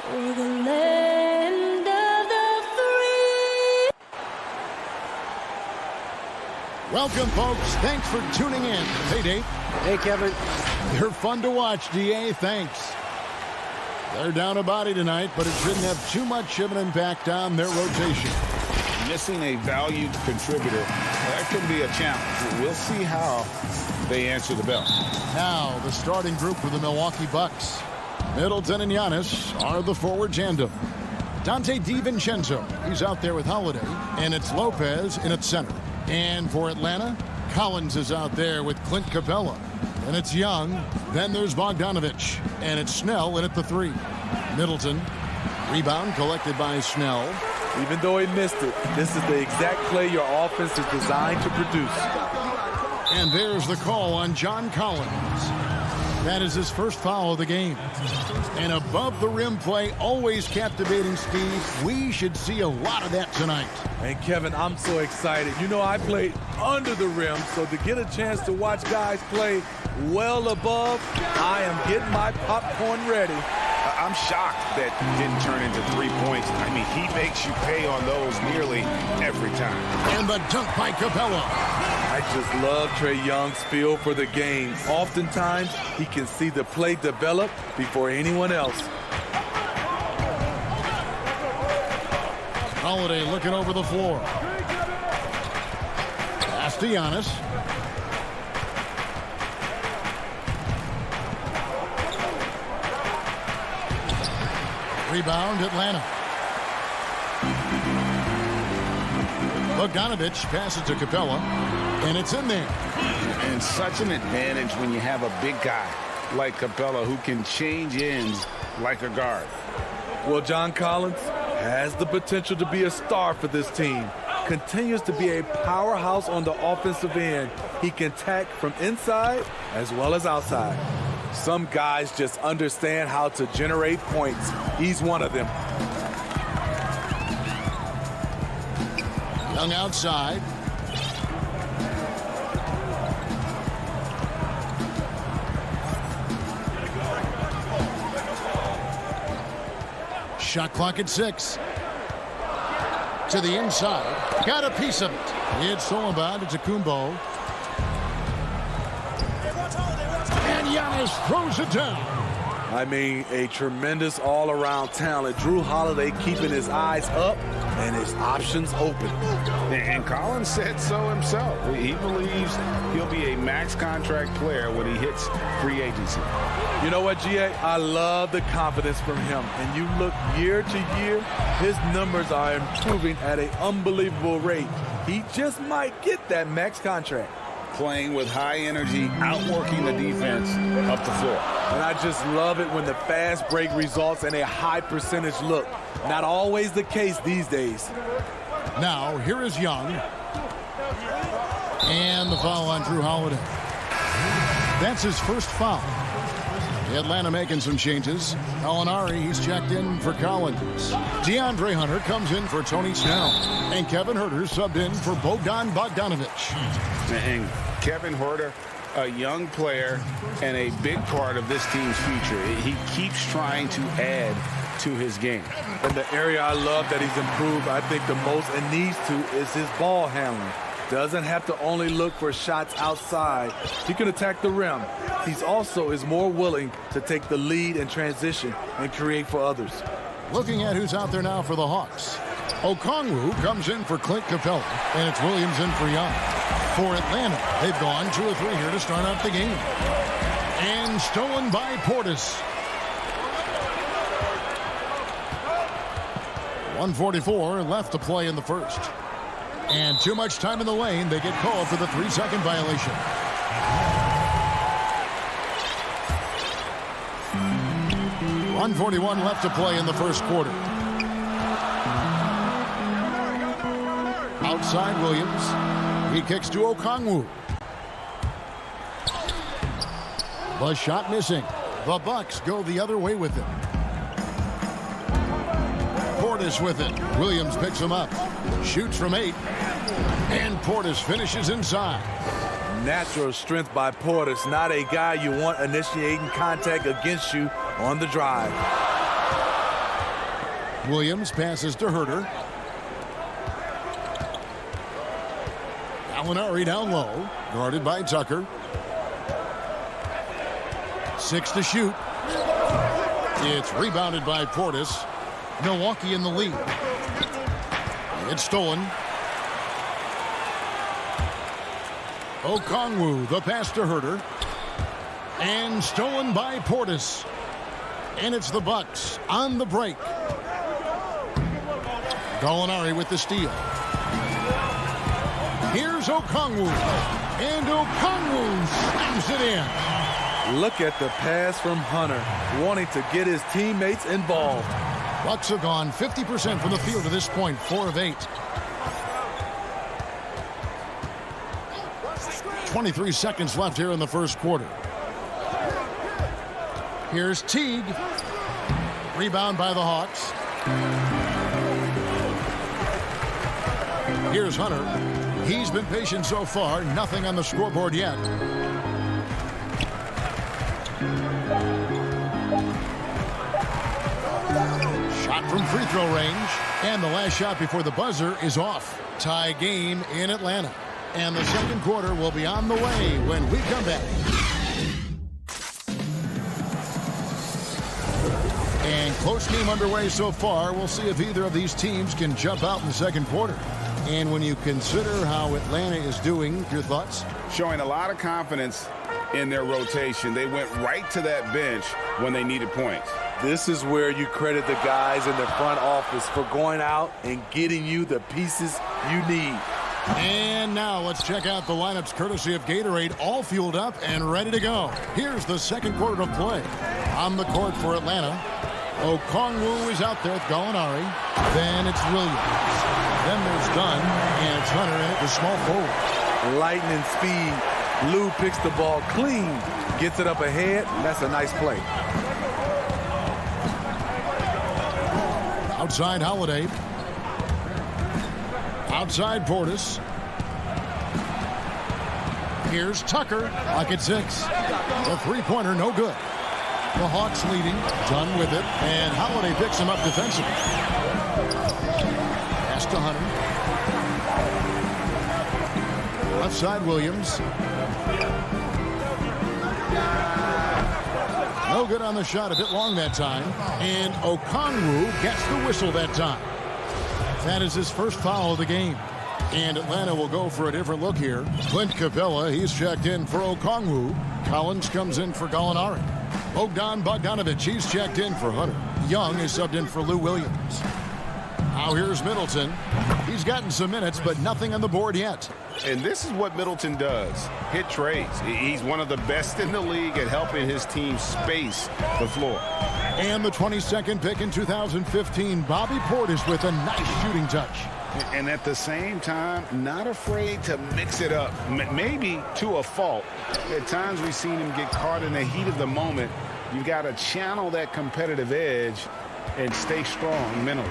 For the land of the free. Welcome, folks. Thanks for tuning in. Hey, Dave. Hey, Kevin. They're fun to watch, DA. Thanks. They're down a body tonight, but it shouldn't have too much of an impact on their rotation. Missing a valued contributor, that can be a challenge. We'll see how they answer the bell. Now, the starting group for the Milwaukee Bucks. Middleton and Giannis are the forward tandem. Dante DiVincenzo, he's out there with Holiday, and it's Lopez in at center. And for Atlanta, Collins is out there with Clint Capella. And it's Young. Then there's Bogdanovich. And it's Snell in at the 3. Middleton. Rebound collected by Snell. Even though he missed it, this is the exact play your offense is designed to produce. And there's the call on John Collins. That is his first foul of the game. And above the rim play, always captivating speed. We should see a lot of that tonight. And Kevin, I'm so excited. You know, I played under the rim, so to get a chance to watch guys play well above, I am getting my popcorn ready. I'm shocked that didn't turn into 3 points. I mean, he makes you pay on those nearly every time. And the dunk by Capella. I just love Trae Young's feel for the game. Oftentimes, he can see the play develop before anyone else. Holiday looking over the floor. Pass to Giannis. Rebound, Atlanta. Bogdanovich passes to Capella, and it's in there. And such an advantage when you have a big guy like Capella who can change ends like a guard. Well, John Collins has the potential to be a star for this team. Continues to be a powerhouse on the offensive end. He can attack from inside as well as outside. Some guys just understand how to generate points. He's one of them. Young outside. Shot clock at 6. To the inside. Got a piece of it. It's Solomon. It's a Kumbo. And Giannis throws it down. I mean, a tremendous all-around talent. Drew Holiday keeping his eyes up and his options open. And Collins said so himself. He believes he'll be a max contract player when he hits free agency. You know what, GA? I love the confidence from him. And you look year to year, his numbers are improving at an unbelievable rate. He just might get that max contract. Playing with high energy, outworking the defense up the floor. And I just love it when the fast break results in a high percentage look. Not always the case these days. Now, here is Young. And the foul on Drew Holiday. That's his first foul. Atlanta making some changes. Alinari, he's checked in for Collins. DeAndre Hunter comes in for Tony Snell. And Kevin Huerter subbed in for Bogdanovich. And Kevin Huerter, a young player and a big part of this team's future. He keeps trying to add to his game. And the area I love that he's improved, I think the most and needs to, is his ball handling. Doesn't have to only look for shots outside. He can attack the rim. He's also is more willing to take the lead in transition and create for others. Looking at who's out there now for the Hawks. Okongwu comes in for Clint Capella, and it's Williams in for Young. For Atlanta, they've gone 2 or 3 here to start out the game. And stolen by Portis. 1:44 left to play in the first. And too much time in the lane. They get called for the 3-second violation. .141 left to play in the first quarter. Outside Williams. He kicks to Okongwu. The shot missing. The Bucks go the other way with it. Portis with it. Williams picks him up. Shoots from 8. And Portis finishes inside. Natural strength by Portis. Not a guy you want initiating contact against you on the drive. Williams passes to Herter. Gallinari down low, guarded by Tucker. 6 to shoot. It's rebounded by Portis. Milwaukee in the lead. It's stolen. Okongwu, the pass to Herter. And stolen by Portis. And it's the Bucks on the break. Gallinari with the steal. Here's Okongwu. And Okongwu slams it in. Look at the pass from Hunter, wanting to get his teammates involved. Bucks have gone 50% from the field to this point, 4 of 8. 23 seconds left here in the first quarter. Here's Teague. Rebound by the Hawks. Here's Hunter. He's been patient so far. Nothing on the scoreboard yet. Shot from free throw range. And the last shot before the buzzer is off. Tie game in Atlanta. And the second quarter will be on the way when we come back. And close game underway so far. We'll see if either of these teams can jump out in the second quarter. And when you consider how Atlanta is doing, your thoughts? Showing a lot of confidence in their rotation. They went right to that bench when they needed points. This is where you credit the guys in the front office for going out and getting you the pieces you need. And now let's check out the lineups courtesy of Gatorade, all fueled up and ready to go. Here's the second quarter of play. On the court for Atlanta, Okongwu is out there with Gallinari. Then it's Williams. Then there's Dunn, and it's Hunter in it with small forward. Lightning speed. Lou picks the ball clean, gets it up ahead. That's a nice play. Outside Holiday. Outside Portis. Here's Tucker. Clock at 6. The three-pointer, no good. The Hawks leading. Dunn with it. And Holiday picks him up defensively. Pass to Hunter. Left side Williams. No good on the shot. A bit long that time. And Okongwu gets the whistle that time. That is his first foul of the game. And Atlanta will go for a different look here. Clint Capella, he's checked in for Okongwu. Collins comes in for Gallinari. Bogdanovich, he's checked in for Hunter. Young is subbed in for Lou Williams. Now here's Middleton. He's gotten some minutes, but nothing on the board yet. And this is what Middleton does. Hit trades. He's one of the best in the league at helping his team space the floor. And the 22nd pick in 2015, Bobby Portis with a nice shooting touch. And at the same time, not afraid to mix it up, maybe to a fault. At times we've seen him get caught in the heat of the moment. You've got to channel that competitive edge and stay strong mentally.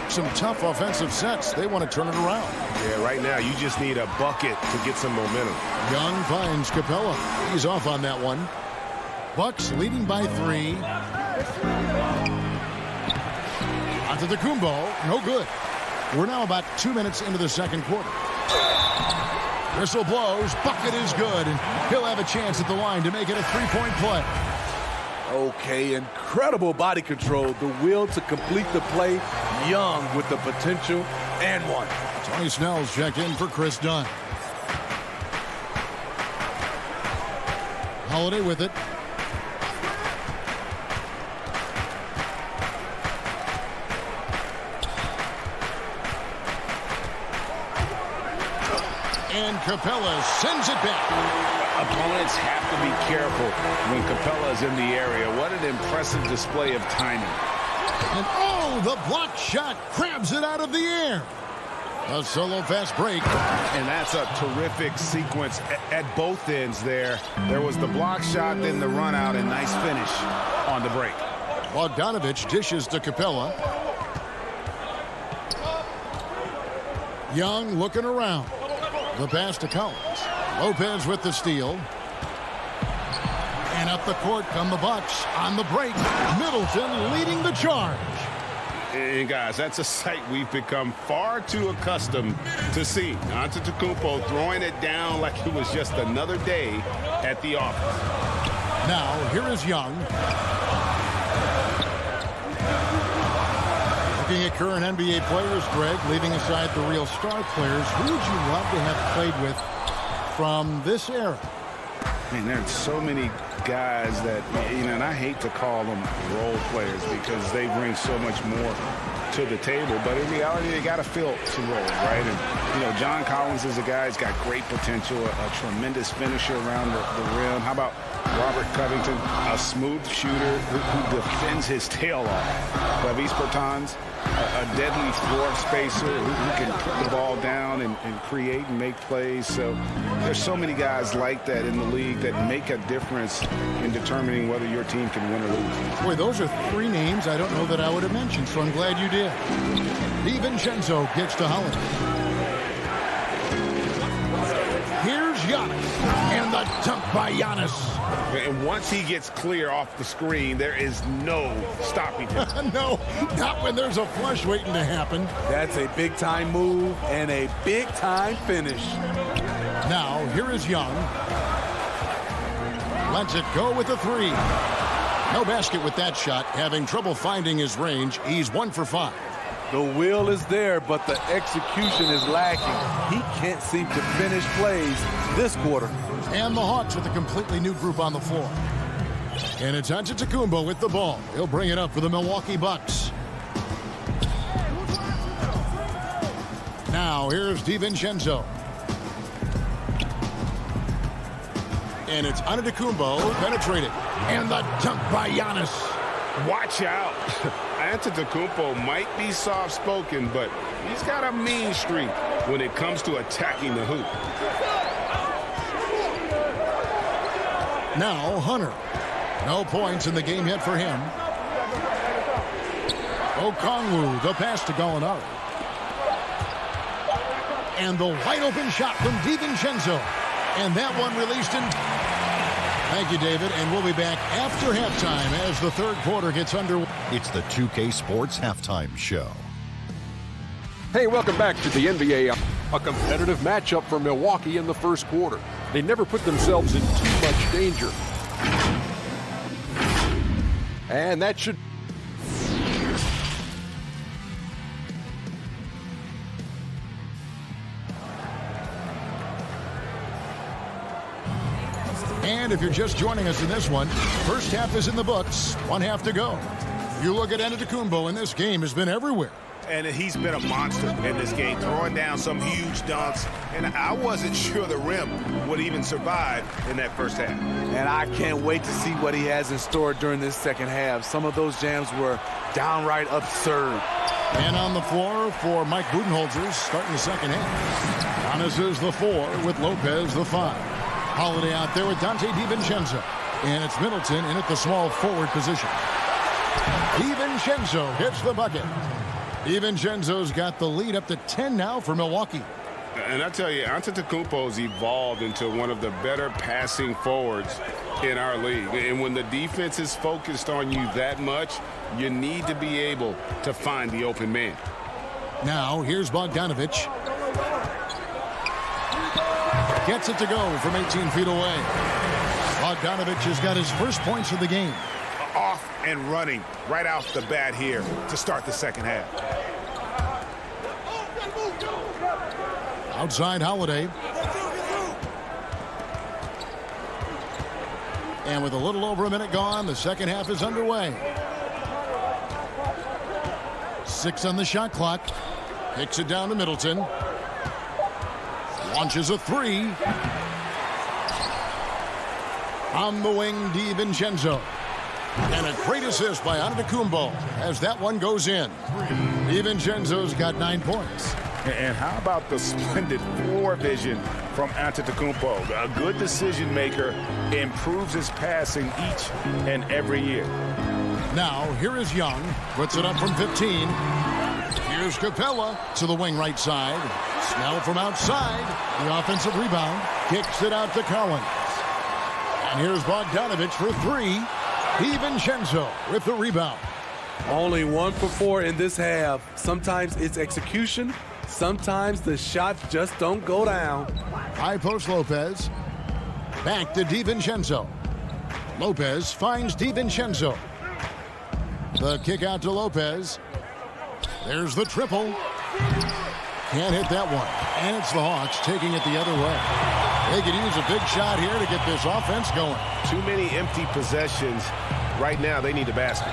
Some tough offensive sets. They want to turn it around. Yeah, right now you just need a bucket to get some momentum. Young finds Capella. He's off on that one. Bucks leading by 3. Onto the Kumbo. No good. We're now about 2 minutes into the second quarter. Whistle blows. Bucket is good. And he'll have a chance at the line to make it a three-point play. Okay, incredible body control. The will to complete the play. Young with the potential and one. Tony Snell's check in for Chris Dunn. Holiday with it. And Capella sends it back. Opponents have to be careful when Capella is in the area. What an impressive display of timing. And oh, the block shot grabs it out of the air. A solo fast break. And that's a terrific sequence at both ends there. There was the block shot, then the run out, and nice finish on the break. Bogdanovich dishes to Capella. Young looking around. The pass to Collins. Lopez with the steal. And up the court come the Bucks on the break. Middleton leading the charge. And guys, that's a sight we've become far too accustomed to see. Antetokounmpo throwing it down like it was just another day at the office. Now, here is Young. Looking at current NBA players, Greg, leaving aside the real star players, who would you love to have played with from this era? Man, there's so many guys that, and I hate to call them role players because they bring so much more to the table, but in reality, they got to fill some roles, right? And, John Collins is a guy who's got great potential, a tremendous finisher around the rim. How about Robert Covington, a smooth shooter who defends his tail off? Clavis Bertans, a deadly floor spacer who can put the ball down and create and make plays. So there's so many guys like that in the league that make a difference in determining whether your team can win or lose. Boy, those are three names I don't know that I would have mentioned, so I'm glad you did. DiVincenzo gets to Holiday. Here's Giannis, and the dunk by Giannis. And once he gets clear off the screen, there is no stopping him. No, not when there's a flush waiting to happen. That's a big-time move and a big-time finish. Now, here is Young. Lets it go with a three. No basket with that shot. Having trouble finding his range. He's 1 for 5. The will is there, but the execution is lacking. He can't seem to finish plays this quarter. And the Hawks with a completely new group on the floor. And it's Antetokounmpo with the ball. He'll bring it up for the Milwaukee Bucks. Now here's DiVincenzo. And it's Antetokounmpo penetrating. And the dunk by Giannis. Watch out. Antetokounmpo might be soft-spoken, but he's got a mean streak when it comes to attacking the hoop. Now Hunter. No points in the game yet for him. Okongwu, the pass to Gallinari. And the wide open shot from DiVincenzo. And that one released in. Thank you, David, and we'll be back after halftime as the third quarter gets underway. It's the 2K Sports Halftime Show. Hey, welcome back to the NBA. A competitive matchup for Milwaukee in the first quarter. They never put themselves in too much danger. And that should... And if you're just joining us in this one, first half is in the books, 1 half to go. You look at Antetokounmpo, and this game has been everywhere. And he's been a monster in this game, throwing down some huge dunks. And I wasn't sure the rim would even survive in that first half. And I can't wait to see what he has in store during this second half. Some of those jams were downright absurd. And on the floor for Mike Budenholzer, starting the second half. Giannis is the 4 with Lopez the 5. Holiday out there with Dante DiVincenzo. And it's Middleton in at the small forward position. DiVincenzo hits the bucket. DiVincenzo's got the lead up to 10 now for Milwaukee. And I tell you, Antetokounmpo's evolved into one of the better passing forwards in our league. And when the defense is focused on you that much, you need to be able to find the open man. Now, here's Bogdanovic. Gets it to go from 18 feet away. Bogdanovic has got his first points of the game. Off and running right off the bat here to start the second half. Outside Holiday. And with a little over a minute gone, the second half is underway. 6 on the shot clock. Kicks it down to Middleton. Launches a 3. On the wing, DiVincenzo. And a great assist by Antetokounmpo as that one goes in. DiVincenzo's got 9 points. And how about the splendid floor vision from Antetokounmpo? A good decision maker, improves his passing each and every year. Now, here is Young. Puts it up from 15. Here's Capella to the wing right side. Snell from outside. The offensive rebound. Kicks it out to Collins. And here's Bogdanovic for 3. DiVincenzo with the rebound. Only 1 for 4 in this half. Sometimes it's execution. Sometimes the shots just don't go down. High post Lopez. Back to DiVincenzo. Lopez finds DiVincenzo. The kick out to Lopez. There's the triple. Can't hit that one. And it's the Hawks taking it the other way. They could use a big shot here to get this offense going. Too many empty possessions. Right now, they need the basket.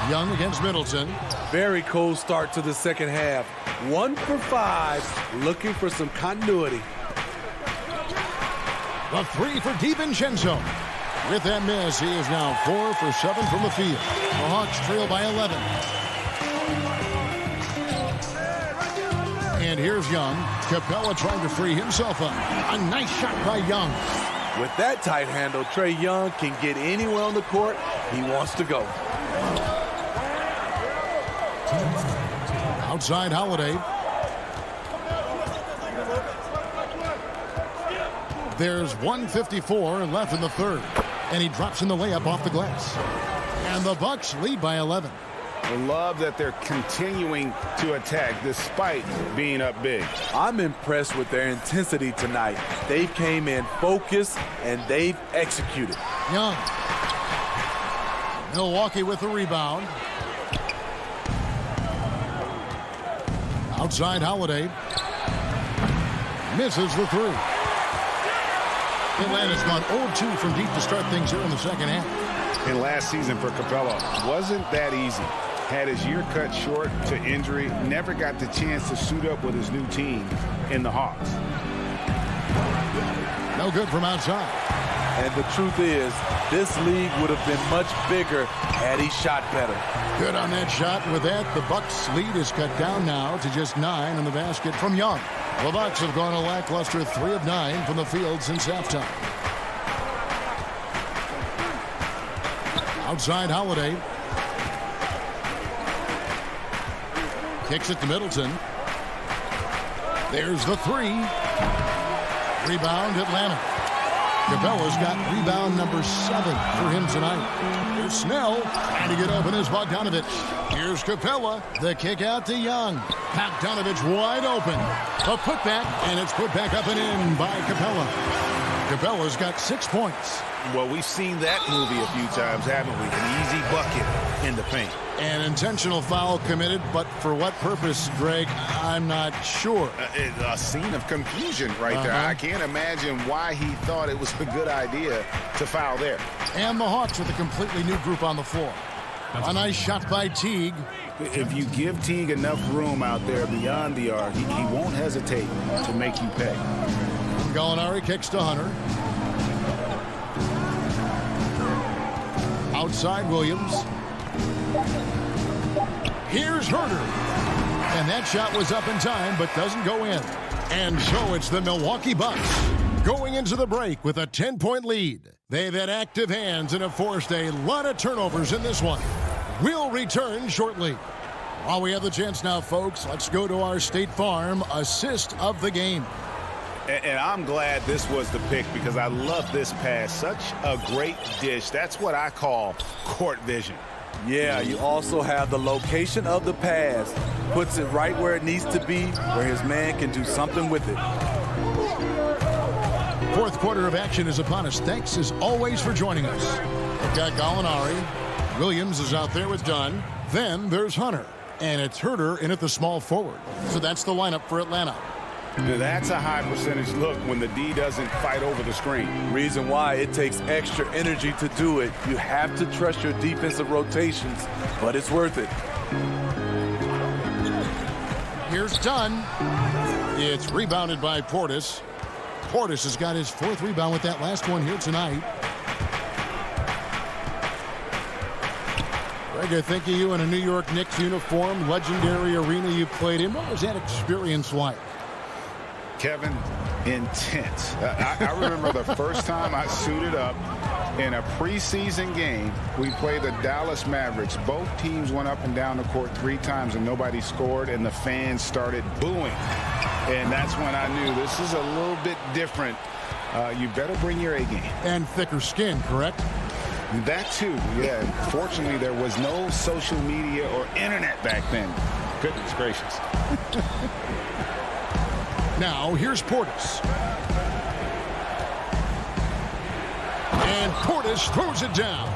Young against Middleton. Very cold start to the second half. 1 for 5, looking for some continuity. The three for DiVincenzo. With that miss, he is now 4 for 7 from the field. The Hawks trail by 11. And here's Young. Capella trying to free himself up. A nice shot by Young. With that tight handle, Trae Young can get anywhere on the court he wants to go. Outside Holiday. There's 1:54 left in the third. And he drops in the layup off the glass. And the Bucks lead by 11. I love that they're continuing to attack despite being up big. I'm impressed with their intensity tonight. They came in focused and they've executed. Young. Milwaukee with the rebound. Outside Holiday. Misses the three. Atlanta's gone 0-2 from deep to start things here in the second half. And last season for Capella wasn't that easy. Had his year cut short to injury. Never got the chance to suit up with his new team in the Hawks. No good from outside. And the truth is, this league would have been much bigger had he shot better. Good on that shot. With that, the Bucks' lead is cut down now to just 9 in the basket from Young. The Bucks have gone a lackluster 3 of 9 from the field since halftime. Outside Holiday. Kicks it to Middleton. There's the three. Rebound Atlanta. Capella's got rebound number 7 for him tonight. Here's Snell trying to get open as Bogdanovich. Here's Capella. The kick out to Young. Bogdanovich wide open. A putback, and it's put back up and in by Capella. Capella's got 6 points. Well, we've seen that movie a few times, haven't we? An easy bucket in the paint. An intentional foul committed, but for what purpose, Greg, I'm not sure. A scene of confusion right there. I can't imagine why he thought it was a good idea to foul there. And the Hawks with a completely new group on the floor. A nice shot by Teague. If you give Teague enough room out there beyond the arc, he won't hesitate to make you pay. Gallinari kicks to Hunter. Outside Williams. Here's Herter. And that shot was up in time, but doesn't go in. And so it's the Milwaukee Bucks going into the break with a 10-point lead. They've had active hands and have forced a lot of turnovers in this one. We'll return shortly. While we have the chance now, folks, let's go to our State Farm assist of the game. And I'm glad this was the pick because I love this pass. Such a great dish. That's what I call court vision. Yeah, you also have the location of the pass. Puts it right where it needs to be, where his man can do something with it. Fourth quarter of action is upon us. Thanks, as always, for joining us. We've got Gallinari. Williams is out there with Dunn. Then there's Hunter. And it's Herter in at the small forward. So that's the lineup for Atlanta. That's a high percentage look when the D doesn't fight over the screen. Reason why it takes extra energy to do it. You have to trust your defensive rotations, but it's worth it. Here's Dunn. It's rebounded by Portis. Portis has got his 4th rebound with that last one here tonight. Greg, I think of you in a New York Knicks uniform, legendary arena you played in. What was that experience like? Kevin, intense. I remember the first time I suited up in a preseason game. We played the Dallas Mavericks. Both teams went up and down the court 3 times and nobody scored, and the fans started booing. And that's when I knew this is a little bit different. You better bring your A game. And thicker skin, correct? That too, yeah. Fortunately, there was no social media or internet back then. Goodness gracious. Now, here's Portis. And Portis throws it down.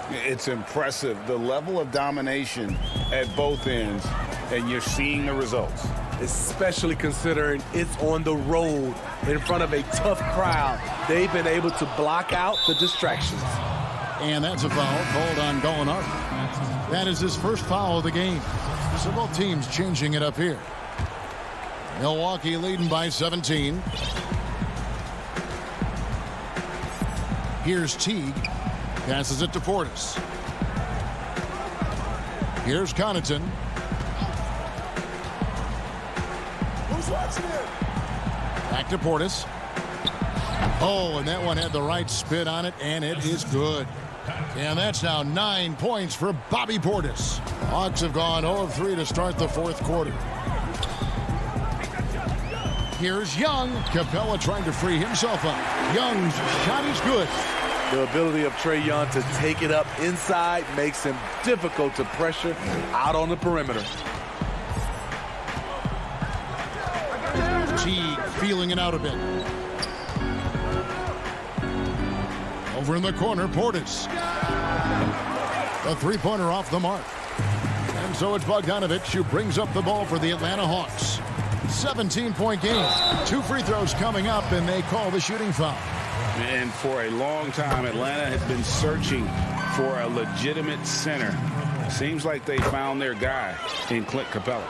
It's impressive, the level of domination at both ends, and you're seeing the results. Especially considering it's on the road in front of a tough crowd. They've been able to block out the distractions. And that's a foul called on Gallinari. That is his first foul of the game. So both teams changing it up here. Milwaukee leading by 17. Here's Teague. Passes it to Portis. Here's Connaughton. Who's watching it? Back to Portis. Oh, and that one had the right spin on it, and it is good. And that's now 9 points for Bobby Portis. Hawks have gone 0 of 3 to start the fourth quarter. Here's Young. Capella trying to free himself up. Young's shot is good. The ability of Trae Young to take it up inside makes him difficult to pressure out on the perimeter. Teague feeling it out a bit. Over in the corner, Portis. The three-pointer off the mark. And so it's Bogdanovich who brings up the ball for the Atlanta Hawks. 17-point game. 2 free throws coming up, and they call the shooting foul. And for a long time, Atlanta has been searching for a legitimate center. Seems like they found their guy in Clint Capella.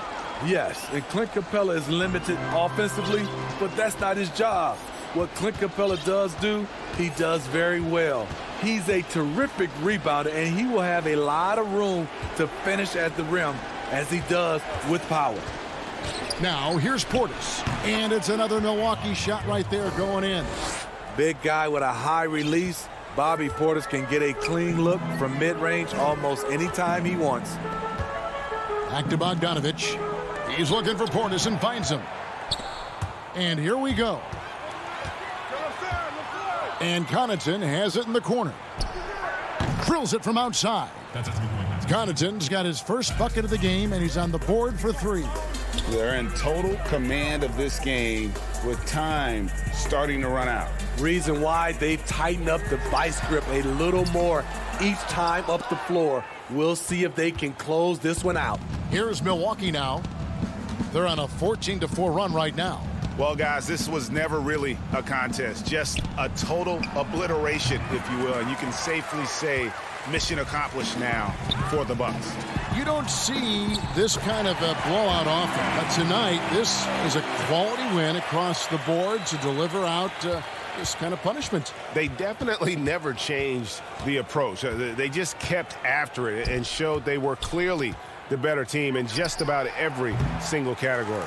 Yes, and Clint Capella is limited offensively, but that's not his job. What Clint Capella does do, he does very well. He's a terrific rebounder, and he will have a lot of room to finish at the rim, as he does with power. Now, here's Portis. And it's another Milwaukee shot right there going in. Big guy with a high release. Bobby Portis can get a clean look from mid-range almost anytime he wants. Back to Bogdanovich. He's looking for Portis and finds him. And here we go. And Connaughton has it in the corner. Drills it from outside. Connaughton's got his first bucket of the game, and he's on the board for 3. They're in total command of this game with time starting to run out. Reason why they've tightened up the vice grip a little more each time up the floor. We'll see if they can close this one out. Here's Milwaukee now. They're on a 14-4 run right now. Well, guys, this was never really a contest, just a total obliteration, if you will. And you can safely say mission accomplished now for the Bucks. You don't see this kind of a blowout often, but tonight this is a quality win across the board to deliver out this kind of punishment. They definitely never changed the approach. They just kept after it and showed they were clearly the better team in just about every single category.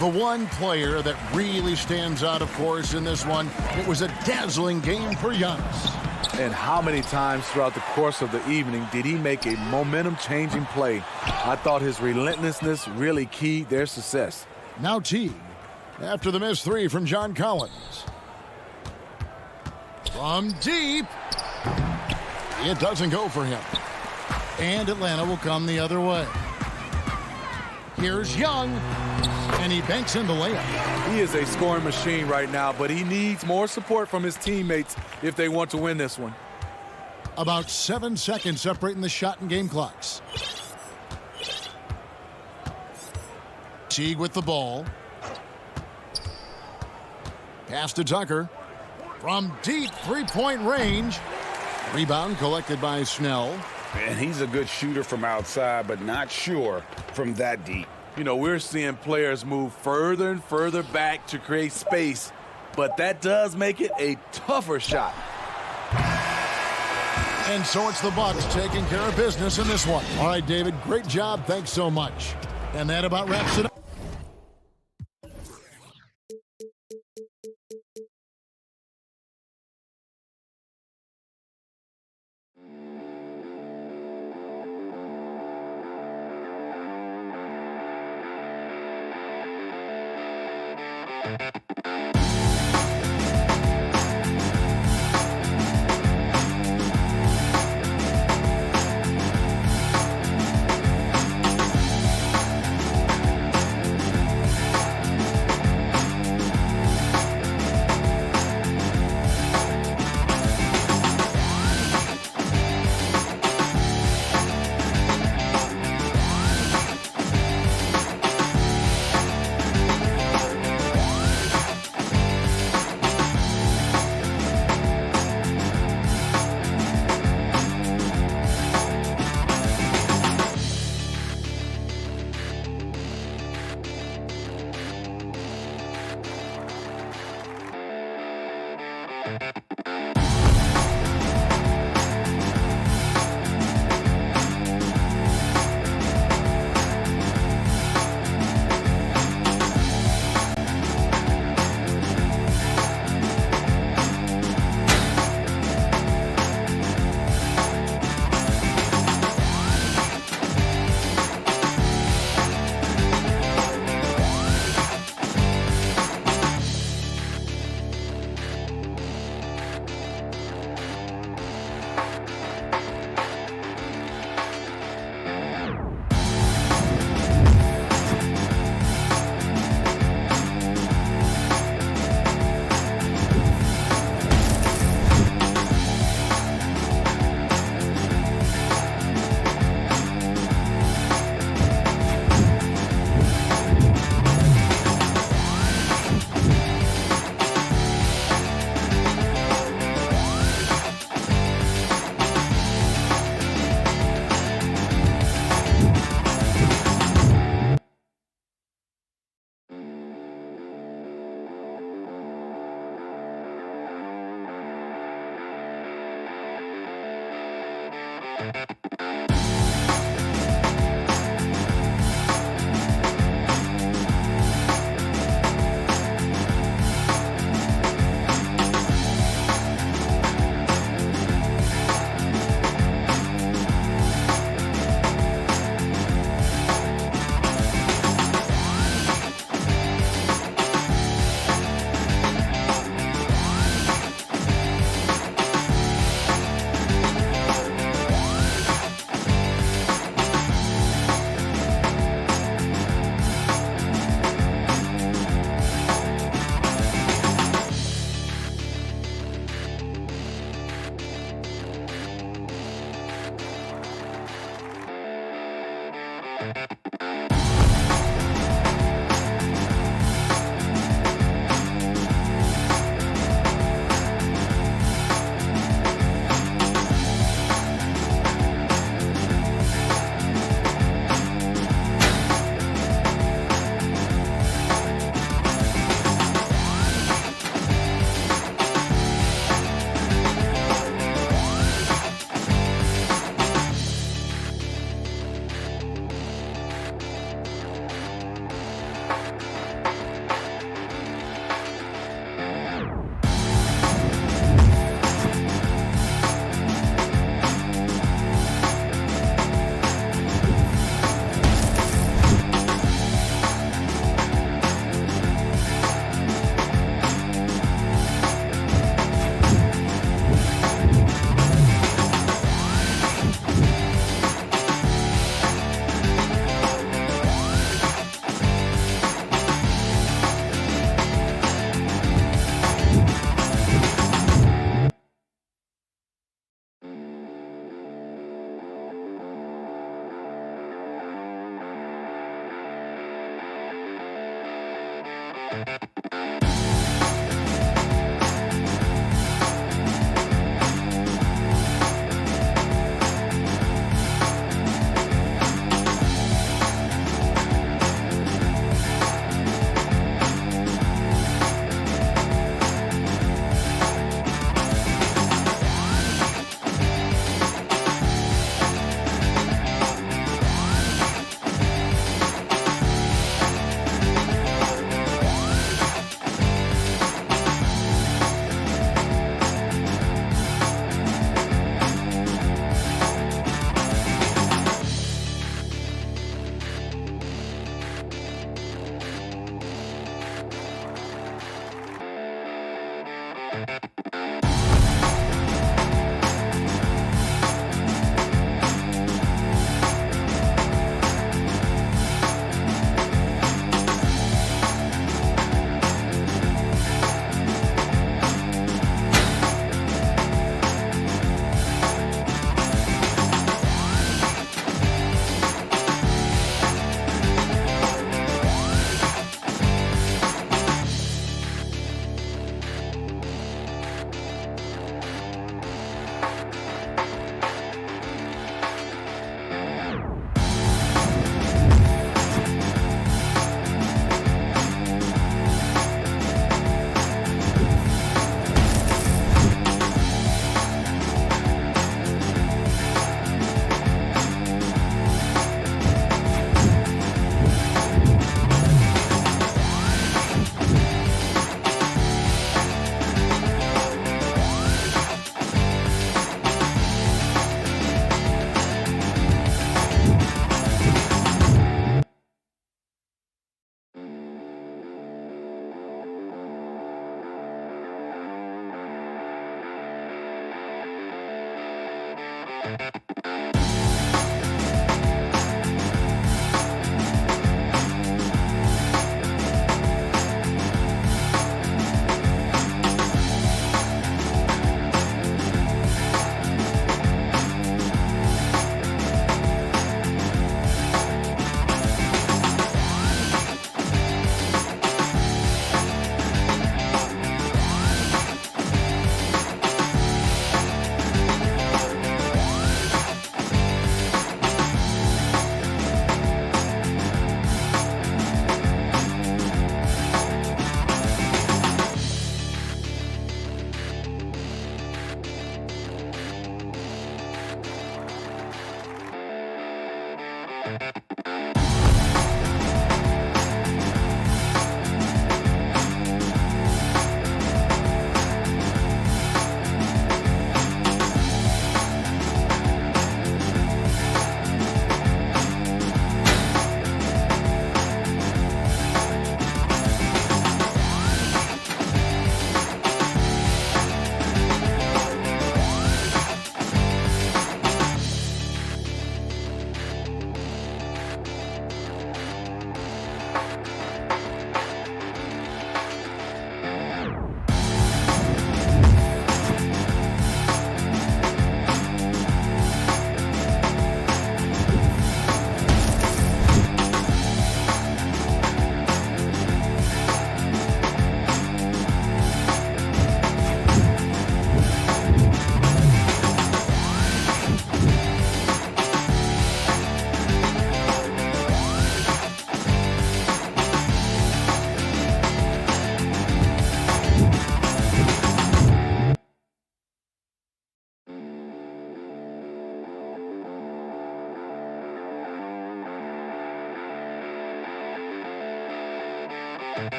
The one player that really stands out, of course, in this one, it was a dazzling game for Giannis. And how many times throughout the course of the evening did he make a momentum-changing play? I thought his relentlessness really keyed their success. Now Teague, after the missed 3 from John Collins. From deep. It doesn't go for him. And Atlanta will come the other way. Here's Young, and he banks in the layup. He is a scoring machine right now, but he needs more support from his teammates if they want to win this one. About 7 seconds separating the shot and game clocks. Teague with the ball. Pass to Tucker. From deep 3-point range. Rebound collected by Snell. And he's a good shooter from outside, but not sure from that deep. You know, we're seeing players move further and further back to create space, but that does make it a tougher shot. And so it's the Bucks taking care of business in this one. All right, David, great job. Thanks so much. And that about wraps it up.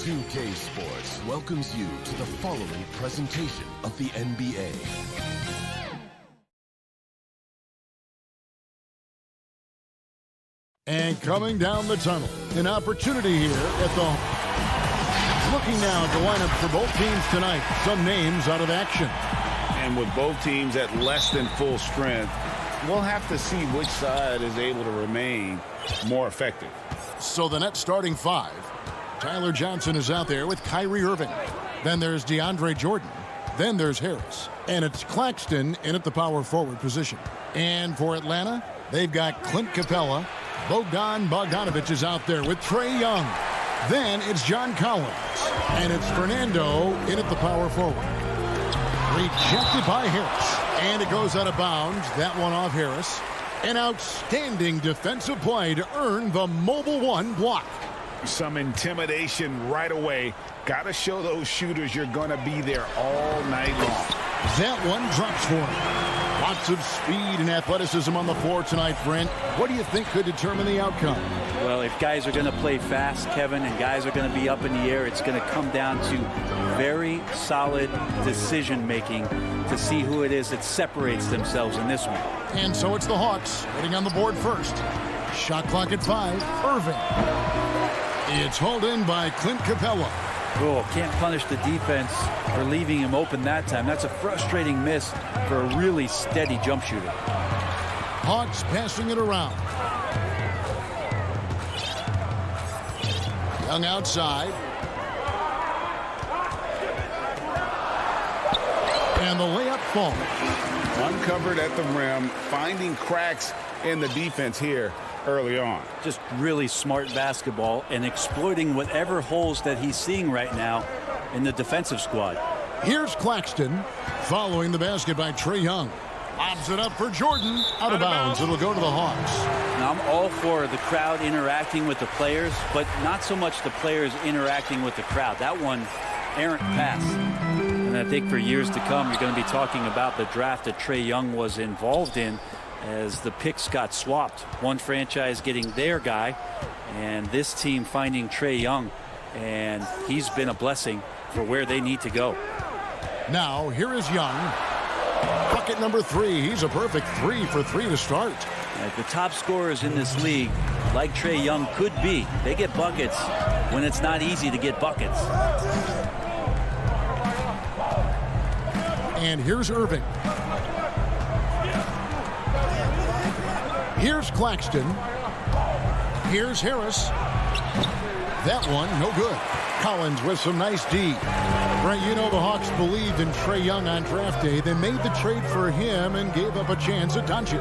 2K Sports welcomes you to the following presentation of the NBA. And coming down the tunnel, an opportunity here at the... Looking now at the lineup for both teams tonight. Some names out of action. And with both teams at less than full strength, we'll have to see which side is able to remain more effective. So the net starting five. Tyler Johnson is out there with Kyrie Irving. Then there's DeAndre Jordan. Then there's Harris. And it's Claxton in at the power forward position. And for Atlanta, they've got Clint Capella. Bogdan Bogdanovic is out there with Trae Young. Then it's John Collins. And it's Fernando in at the power forward. Rejected by Harris. And it goes out of bounds. That one off Harris. An outstanding defensive play to earn the mobile one block. Some intimidation right away. Got to show those shooters you're going to be there all night long. That one drops for him. Lots of speed and athleticism on the floor tonight, Brent. What do you think could determine the outcome? Well, if guys are going to play fast, Kevin, and guys are going to be up in the air, it's going to come down to very solid decision-making to see who it is that separates themselves in this one. And so it's the Hawks getting on the board first. Shot clock at 5. Irving. It's hauled in by Clint Capella. Oh, can't punish the defense for leaving him open that time. That's a frustrating miss for a really steady jump shooter. Hawks passing it around. Young outside. And the layup falls. Uncovered at the rim, finding cracks in the defense here early on. Just really smart basketball and exploiting whatever holes that he's seeing right now in the defensive squad. Here's Claxton following the basket by Trae Young. Lobs it up for Jordan. Out of bounds. It'll go to the Hawks. Now, I'm all for the crowd interacting with the players, but not so much the players interacting with the crowd. That one, errant pass. And I think for years to come, you're going to be talking about the draft that Trae Young was involved in as the picks got swapped. One franchise getting their guy, and this team finding Trae Young, and he's been a blessing for where they need to go. Now, here is Young. Bucket number 3. He's a perfect 3 for 3 to start. The top scorers in this league, like Trae Young could be, they get buckets when it's not easy to get buckets. And here's Irving. Here's Claxton. Here's Harris. That one, no good. Collins with some nice D. Right, you know the Hawks believed in Trae Young on draft day. They made the trade for him and gave up a chance at Doncic.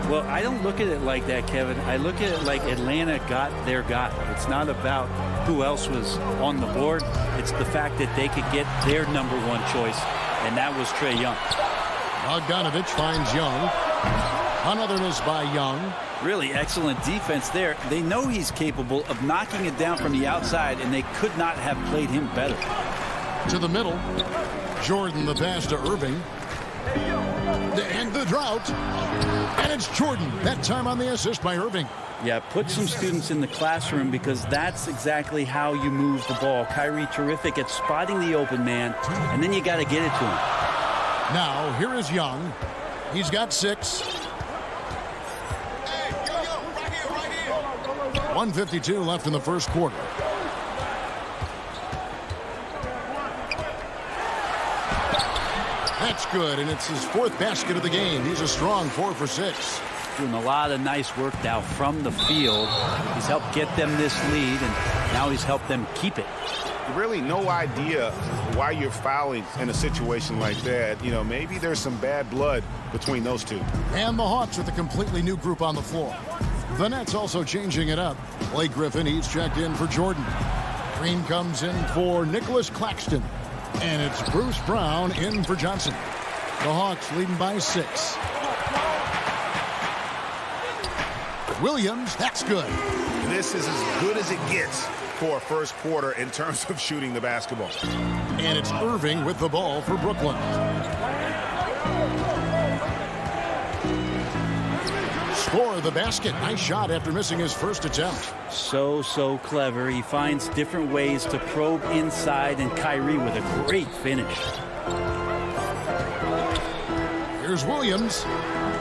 Well, I don't look at it like that, Kevin. I look at it like Atlanta got their guy. It's not about who else was on the board. It's the fact that they could get their number 1 choice, and that was Trae Young. Bogdanovich finds Young. Another miss by Young. Really excellent defense there. They know he's capable of knocking it down from the outside, and they could not have played him better. To the middle. Jordan the pass to Irving. And the drought. And it's Jordan. That time on the assist by Irving. Yeah, put some students in the classroom because that's exactly how you move the ball. Kyrie terrific at spotting the open man, and then you got to get it to him. Now, here is Young. He's got 6. 1:52 left in the first quarter. That's good, and it's his 4th basket of the game. He's a strong 4 for 6. Doing a lot of nice work now from the field. He's helped get them this lead, and now he's helped them keep it. Really no idea why you're fouling in a situation like that. You know, maybe there's some bad blood between those two. And the Hawks with a completely new group on the floor. The Nets also changing it up. Blake Griffin, he's checked in for Jordan. Green comes in for Nicholas Claxton. And it's Bruce Brown in for Johnson. The Hawks leading by 6. Williams, that's good. This is as good as it gets for a first quarter in terms of shooting the basketball. And it's Irving with the ball for Brooklyn. Score the basket. Nice shot after missing his first attempt. So clever. He finds different ways to probe inside, and Kyrie with a great finish. Here's Williams.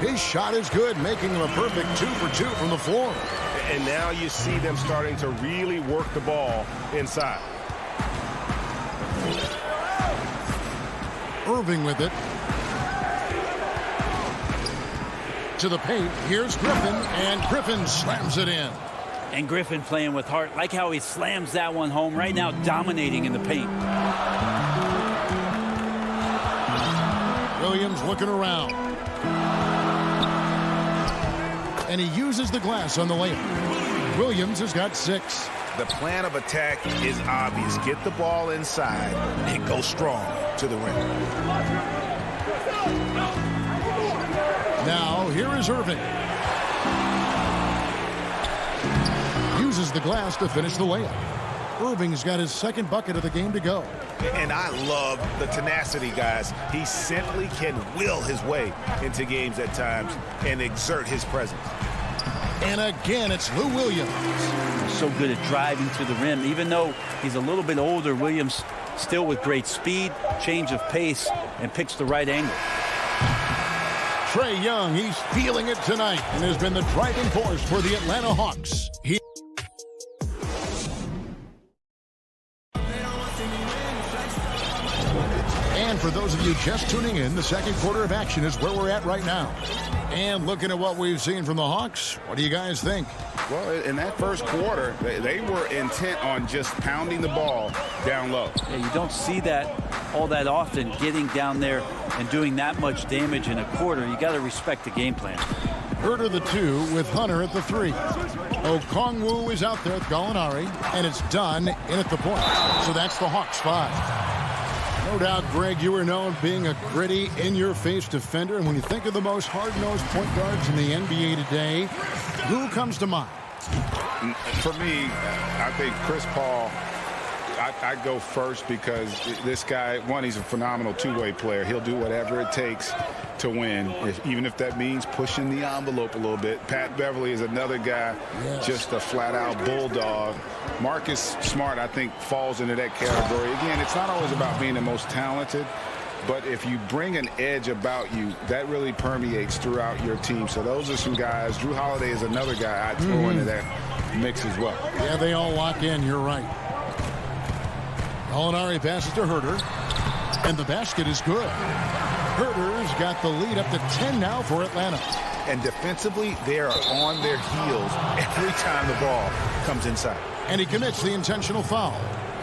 His shot is good, making him a perfect 2 for 2 from the floor. And now you see them starting to really work the ball inside. Irving with it. To the paint. Here's Griffin, and Griffin slams it in. And Griffin playing with heart. Like how he slams that one home right now, dominating in the paint. Williams looking around. And he uses the glass on the layup. Williams has got 6. The plan of attack is obvious. Get the ball inside and go strong to the rim. Now, here is Irving. Uses the glass to finish the layup. Irving's got his second bucket of the game to go. And I love the tenacity, guys. He simply can will his way into games at times and exert his presence. And again, it's Lou Williams. So good at driving to the rim. Even though he's a little bit older, Williams still with great speed, change of pace, and picks the right angle. Trae Young, he's feeling it tonight and has been the driving force for the Atlanta Hawks. And for those of you just tuning in, the second quarter of action is where we're at right now. And looking at what we've seen from the Hawks, what do you guys think? Well, in that first quarter, they were intent on just pounding the ball down low. Yeah, you don't see that all that often, getting down there and doing that much damage in a quarter. You got to respect the game plan. Herter the 2 with Hunter at the 3. Okongwu is out there with Gallinari, and it's done in at the point. So that's the Hawks 5. No doubt, Greg, you are known being a gritty, in-your-face defender. And when you think of the most hard-nosed point guards in the NBA today, who comes to mind? For me, I think Chris Paul, I go first because this guy, one, he's a phenomenal two-way player. He'll do whatever it takes to win, even if that means pushing the envelope a little bit. Pat Beverly is another guy, just a flat-out bulldog. Marcus Smart, I think, falls into that category. Again, it's not always about being the most talented, but if you bring an edge about you, that really permeates throughout your team. So those are some guys. Drew Holiday is another guy I'd throw into that mix as well. Yeah, they all lock in. You're right. Gallinari passes to Herter, and the basket is good. Herter's got the lead up to 10 now for Atlanta. And defensively, they are on their heels every time the ball comes inside. And he commits the intentional foul.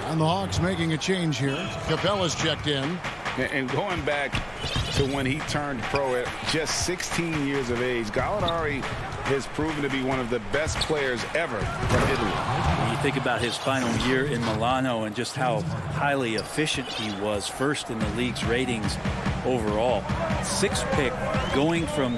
And the Hawks making a change here. Capella's checked in. And going back to when he turned pro at just 16 years of age, Gallinari has proven to be one of the best players ever from Italy. When you think about his final year in Milano and just how highly efficient he was, first in the league's ratings overall. 6th pick going from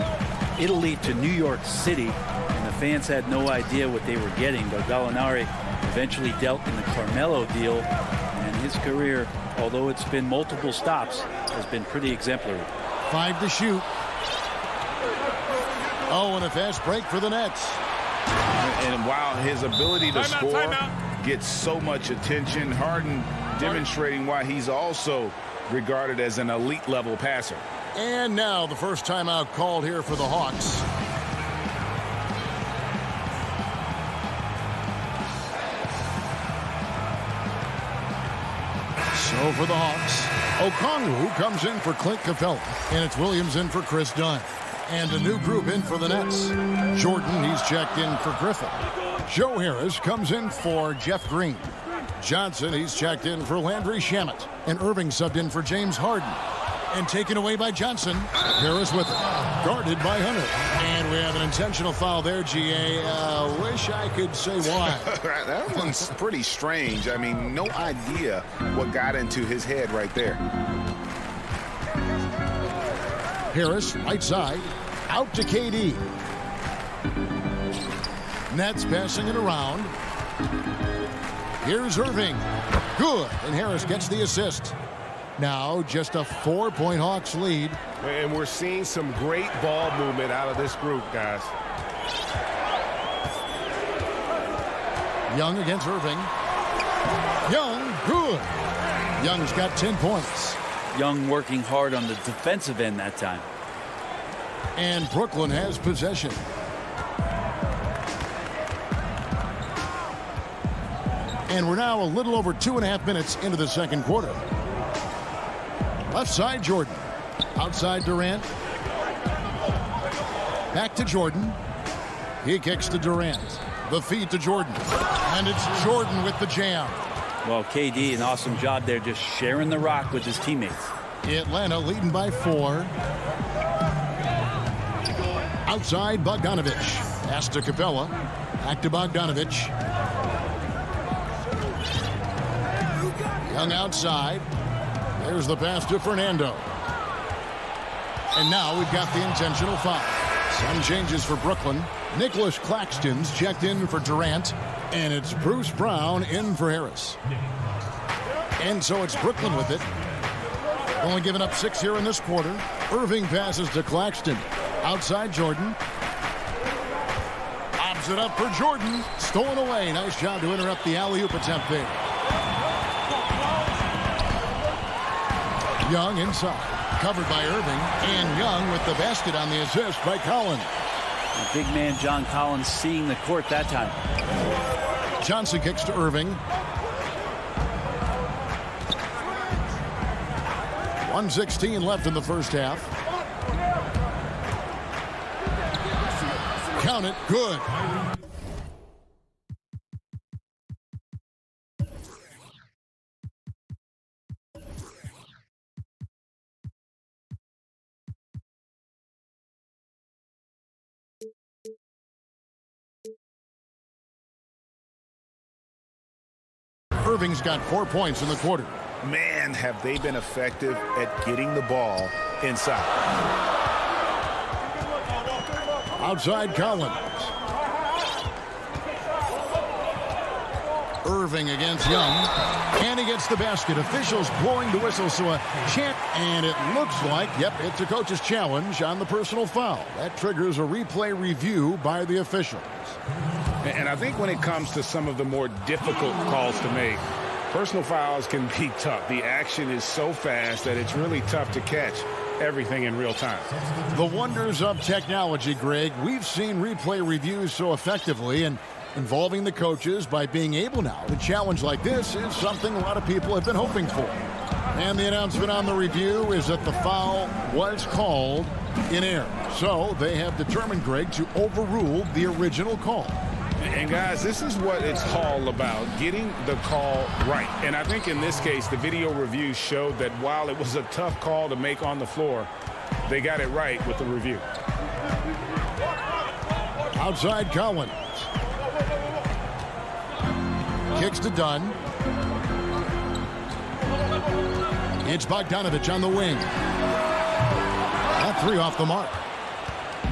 Italy to New York City, and the fans had no idea what they were getting, but Gallinari eventually dealt in the Carmelo deal, and his career, although it's been multiple stops, has been pretty exemplary. 5 to shoot. Oh, and a fast break for the Nets. And while his ability to score gets so much attention, Harden demonstrating why he's also regarded as an elite level passer. And now the first timeout called here for the Hawks. So for the Hawks, Okongwu comes in for Clint Capella, and it's Williams in for Chris Dunn. And a new group in for the Nets. Jordan, he's checked in for Griffin. Joe Harris comes in for Jeff Green. Johnson, he's checked in for Landry Shamet. And Irving subbed in for James Harden. And taken away by Johnson. Harris with it. Guarded by Hunter. And we have an intentional foul there, GA. Wish I could say why. That one's pretty strange. I mean, no idea what got into his head right there. Harris, right side. Out to KD. Nets passing it around. Here's Irving. Good. And Harris gets the assist. Now just a 4-point Hawks lead. And we're seeing some great ball movement out of this group, guys. Young against Irving. Young, good. Young's got 10 points. Young working hard on the defensive end that time. And Brooklyn has possession. And we're now a little over 2.5 minutes into the second quarter. Left side, Jordan. Outside, Durant. Back to Jordan. He kicks to Durant. The feed to Jordan. And it's Jordan with the jam. Well, KD, an awesome job there, just sharing the rock with his teammates. Atlanta leading by 4. Outside, Bogdanovich. Pass to Capella. Back to Bogdanovich. Young outside. There's the pass to Fernando. And now we've got the intentional foul. Some changes for Brooklyn. Nicholas Claxton's checked in for Durant. And it's Bruce Brown in for Harris. And so it's Brooklyn with it. Only giving up 6 here in this quarter. Irving passes to Claxton. Outside Jordan. Lobs it up for Jordan. Stolen away. Nice job to interrupt the alley-oop attempt there. Young inside. Covered by Irving. And Young with the basket on the assist by Collins. The big man John Collins seeing the court that time. Johnson kicks to Irving. 1:16 left in the first half. Count it. Good. Irving's got 4 points in the quarter. Man, have they been effective at getting the ball inside. Outside Collins. Irving against Young. And he gets the basket. Officials blowing the whistle, so a chant. And it looks like, yep, it's a coach's challenge on the personal foul. That triggers a replay review by the officials. And I think when it comes to some of the more difficult calls to make, personal fouls can be tough. The action is so fast that it's really tough to catch everything in real time. The wonders of technology, Greg. We've seen replay reviews so effectively, and involving the coaches by being able now to challenge like this is something a lot of people have been hoping for. And the announcement on the review is that the foul was called in error. So they have determined, Greg, to overrule the original call. And guys, this is what it's all about, getting the call right. And I think in this case, the video review showed that while it was a tough call to make on the floor, they got it right with the review. Outside Collins. Kicks to Dunn. It's Bogdanovich on the wing. That 3 off the mark.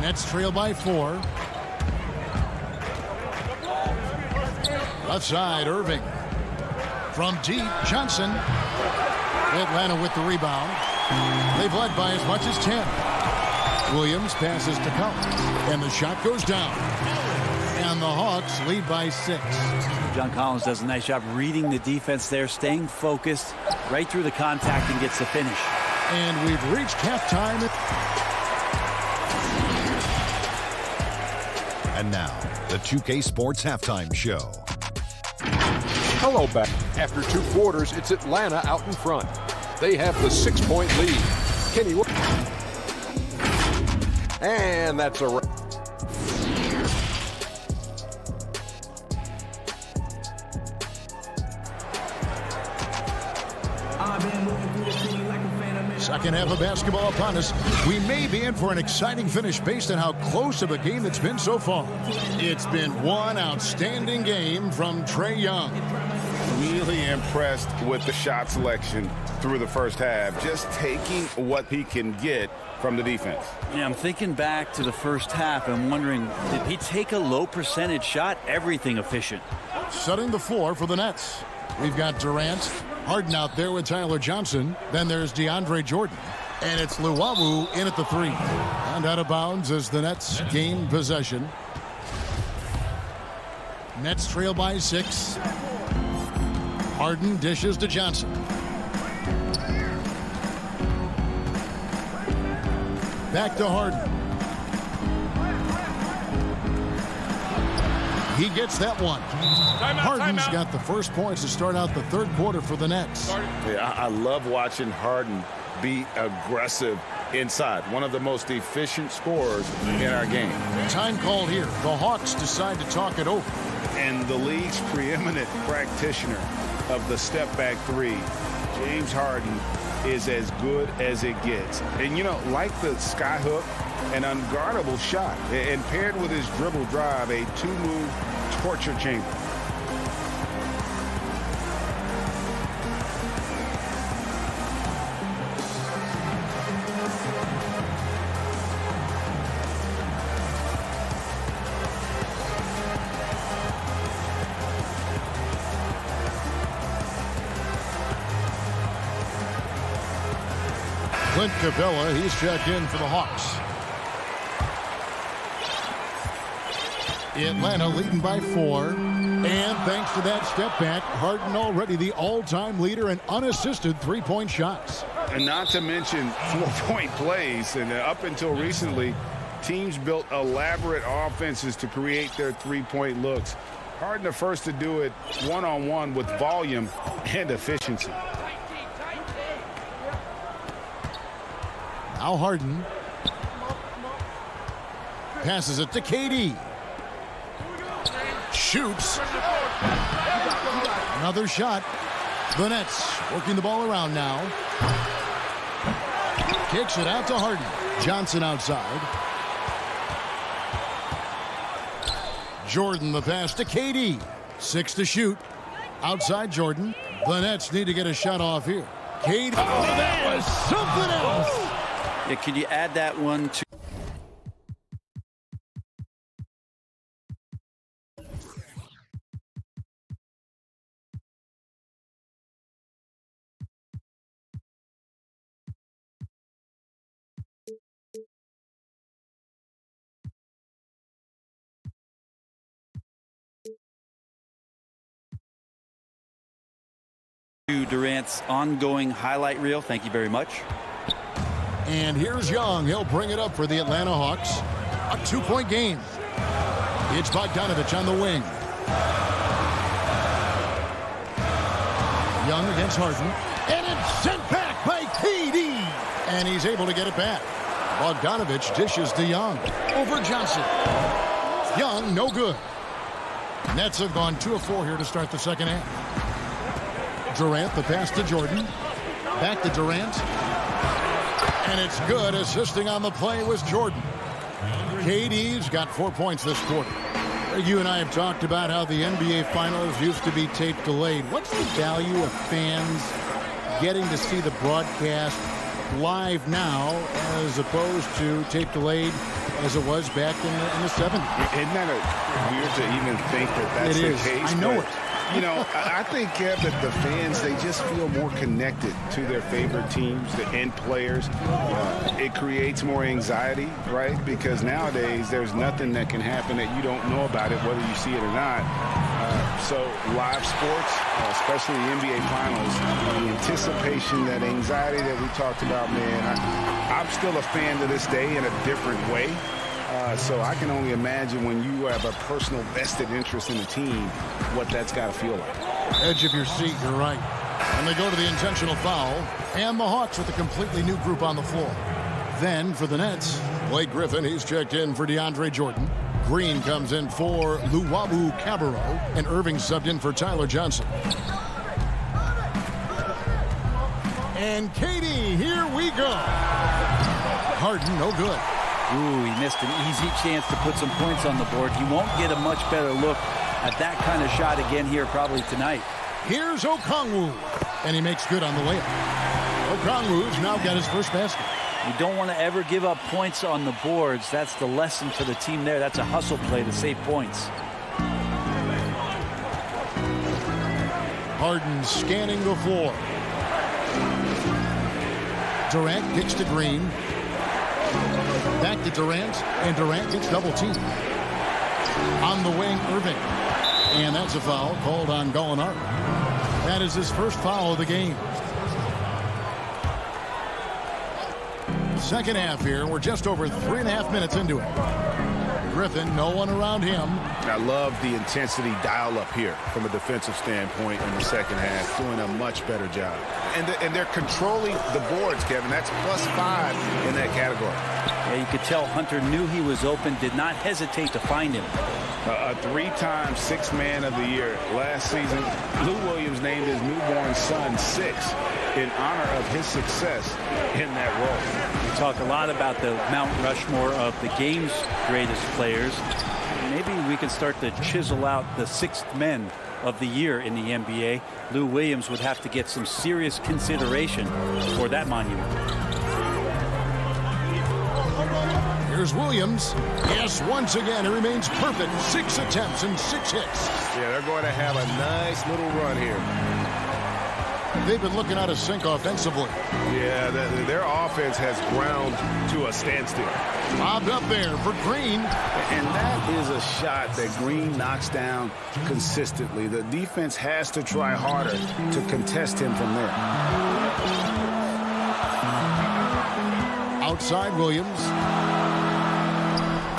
Nets trail by 4. Left side, Irving. From deep, Johnson. Atlanta with the rebound. They've led by as much as 10. Williams passes to Collins. And the shot goes down. And the Hawks lead by 6. John Collins does a nice job reading the defense there, staying focused right through the contact and gets the finish. And we've reached halftime. And now, the 2K Sports Halftime Show. Hello back. After 2 quarters, it's Atlanta out in front. They have the 6-point lead. Kenny. And that's a wrap. Second half of basketball upon us. We may be in for an exciting finish based on how close of a game it's been so far. It's been one outstanding game from Trae Young. Really impressed with the shot selection through the first half, just taking what he can get from the defense. Yeah, I'm thinking back to the first half and wondering, did he take a low percentage shot? Everything efficient. Setting the floor for the Nets. We've got Durant, Harden out there with Tyler Johnson. Then there's DeAndre Jordan. And it's Luwawu in at the 3. And out of bounds as the Nets gain possession. Nets trail by 6. Harden dishes to Johnson. Back to Harden. He gets that one. Harden's got the first points to start out the third quarter for the Nets. Yeah, I love watching Harden be aggressive inside. One of the most efficient scorers in our game. Time called here. The Hawks decide to talk it over. And the league's preeminent practitioner of the step-back 3, James Harden, is as good as it gets. And, you know, like the skyhook, an unguardable shot. And paired with his dribble drive, a 2-move torture chamber. Clint Capella, he's checked in for the Hawks. Atlanta leading by 4. And thanks to that step back, Harden already the all-time leader in unassisted three-point shots. And not to mention 4-point plays. And up until recently, teams built elaborate offenses to create their three-point looks. Harden the first to do it one-on-one with volume and efficiency. Now Harden passes it to KD. Shoots. Another shot. The Nets working the ball around now. Kicks it out to Harden. Johnson outside. Jordan the pass to KD. 6 to shoot. Outside Jordan. The Nets need to get a shot off here. KD. Oh, that was something else. Yeah, could you add that one to... Durant's ongoing highlight reel. Thank you very much. And here's Young. He'll bring it up for the Atlanta Hawks. A 2-point game. It's Bogdanovich on the wing. Young against Harden. And it's sent back by KD. And he's able to get it back. Bogdanovich dishes to Young. Over Johnson. Young, no good. Nets have gone 2 of 4 here to start the second half. Durant, the pass to Jordan. Back to Durant. And it's good. Assisting on the play was Jordan. KD's got 4 points this quarter. You and I have talked about how the NBA Finals used to be tape delayed. What's the value of fans getting to see the broadcast live now as opposed to tape delayed as it was back in the 70s? Isn't that weird to even think that that's the case? I know it. You know, I think, Kev, that the fans, they just feel more connected to their favorite teams and players. It creates more anxiety, right? Because nowadays, there's nothing that can happen that you don't know about it, whether you see it or not. So live sports, especially the NBA Finals, the anticipation, that anxiety that we talked about, man, I'm still a fan to this day in a different way. So I can only imagine when you have a personal vested interest in the team, what that's got to feel like. Edge of your seat, you're right. And they go to the intentional foul. And the Hawks with a completely new group on the floor. Then for the Nets, Blake Griffin, he's checked in for DeAndre Jordan. Green comes in for Luwawu Cabarro. And Irving subbed in for Tyler Johnson. And KD, here we go. Harden, no good. Ooh, he missed an easy chance to put some points on the board. He won't get a much better look at that kind of shot again here probably tonight. Here's Okongwu, and he makes good on the layup. Okongwu's now got his first basket. You don't want to ever give up points on the boards. That's the lesson for the team there. That's a hustle play to save points. Harden scanning the floor. Durant kicks to Green. Back to Durant, and Durant gets double teamed. On the wing, Irving. And that's a foul called on Gallinari. That is his first foul of the game. Second half here. We're just over 3.5 minutes into it. Griffin, no one around him. I love the intensity dial up here from a defensive standpoint in the second half, doing a much better job. And they're controlling the boards, Kevin. That's +5 in that category. Yeah, you could tell Hunter knew he was open, did not hesitate to find him. A 3-time Sixth Man of the Year. Last season, Lou Williams named his newborn son Six in honor of his success in that role. We talk a lot about the Mount Rushmore of the game's greatest players. Maybe we can start to chisel out the sixth men of the year in the NBA. Lou Williams would have to get some serious consideration for that monument. Here's Williams. Yes, once again, it remains perfect. 6 attempts and 6 hits. Yeah, they're going to have a nice little run here. They've been looking out of sync offensively. Yeah, their offense has ground to a standstill. Lobbed up there for Green. And that is a shot that Green knocks down consistently. The defense has to try harder to contest him from there. Outside Williams.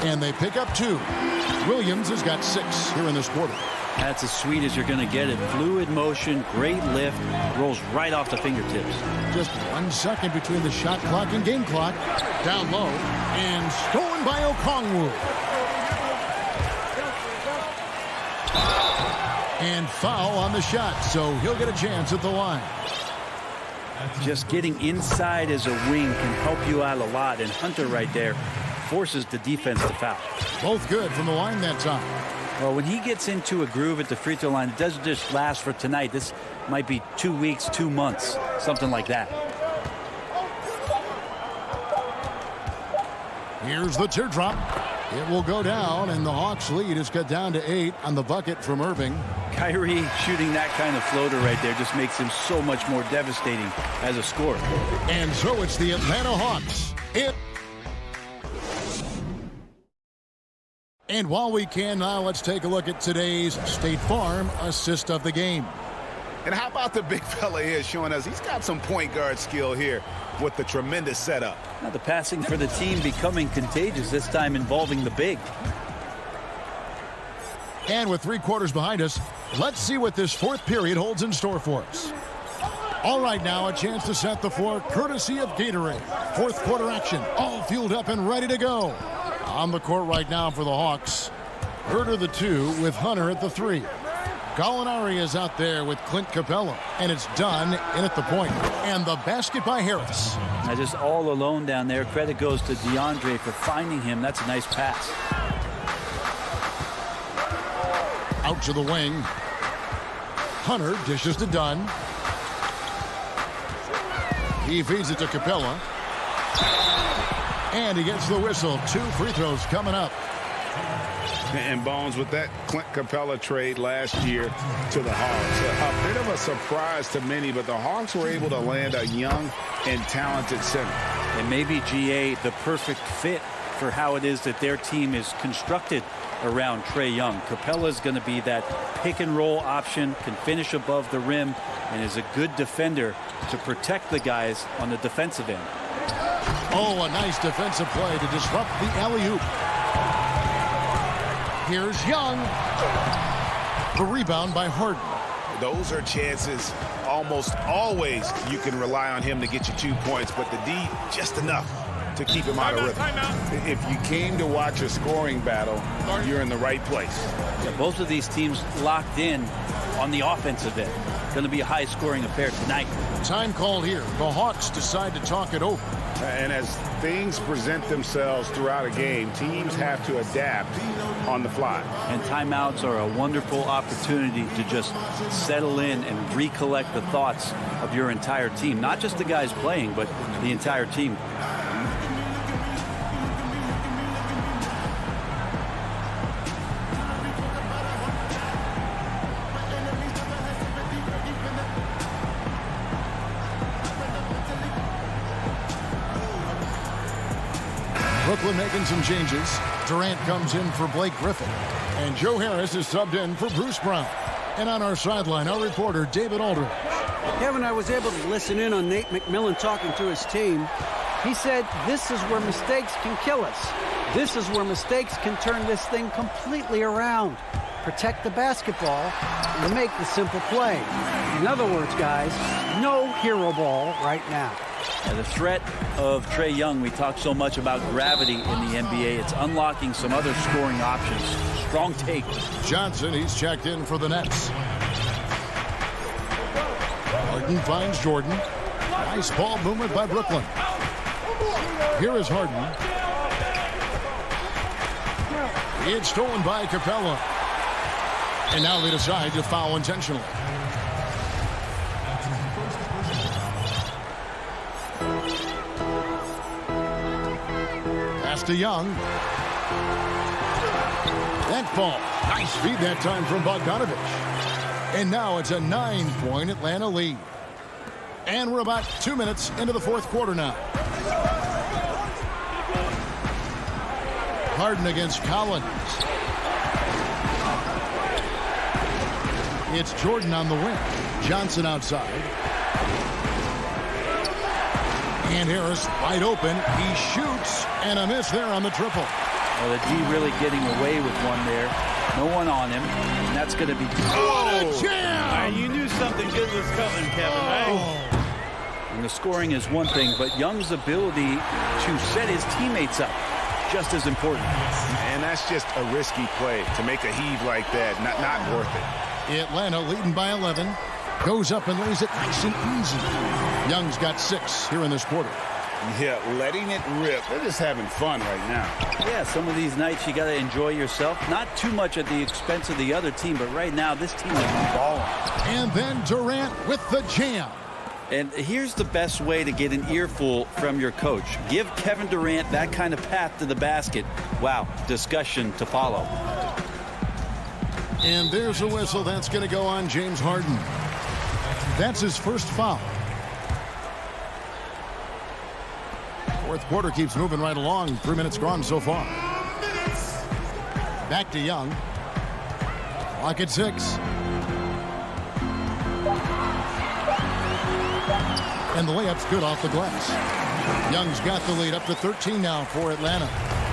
And they pick up 2. Williams has got 6 here in this quarter. That's as sweet as you're going to get it. Fluid motion, great lift, rolls right off the fingertips. Just 1 second between the shot clock and game clock. Down low and stolen by Okongwu. And foul on the shot, so he'll get a chance at the line. Just getting inside as a wing can help you out a lot, and Hunter right there forces the defense to foul. Both good from the line that time. Well, when he gets into a groove at the free throw line, it doesn't just last for tonight. This might be 2 weeks, 2 months, something like that. Here's the teardrop. It will go down, and the Hawks lead is cut down to 8 on the bucket from Irving. Kyrie shooting that kind of floater right there just makes him so much more devastating as a scorer. And so it's the Atlanta Hawks. And while we can now, let's take a look at today's State Farm assist of the game. And how about the big fella here showing us he's got some point guard skill here with the tremendous setup. Now the passing for the team becoming contagious, this time involving the big. And with 3 quarters behind us, let's see what this 4th period holds in store for us. All right, now a chance to set the floor courtesy of Gatorade. 4th quarter action, all fueled up and ready to go. On the court right now for the Hawks. Herter the 2 with Hunter at the 3. Gallinari is out there with Clint Capella, and it's done in at the point. And the basket by Harris. Now just all alone down there. Credit goes to DeAndre for finding him. That's a nice pass. Out to the wing. Hunter dishes to Dunn. He feeds it to Capella. And he gets the whistle. 2 free throws coming up. And Bones, with that Clint Capella trade last year to the Hawks, a bit of a surprise to many, but the Hawks were able to land a young and talented center. And maybe GA the perfect fit for how it is that their team is constructed around Trae Young. Capella's going to be that pick and roll option, can finish above the rim, and is a good defender to protect the guys on the defensive end. Oh, a nice defensive play to disrupt the alley-oop. Here's Young. The rebound by Harden. Those are chances almost always you can rely on him to get you 2 points, but the D just enough to keep him out of rhythm. If you came to watch a scoring battle, you're in the right place. Yeah, both of these teams locked in on the offensive end. Going to be a high-scoring affair tonight. Time called here. The Hawks decide to talk it over. And as things present themselves throughout a game, teams have to adapt on the fly. And timeouts are a wonderful opportunity to just settle in and recollect the thoughts of your entire team. Not just the guys playing, but the entire team. Brooklyn making some changes. Durant comes in for Blake Griffin. And Joe Harris is subbed in for Bruce Brown. And on our sideline, our reporter, David Aldridge. Kevin, I was able to listen in on Nate McMillan talking to his team. He said, this is where mistakes can kill us. This is where mistakes can turn this thing completely around. Protect the basketball and make the simple play. In other words, guys, no hero ball right now. The threat of Trae Young, we talk so much about gravity in the NBA. It's unlocking some other scoring options. Strong take. Johnson, he's checked in for the Nets. Harden finds Jordan. Nice ball movement by Brooklyn. Here is Harden. It's stolen by Capella. And now they decide to foul intentionally. Pass to Young. That ball. Nice feed that time from Bogdanovich. And now it's a 9-point Atlanta lead. And we're about 2 minutes into the fourth quarter now. Harden against Collins. It's Jordan on the wing. Johnson outside. And Harris wide open. He shoots, and a miss there on the triple. Well, the D really getting away with one there. No one on him, and that's going to be... Oh, jam! You knew something good was coming, Kevin, right? And the scoring is one thing, but Young's ability to set his teammates up, just as important. And that's just a risky play to make a heave like that. Not worth it. Atlanta leading by 11. Goes up and lays it nice and easy. Young's got 6 here in this quarter. Yeah, letting it rip. They're just having fun right now. Yeah, some of these nights you got to enjoy yourself. Not too much at the expense of the other team, but right now this team is balling. And then Durant with the jam. And here's the best way to get an earful from your coach. Give Kevin Durant that kind of path to the basket. Wow, discussion to follow. And there's a whistle. That's going to go on James Harden. That's his first foul. Fourth quarter keeps moving right along. 3 minutes gone so far. Back to Young. Clock at 6. And the layup's good off the glass. Young's got the lead up to 13 now for Atlanta.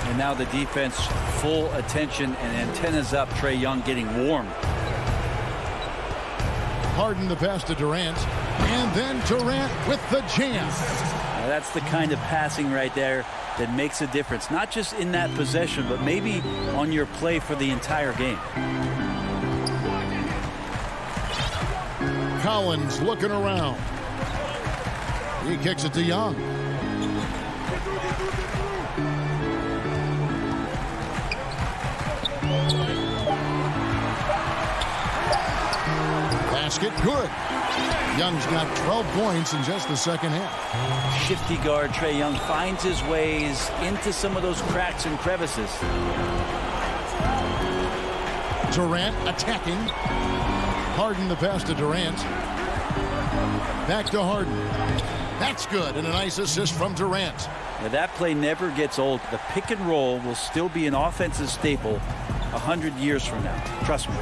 And now the defense full attention and antennas up. Trae Young getting warm. Harden the pass to Durant. And then Durant with the jam. Now that's the kind of passing right there that makes a difference. Not just in that possession, but maybe on your play for the entire game. Collins looking around. He kicks it to Young. Basket good. Young's got 12 points in just the second half. Shifty guard Trae Young finds his ways into some of those cracks and crevices. Durant attacking. Harden the pass to Durant. Back to Harden. That's good, and a nice assist from Durant. Now that play never gets old. The pick and roll will still be an offensive staple 100 years from now. Trust me.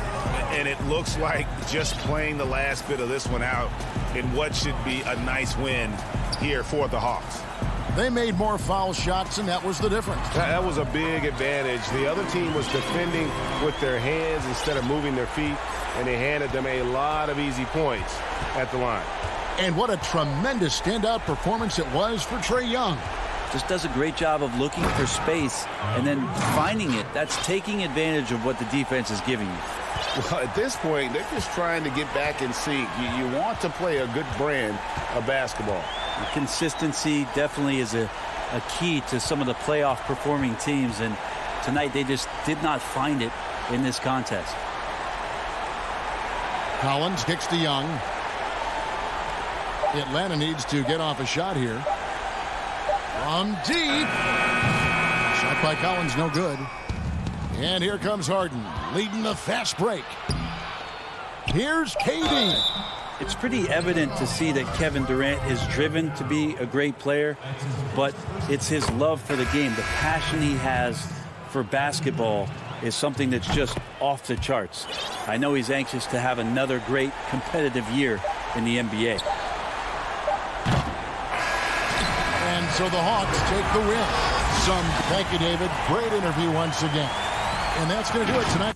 And it looks like just playing the last bit of this one out in what should be a nice win here for the Hawks. They made more foul shots, and that was the difference. That was a big advantage. The other team was defending with their hands instead of moving their feet, and they handed them a lot of easy points at the line. And what a tremendous standout performance it was for Trae Young. Just does a great job of looking for space and then finding it. That's taking advantage of what the defense is giving you. Well, at this point, they're just trying to get back in sync. You want to play a good brand of basketball. The consistency definitely is a key to some of the playoff performing teams, and tonight they just did not find it in this contest. Collins kicks to Young. Atlanta needs to get off a shot here. From deep. Shot by Collins, no good. And here comes Harden, leading the fast break. Here's KD. It's pretty evident to see that Kevin Durant is driven to be a great player, but it's his love for the game. The passion he has for basketball is something that's just off the charts. I know he's anxious to have another great competitive year in the NBA. And so the Hawks take the win. Thank you, David. Great interview once again. And that's going to do it tonight.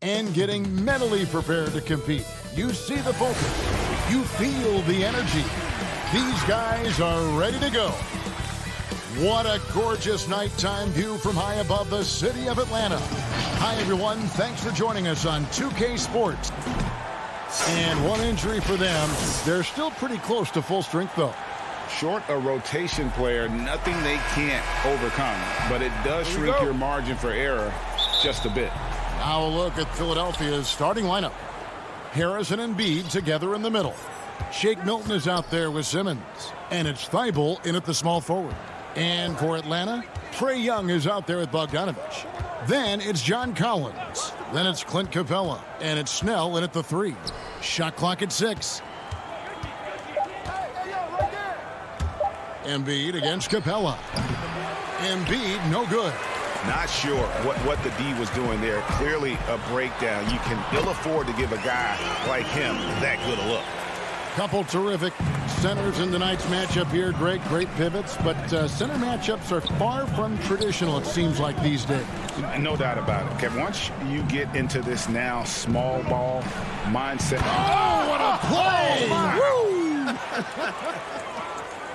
And getting mentally prepared to compete. You see the focus. You feel the energy. These guys are ready to go. What a gorgeous nighttime view from high above the city of Atlanta. Hi, everyone. Thanks for joining us on 2K Sports. And one injury for them. They're still pretty close to full strength, though. Short a rotation player, nothing they can't overcome. But it does shrink your margin for error just a bit. Now a look at Philadelphia's starting lineup. Harrison and Embiid together in the middle. Shake Milton is out there with Simmons. And it's Thibault in at the small forward. And for Atlanta, Trae Young is out there with Bogdanovich. Then it's John Collins. Then it's Clint Capella. And it's Snell in at the 3. Shot clock at 6. Embiid against Capella. Embiid, no good. Not sure what the D was doing there. Clearly a breakdown. You can ill afford to give a guy like him that good a look. Couple terrific centers in tonight's matchup here. Great pivots, but center matchups are far from traditional, it seems like, these days. No doubt about it, Kevin. Once you get into this now small ball mindset. Oh, what a play!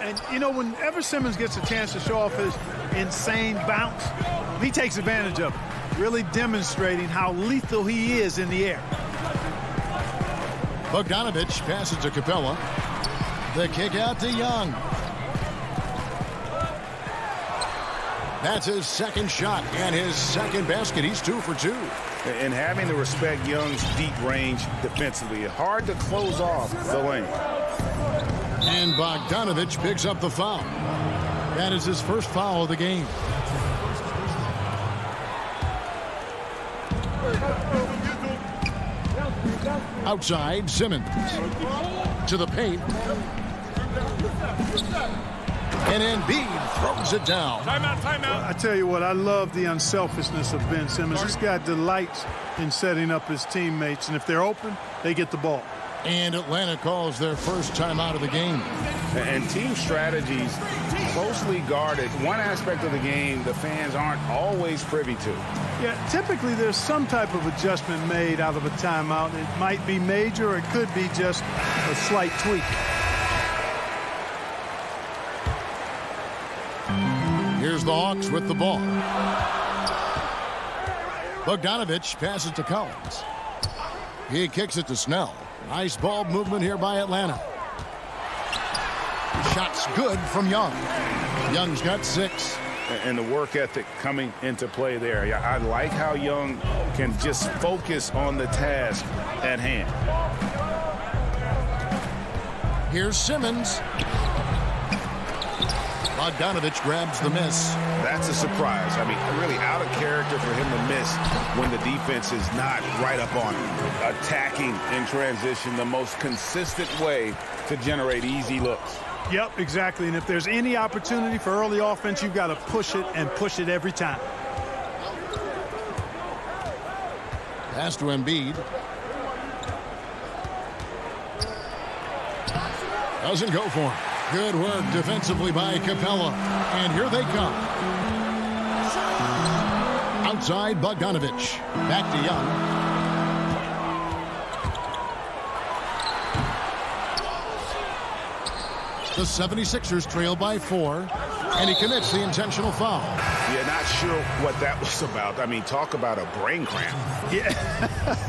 And, you know, whenever Simmons gets a chance to show off his insane bounce, he takes advantage of it, really demonstrating how lethal he is in the air. Bogdanovich passes to Capella. The kick out to Young. That's his second shot and his second basket. He's 2 for 2. And having to respect Young's deep range defensively, hard to close off the lane. And Bogdanovich picks up the foul. That is his first foul of the game. Outside, Simmons. To the paint. And Embiid throws it down. Timeout. I tell you what, I love the unselfishness of Ben Simmons. This guy delights in setting up his teammates, and if they're open, they get the ball. And Atlanta calls their first timeout of the game. And team strategies closely guarded. One aspect of the game the fans aren't always privy to. Yeah, typically there's some type of adjustment made out of a timeout. It might be major, or it could be just a slight tweak. Here's the Hawks with the ball. Bogdanovich passes to Collins. He kicks it to Snell. Nice ball movement here by Atlanta. Shots good from Young. Young's got 6. And the work ethic coming into play there. Yeah, I like how Young can just focus on the task at hand. Here's Simmons. Bogdanovich grabs the miss. That's a surprise. I mean, really out of character for him to miss when the defense is not right up on him. Attacking in transition, the most consistent way to generate easy looks. Yep, exactly. And if there's any opportunity for early offense, you've got to push it and push it every time. Pass to Embiid. Doesn't go for him. Good work defensively by Capella. And here they come. Outside, Bogdanovich. Back to Young. The 76ers trail by 4. And he commits the intentional foul. Yeah, not sure what that was about. I mean, talk about a brain cramp.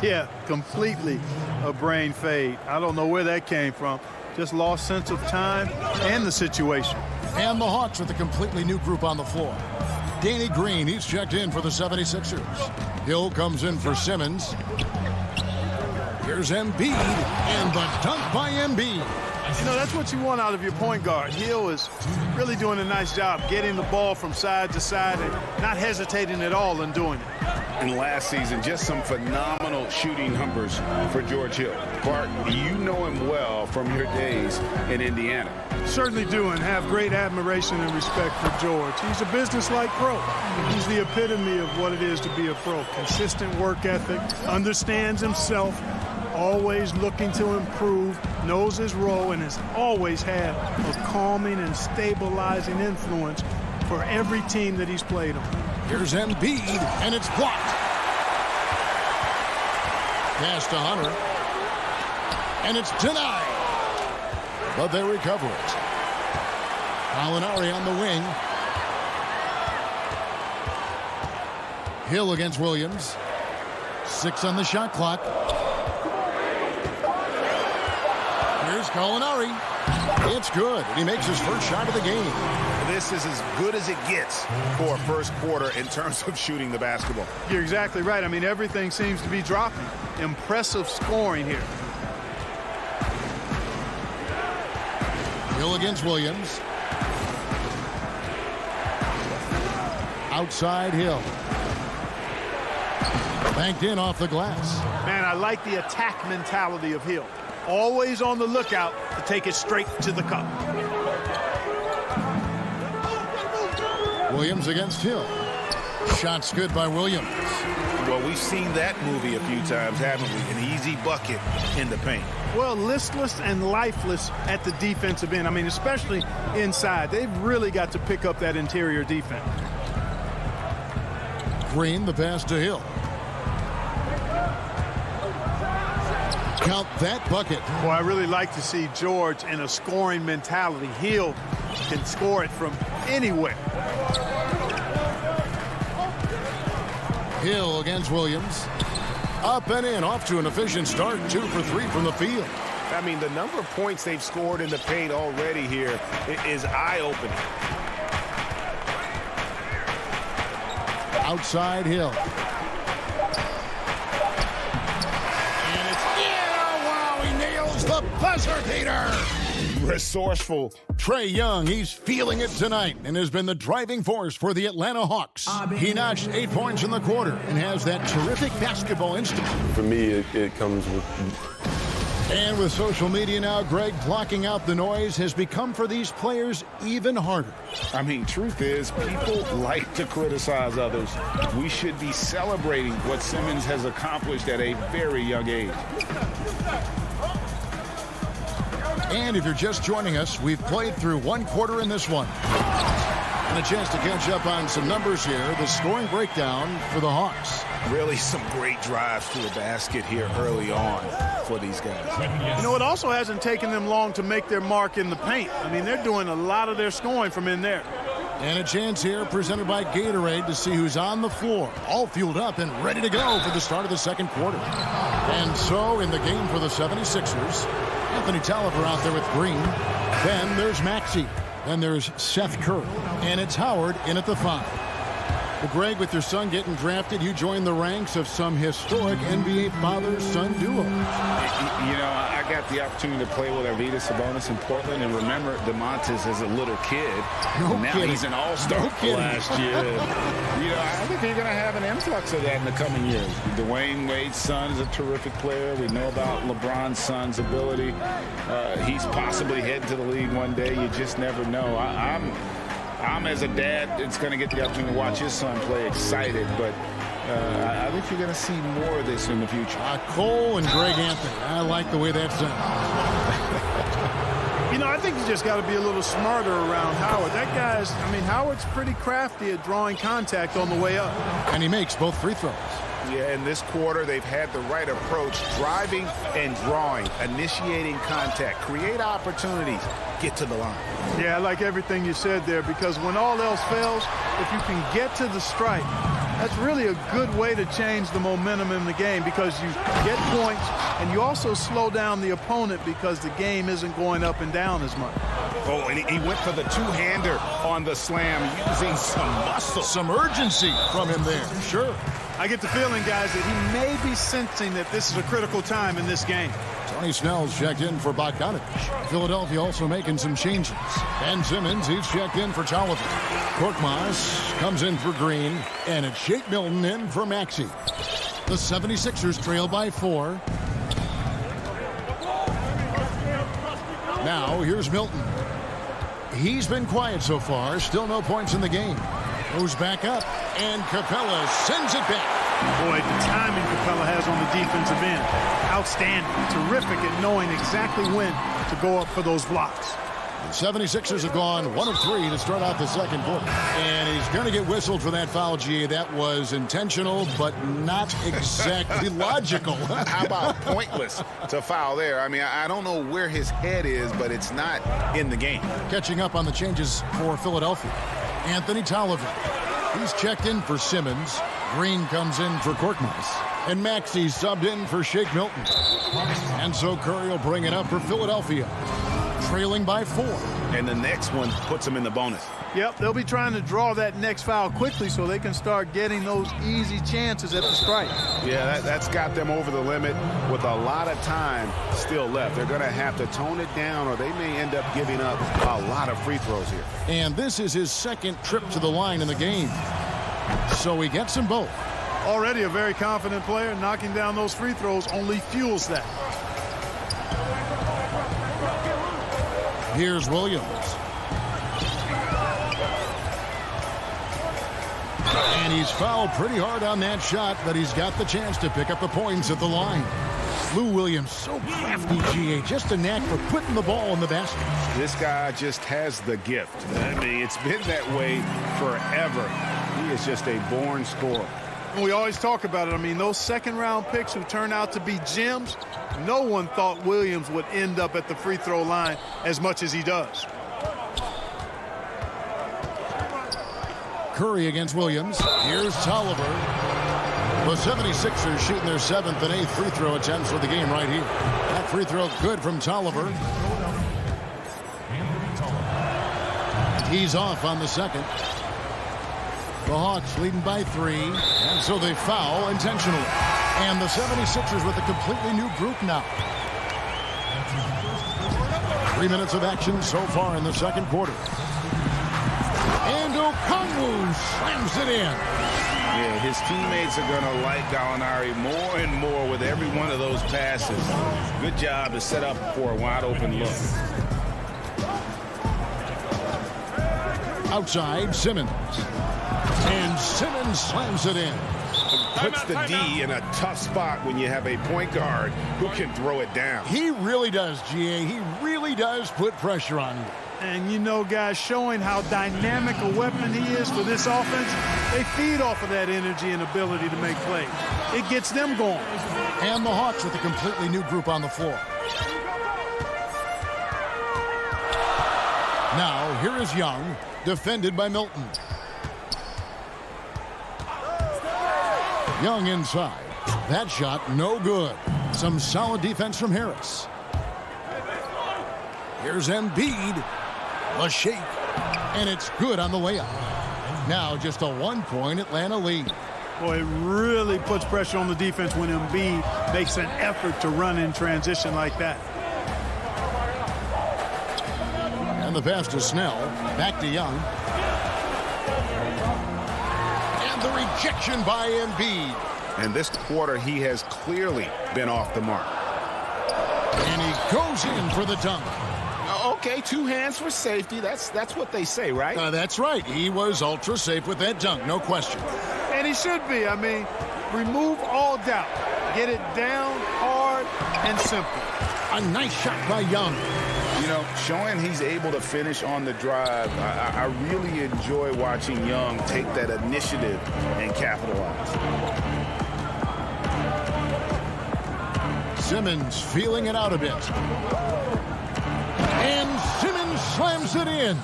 Yeah, completely a brain fade. I don't know where that came from. Just lost sense of time and the situation. And the Hawks with a completely new group on the floor. Danny Green, he's checked in for the 76ers. Hill comes in for Simmons. Here's Embiid, and the dunk by Embiid. You know, that's what you want out of your point guard. Hill is really doing a nice job getting the ball from side to side and not hesitating at all in doing it. And last season, just some phenomenal shooting numbers for George Hill. Clark, you know him well from your days in Indiana. Certainly do, and have great admiration and respect for George. He's a business-like pro. He's the epitome of what it is to be a pro. Consistent work ethic, understands himself, always looking to improve, knows his role, and has always had a calming and stabilizing influence for every team that he's played on. Here's Embiid, and it's blocked. Pass to Hunter. And it's denied. But they recover it. Gallinari on the wing. Hill against Williams. 6 on the shot clock. Here's Gallinari. It's good, and he makes his first shot of the game. This is as good as it gets for a first quarter in terms of shooting the basketball. You're exactly right. I mean, everything seems to be dropping. Impressive scoring here. Hill against Williams. Outside Hill. Banked in off the glass. Man, I like the attack mentality of Hill. Always on the lookout to take it straight to the cup. Williams against Hill. Shot's good by Williams. Well, we've seen that movie a few times, haven't we? An easy bucket in the paint. Well, listless and lifeless at the defensive end. I mean, especially inside. They've really got to pick up that interior defense. Green, the pass to Hill. Count that bucket. Well, I really like to see George in a scoring mentality. Hill can score it from anywhere. Hill against Williams. Up and in, off to an efficient start. 2 for 3 from the field. I mean, the number of points they've scored in the paint already here is eye-opening. Outside Hill. And it's in. Oh, wow, he nails the buzzer beater. Resourceful. Trae Young, he's feeling it tonight and has been the driving force for the Atlanta Hawks. He notched 8 points in the quarter and has that terrific basketball instinct. For me, it comes with... And with social media now, Greg, blocking out the noise has become for these players even harder. I mean, truth is, people like to criticize others. We should be celebrating what Simmons has accomplished at a very young age. And if you're just joining us, we've played through one quarter in this one. And a chance to catch up on some numbers here. The scoring breakdown for the Hawks. Really some great drives to the basket here early on for these guys. You know, it also hasn't taken them long to make their mark in the paint. I mean, they're doing a lot of their scoring from in there. And a chance here presented by Gatorade to see who's on the floor. All fueled up and ready to go for the start of the second quarter. And so in the game for the 76ers, Anthony Tolliver out there with Green. Then there's Maxey. Then there's Seth Curry. And it's Howard in at the 5. Well, Greg, with your son getting drafted, you joined the ranks of some historic NBA father-son duos. You know, I got the opportunity to play with Arvydas Sabonis in Portland, and remember DeMontis as a little kid. Now he's an all-star last year. You know, I think you're going to have an influx of that in the coming years. Dwayne Wade's son is a terrific player. We know about LeBron's son's ability. He's possibly heading to the league one day. You just never know. I'm as a dad, it's going to get the opportunity to watch his son play excited, but I think you're going to see more of this in the future. Cole and Greg Anthony. I like the way that sounds. You know, I think you just got to be a little smarter around Howard. That guy's, I mean, Howard's pretty crafty at drawing contact on the way up. And he makes both free throws. Yeah, in this quarter, they've had the right approach, driving and drawing, initiating contact, create opportunities, get to the line. Yeah, I like everything you said there, because when all else fails, if you can get to the stripe, that's really a good way to change the momentum in the game, because you get points and you also slow down the opponent because the game isn't going up and down as much. Oh, and he went for the two-hander on the slam, using some muscle. Some urgency from him there, sure. I get the feeling, guys, that he may be sensing that this is a critical time in this game. Tony Snell's checked in for Bogdanovich. Philadelphia also making some changes. Ben Simmons, he's checked in for Tolliver. Korkmaz comes in for Green. And it's Shake Milton in for Maxey. The 76ers trail by 4. Now, here's Milton. He's been quiet so far. Still no points in the game. Goes back up, and Capella sends it back. Boy, the timing Capella has on the defensive end, outstanding. Terrific at knowing exactly when to go up for those blocks. The 76ers have gone 1 of 3 to start out the second quarter. And he's going to get whistled for that foul, G. That was intentional, but not exactly logical. How about pointless to foul there? I mean, I don't know where his head is, but it's not in the game. Catching up on the changes for Philadelphia. Anthony Tolliver. He's checked in for Simmons. Green comes in for Korkmaz. And Maxey subbed in for Shake Milton. And so Curry will bring it up for Philadelphia. trailing by 4. And the next one puts them in the bonus. Yep, they'll be trying to draw that next foul quickly so they can start getting those easy chances at the strike. Yeah, that's got them over the limit with a lot of time still left. They're going to have to tone it down or they may end up giving up a lot of free throws here. And this is his second trip to the line in the game. So he gets them both. Already a very confident player. Knocking down those free throws only fuels that. Here's Williams. And he's fouled pretty hard on that shot, but he's got the chance to pick up the points at the line. Lou Williams, so crafty, GA. Just a knack for putting the ball in the basket. This guy just has the gift. I mean, it's been that way forever. He is just a born scorer. We always talk about it. I mean, those second-round picks who turn out to be gems, no one thought Williams would end up at the free throw line as much as he does. Curry against Williams. Here's Tolliver. The 76ers shooting their 7th and 8th free throw attempts for the game right here. That free throw good from Tolliver. He's off on the second. The Hawks leading by 3, and so they foul intentionally. And the 76ers with a completely new group now. 3 minutes of action so far in the second quarter. And Okongwu slams it in. Yeah, his teammates are going to like Gallinari more and more with every one of those passes. Good job to set up for a wide-open look. Outside, Simmons. And Simmons slams it in. Puts the D in a tough spot when you have a point guard who can throw it down. He really does, GA. He really does put pressure on you. And, you know, guys, showing how dynamic a weapon he is for this offense, they feed off of that energy and ability to make plays. It gets them going. And the Hawks with a completely new group on the floor. Now, here is Young, defended by Milton. Young inside. That shot, no good. Some solid defense from Harris. Here's Embiid. The shake. And it's good on the layup. Now just a 1-point Atlanta lead. Boy, it really puts pressure on the defense when Embiid makes an effort to run in transition like that. And the pass to Snell. Back to Young. And the rejection by Embiid. And this quarter, he has clearly been off the mark. And he goes in for the dunk. Okay, 2 hands for safety. That's what they say, right? That's right. He was ultra safe with that dunk, no question. And he should be. I mean, remove all doubt. Get it down, hard, and simple. A nice shot by Young. You know, showing he's able to finish on the drive, I really enjoy watching Young take that initiative and capitalize. Simmons feeling it out a bit. And Simmons slams it in.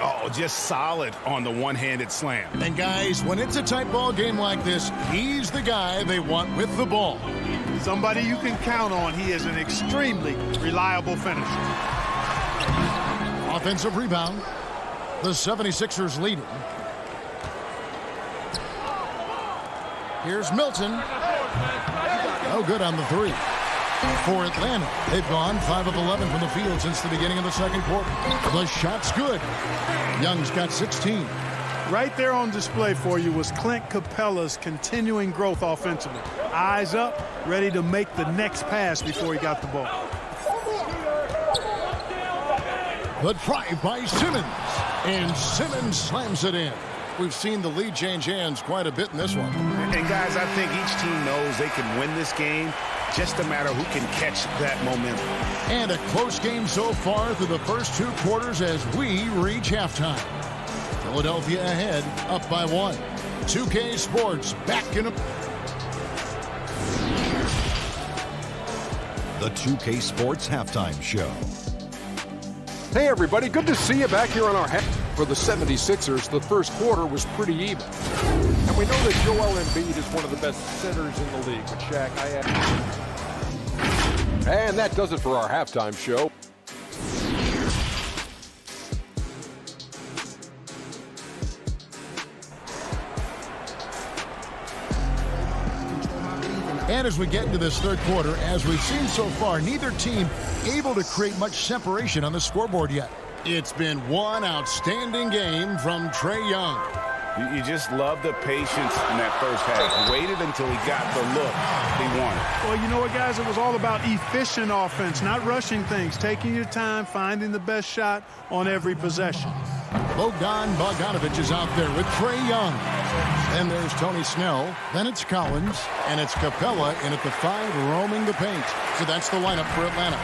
Oh, just solid on the one-handed slam. And guys, when it's a tight ball game like this, he's the guy they want with the ball. Somebody you can count on. He is an extremely reliable finisher. Offensive rebound. The 76ers leading. Here's Milton. No good on the 3. For Atlanta, they've gone 5 of 11 from the field since the beginning of the second quarter. The shot's good. Young's got 16. Right there on display for you was Clint Capella's continuing growth offensively. Eyes up, ready to make the next pass before he got the ball. The try by Simmons. And Simmons slams it in. We've seen the lead change hands quite a bit in this one. And guys, I think each team knows they can win this game. Just a matter who can catch that momentum. And a close game so far through the first 2 quarters as we reach halftime. Philadelphia ahead, up by 1. 2K Sports back in a... The 2K Sports Halftime Show. Hey, everybody. Good to see you back here on our for the 76ers. The first quarter was pretty even. And we know that Joel Embiid is one of the best centers in the league. But, Shaq, And that does it for our halftime show. And as we get into this third quarter, as we've seen so far, neither team able to create much separation on the scoreboard yet. It's been one outstanding game from Trae Young. You just love the patience in that first half. Waited until he got the look he wanted. Well, you know what, guys? It was all about efficient offense, not rushing things, taking your time, finding the best shot on every possession. Bogdan Bogdanovic is out there with Trae Young. Then there's Tony Snell. Then it's Collins. And it's Capella in at the 5 roaming the paint. So that's the lineup for Atlanta.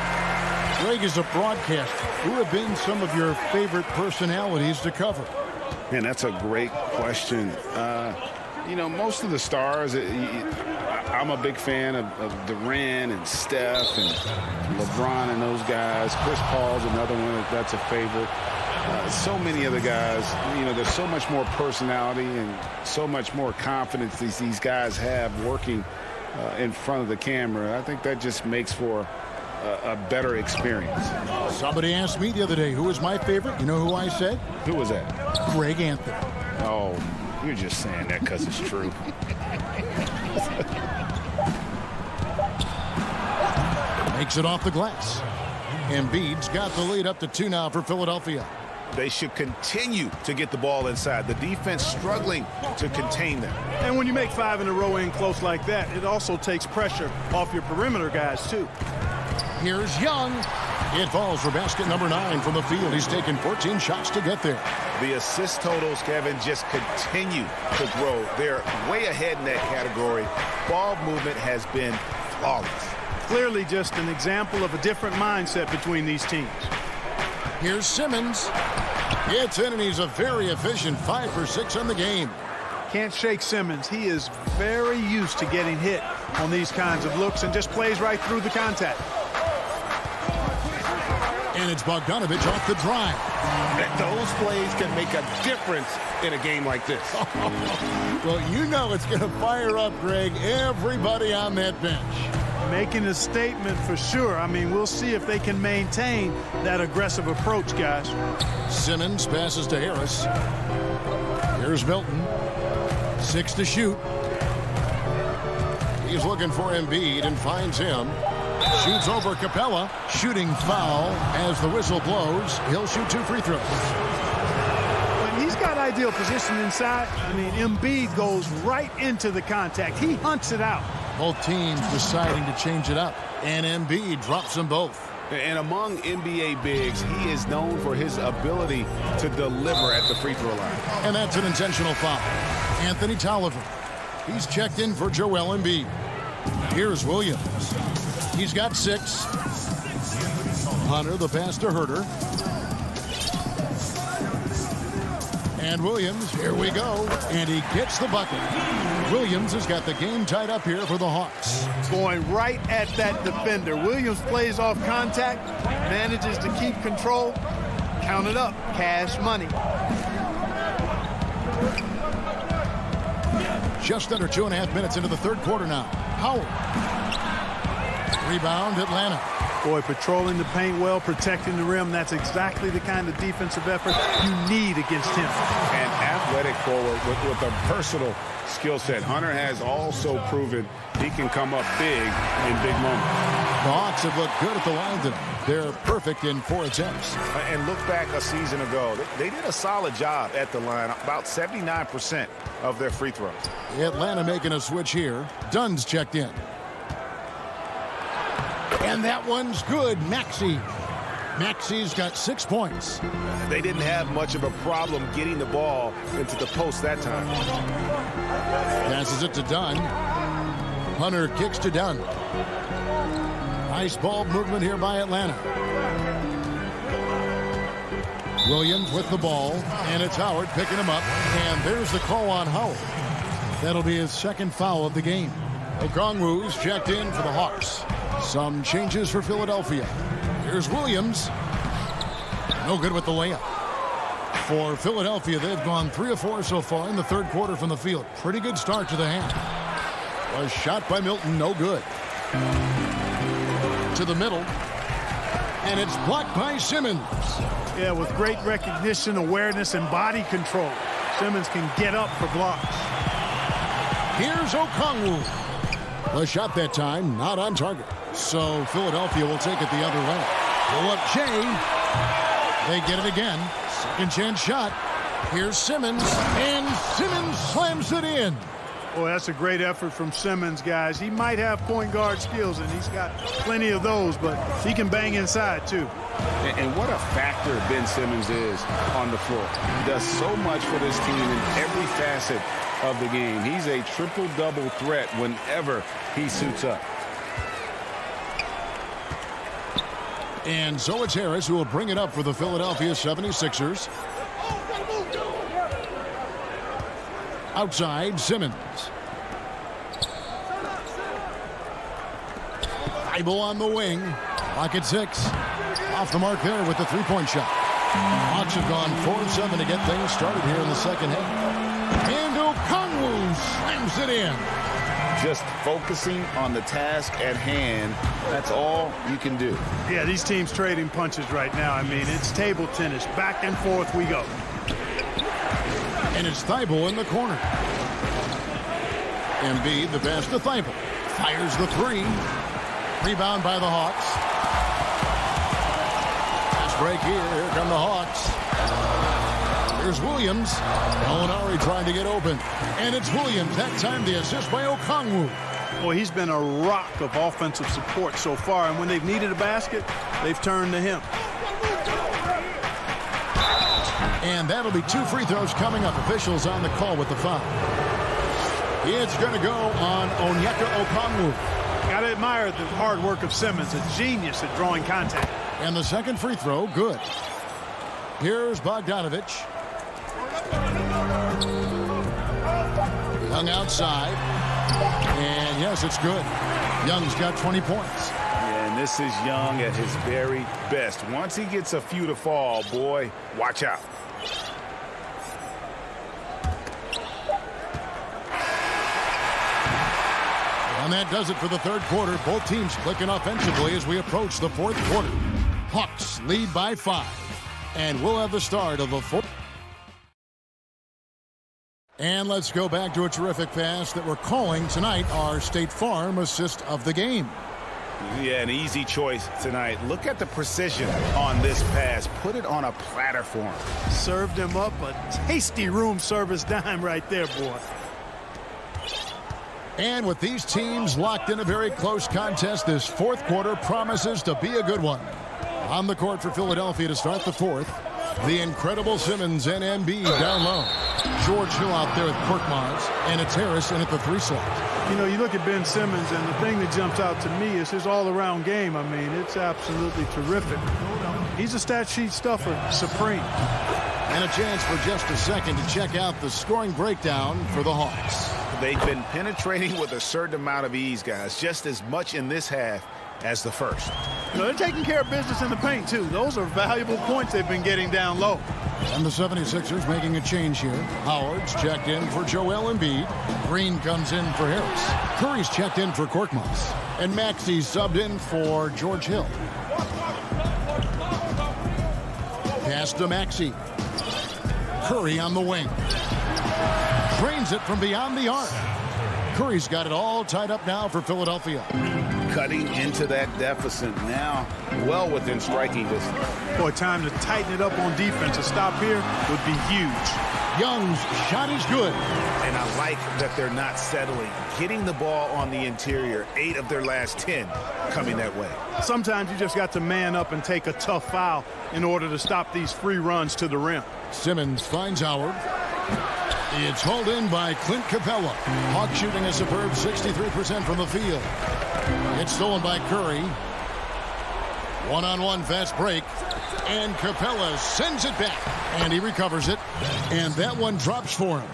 Greg, is a broadcaster, who have been some of your favorite personalities to cover? Man, that's a great question. You know, most of the stars, I'm a big fan of Durant and Steph and LeBron and those guys. Chris Paul's another one that's a favorite. So many other guys, you know, there's so much more personality and so much more confidence these guys have working in front of the camera. I think that just makes for a better experience. Somebody asked me the other day who was my favorite. You know who I said? Who was that? Greg Anthony. Oh, you're just saying that because it's true. Makes it off the glass. Embiid's got the lead up to 2 now for Philadelphia. They should continue to get the ball inside. The defense struggling to contain them. And when you make 5 in a row in close like that, it also takes pressure off your perimeter guys, too. Here's Young. It falls for basket number 9 from the field. He's taken 14 shots to get there. The assist totals, Kevin, just continue to grow. They're way ahead in that category. Ball movement has been flawless. Clearly just an example of a different mindset between these teams. Here's Simmons. It's in, and he's a very efficient 5 for 6 on the game. Can't shake Simmons. He is very used to getting hit on these kinds of looks and just plays right through the contact. And it's Bogdanovic off the drive. Those plays can make a difference in a game like this. Well, you know it's going to fire up, Greg, everybody on that bench. Making a statement for sure. I mean, we'll see if they can maintain that aggressive approach, guys. Simmons passes to Harris. Here's Milton. 6 to shoot. He's looking for Embiid and finds him. Shoots over Capella. Shooting foul as the whistle blows. He'll shoot 2 free throws. When he's got ideal position inside, I mean, Embiid goes right into the contact. He hunts it out. Both teams deciding to change it up. And Embiid drops them both. And among NBA bigs, he is known for his ability to deliver at the free throw line. And that's an intentional foul. Anthony Tolliver. He's checked in for Joel Embiid. Here's Williams. He's got 6. Hunter, the pass to Herter. And Williams, here we go. And he gets the bucket. Williams has got the game tied up here for the Hawks. Going right at that defender. Williams plays off contact, manages to keep control. Count it up. Cash money. Just under 2.5 minutes into the third quarter now. Howard. Rebound, Atlanta. Boy, patrolling the paint well, protecting the rim. That's exactly the kind of defensive effort you need against him. An athletic forward with a versatile skill set. Hunter has also proven he can come up big in big moments. The Hawks have looked good at the line tonight. They're perfect in 4 attempts. And look back a season ago. They did a solid job at the line. About 79% of their free throws. Atlanta making a switch here. Dunn's checked in. And that one's good. Maxi's got 6 points. They didn't have much of a problem getting the ball into the post that time. Passes it to Dunn. Hunter kicks to Dunn. Nice ball movement here by Atlanta. Williams with the ball, and it's Howard picking him up. And there's the call on Howard. That'll be his 2nd foul of the game. Okongwu's checked in for the Hawks. Some changes for Philadelphia. Here's Williams. No good with the layup. For Philadelphia, they've gone 3 of 4 so far in the third quarter from the field. Pretty good start to the half. A shot by Milton, no good. To the middle. And it's blocked by Simmons. Yeah, with great recognition, awareness, and body control. Simmons can get up for blocks. Here's Okongwu. The shot that time, not on target. So Philadelphia will take it the other way. Pull up Shea. They get it again. Second chance shot. Here's Simmons, and Simmons slams it in. Boy, that's a great effort from Simmons, guys. He might have point guard skills, and he's got plenty of those, but he can bang inside, too. And what a factor Ben Simmons is on the floor. He does so much for this team in every facet of the game. He's a triple-double threat whenever he suits up. And so it's Harris who will bring it up for the Philadelphia 76ers. Outside, Simmons. Thibault on the wing. Clock at 6. Off the mark there with the three-point shot. Hawks have gone 4-7 to get things started here in the second half. And Okongwu slams it in. Just focusing on the task at hand, that's all you can do. Yeah, these teams trading punches right now. I mean, it's table tennis. Back and forth we go. And it's Thibault in the corner. Embiid, the pass to Thibault. Fires the three. Rebound by the Hawks. Fast break here. Here come the Hawks. Here's Williams. Molinari trying to get open. And it's Williams. That time the assist by Okongwu. Boy, he's been a rock of offensive support so far. And when they've needed a basket, they've turned to him. And that'll be 2 free throws coming up. Officials on the call with the foul. It's going to go on Onyeka Okongwu. Got to admire the hard work of Simmons, a genius at drawing contact. And the second free throw, good. Here's Bogdanovich. Young outside. And yes, it's good. Young's got 20 points. Yeah, and this is Young at his very best. Once he gets a few to fall, boy, watch out. And that does it for the third quarter. Both teams clicking offensively as we approach the fourth quarter. Hawks lead by 5. And we'll have the start of the fourth. And let's go back to a terrific pass that we're calling tonight our State Farm assist of the game. Yeah, an easy choice tonight. Look at the precision on this pass. Put it on a platter for him. Served him up a tasty room service dime right there, boy. And with these teams locked in a very close contest, this fourth quarter promises to be a good one. On the court for Philadelphia to start the fourth, the incredible Simmons and Embiid down low. George Hill out there with Korkmaz, and it's Harris in at the 3 slot. You know, you look at Ben Simmons, and the thing that jumps out to me is his all-around game. I mean, it's absolutely terrific. He's a stat sheet stuffer, supreme. And a chance for just a second to check out the scoring breakdown for the Hawks. They've been penetrating with a certain amount of ease, guys, just as much in this half as the first. You know, they're taking care of business in the paint, too. Those are valuable points they've been getting down low. And the 76ers making a change here. Howard's checked in for Joel Embiid. Green comes in for Harris. Curry's checked in for Korkmaz. And Maxey's subbed in for George Hill. Pass to Maxey. Curry on the wing. Drains it from beyond the arc. Curry's got it all tied up now for Philadelphia. Cutting into that deficit now, well within striking distance. Boy, time to tighten it up on defense. A stop here would be huge. Young's shot is good. And I like that they're not settling. Getting the ball on the interior, 8 of their last 10 coming that way. Sometimes you just got to man up and take a tough foul in order to stop these free runs to the rim. Simmons finds Howard. It's hauled in by Clint Capella. Hawks shooting a superb 63% from the field. It's stolen by Curry. One-on-one fast break. And Capella sends it back. And he recovers it. And that one drops for him.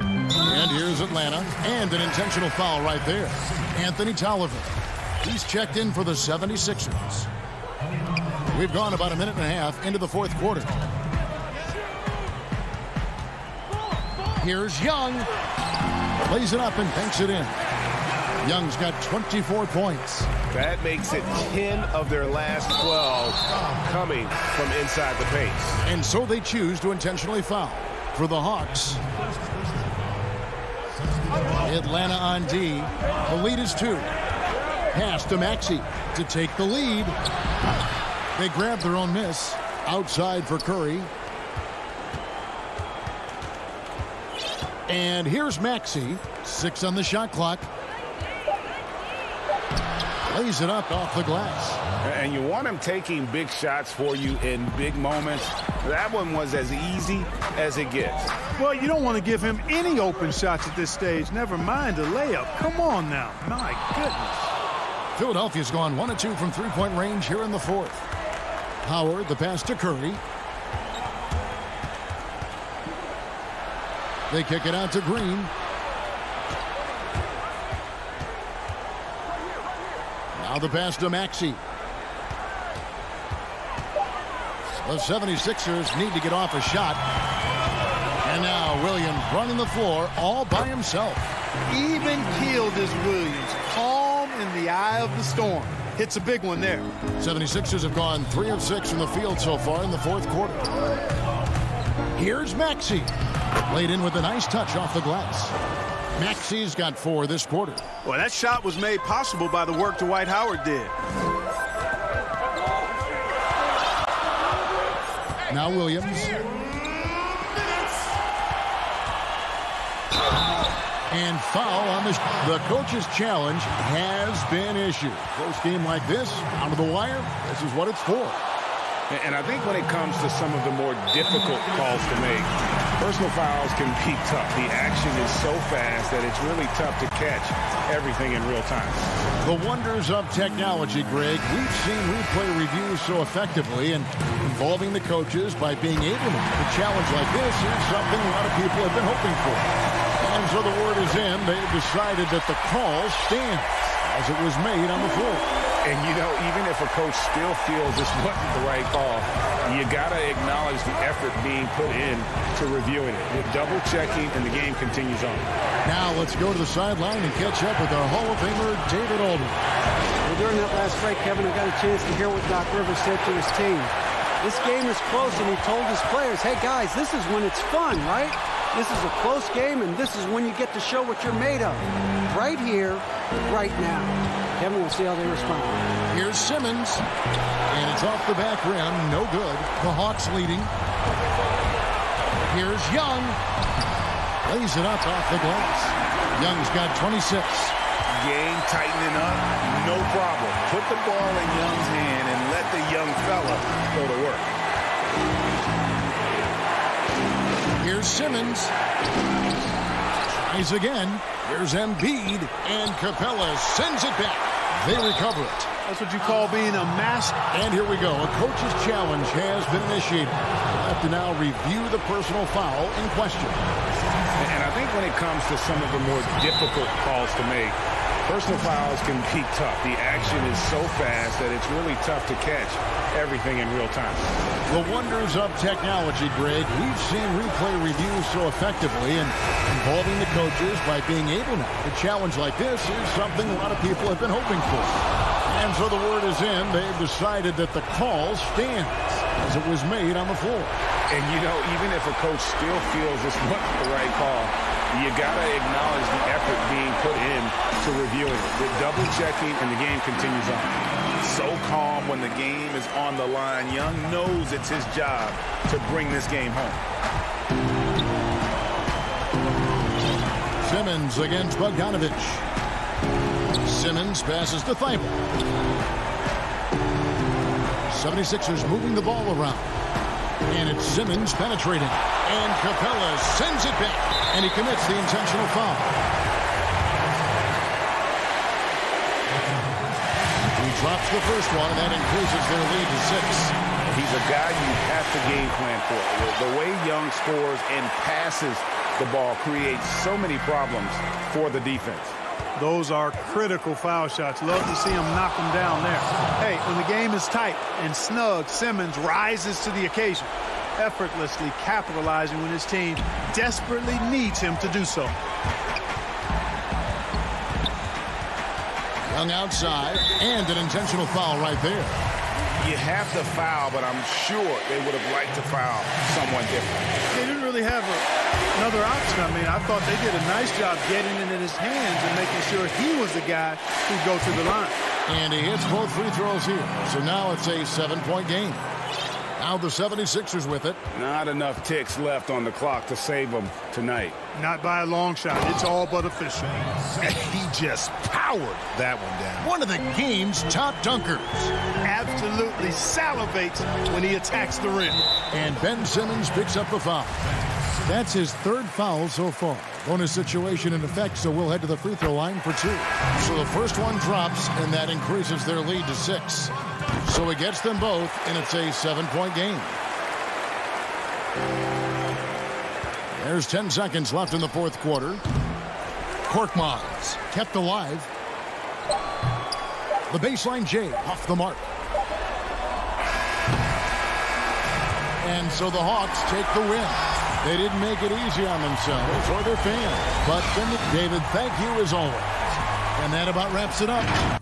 And here's Atlanta. And an intentional foul right there. Anthony Tolliver. He's checked in for the 76ers. We've gone about a minute and a half into the fourth quarter. Here's Young. Lays it up and banks it in. Young's got 24 points. That makes it 10 of their last 12 coming from inside the paint. And so they choose to intentionally foul. For the Hawks, Atlanta on D. The lead is 2. Pass to Maxey to take the lead. They grab their own miss. Outside for Curry. And here's Maxey. 6 on the shot clock. Lays it up off the glass. And you want him taking big shots for you in big moments. That one was as easy as it gets. Well, you don't want to give him any open shots at this stage. Never mind a layup. Come on now. My goodness. Philadelphia's gone 1 of 2 from three-point range here in the 4th. Howard, the pass to Curry. They kick it out to Green. Now the pass to Maxey. The 76ers need to get off a shot. And now Williams running the floor all by himself. Even keeled is Williams. Calm in the eye of the storm. Hits a big one there. 76ers have gone 3 of 6 from the field so far in the 4th quarter. Here's Maxey. Laid in with a nice touch off the glass. Maxey's got 4 this quarter. Well, that shot was made possible by the work Dwight Howard did. Now Williams. And foul on the coach's challenge has been issued. Close game like this, down to the wire, this is what it's for. And I think when it comes to some of the more difficult calls to make, personal fouls can be tough. The action is so fast that it's really tough to catch everything in real time. The wonders of technology, Greg. We've seen replay reviews so effectively, and involving the coaches by being able to make a challenge like this is something a lot of people have been hoping for. And so the word is in. They've decided that the call stands as it was made on the floor. And, you know, even if a coach still feels this wasn't the right call, you got to acknowledge the effort being put in to reviewing it. With double-checking, and the game continues on. Now let's go to the sideline and catch up with our Hall of Famer, David Aldridge. Well, during that last break, Kevin, I got a chance to hear what Doc Rivers said to his team. This game is close, and he told his players, hey, guys, this is when it's fun, right? This is a close game, and this is when you get to show what you're made of. Right here, right now. Kevin, we'll see how they respond. Here's Simmons, and it's off the back rim. No good. The Hawks leading. Here's Young. Lays it up off the glass. Young's got 26. Game tightening up, no problem. Put the ball in Young's hand and let the young fella go to work. Here's Simmons. Tries again. Here's Embiid, and Capella sends it back. They recover it. That's what you call being a master. And here we go. A coach's challenge has been initiated. We'll have to now review the personal foul in question. And I think when it comes to some of the more difficult calls to make, personal fouls can be tough. The action is so fast that it's really tough to catch everything in real time. The wonders of technology, Greg. We've seen replay reviews so effectively, and involving the coaches by being able now to challenge like this is something a lot of people have been hoping for. And so the word is in. They've decided that the call stands as it was made on the floor. And, you know, even if a coach still feels this wasn't the right call, you got to acknowledge the effort being put in to reviewing it. The double checking, and the game continues on. So calm when the game is on the line. Young knows it's his job to bring this game home. Simmons against Bogdanovich. Simmons passes to Thibault. 76ers moving the ball around. And it's Simmons penetrating. And Capella sends it back. And he commits the intentional foul. He drops the first one, and that increases their lead to 6. He's a guy you have to game plan for. The way Young scores and passes the ball creates so many problems for the defense. Those are critical foul shots. Love to see him knock them down there. Hey, when the game is tight and snug, Simmons rises to the occasion, effortlessly capitalizing when his team desperately needs him to do so. Young outside, and an intentional foul right there. You have the foul, but I'm sure they would have liked to foul someone different. They didn't really have another option. I mean, I thought they did a nice job getting it in his hands and making sure he was the guy who'd go to the line. And he hits both free throws here. So now it's a 7-point game. Now the 76ers with it. Not enough ticks left on the clock to save them tonight. Not by a long shot. It's all but official. He just powered that one down. One of the game's top dunkers. Absolutely salivates when he attacks the rim. And Ben Simmons picks up the foul. That's his third foul so far. Bonus situation in effect, so we'll head to the free throw line for 2. So the first one drops, and that increases their lead to 6. So he gets them both, and it's a 7-point game. There's 10 seconds left in the fourth quarter. Korkmaz kept alive. The baseline J off the mark. And so the Hawks take the win. They didn't make it easy on themselves or their fans. But David, thank you as always. And that about wraps it up.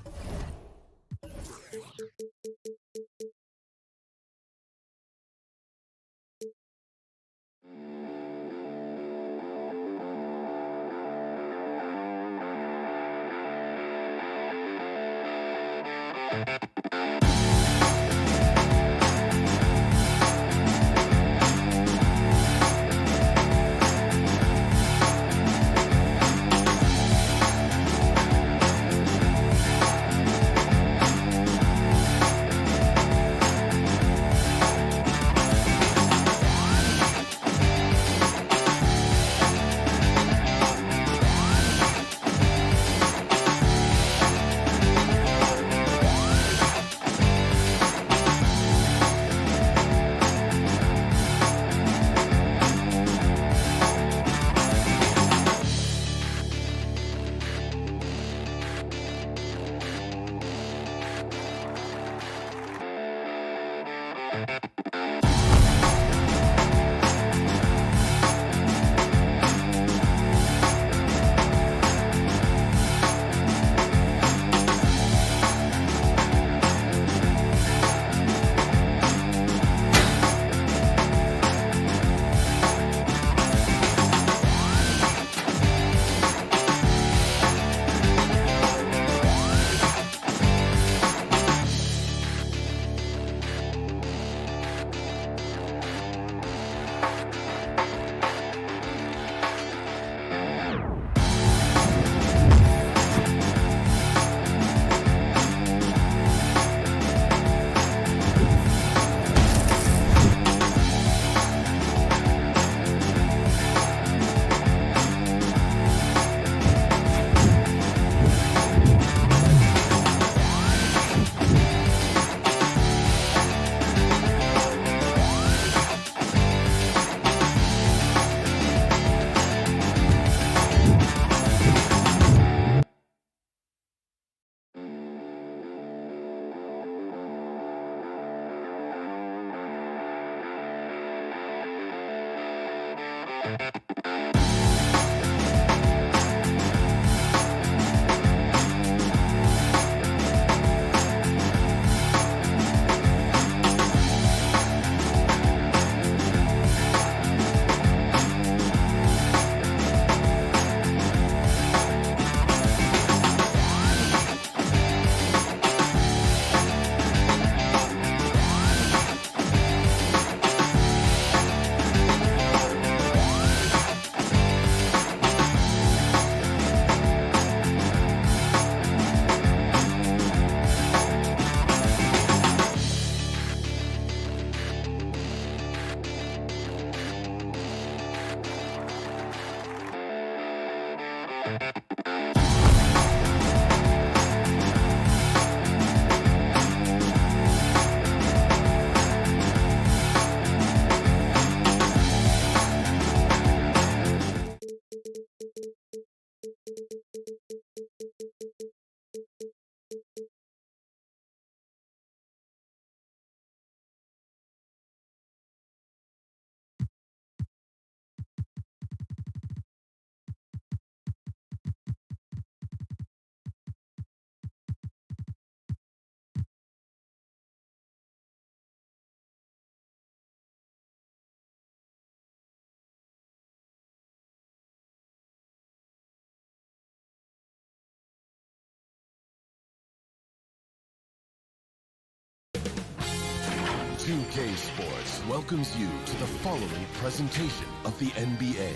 2K Sports welcomes you to the following presentation of the NBA.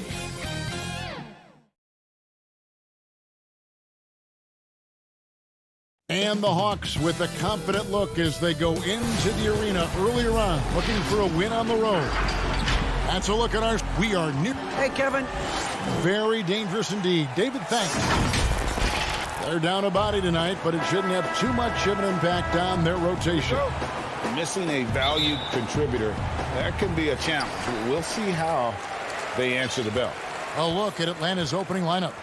And the Hawks with a confident look as they go into the arena earlier on, looking for a win on the road. That's a look at our... We are near... Hey, Kevin. Very dangerous indeed. David, thanks. They're down a body tonight, but it shouldn't have too much of an impact on their rotation. Missing a valued contributor, that can be a challenge. We'll see how they answer the bell. A look at Atlanta's opening lineup.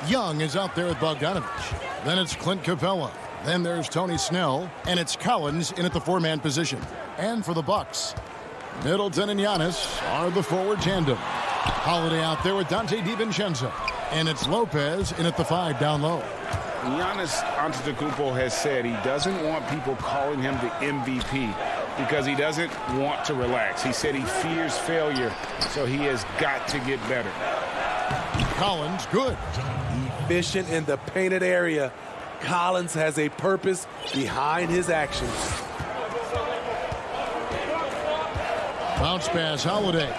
Young is out there with Bogdanovich. Then it's Clint Capella. Then there's Tony Snell. And it's Collins in at the four-man position. And for the Bucks, Middleton and Giannis are the forward tandem. Holiday out there with Dante DiVincenzo. And it's Lopez in at the 5 down low. Giannis Antetokounmpo has said he doesn't want people calling him the MVP because he doesn't want to relax. He said he fears failure, so he has got to get better. Collins, good. Efficient in the painted area. Collins has a purpose behind his actions. Bounce pass, Holiday.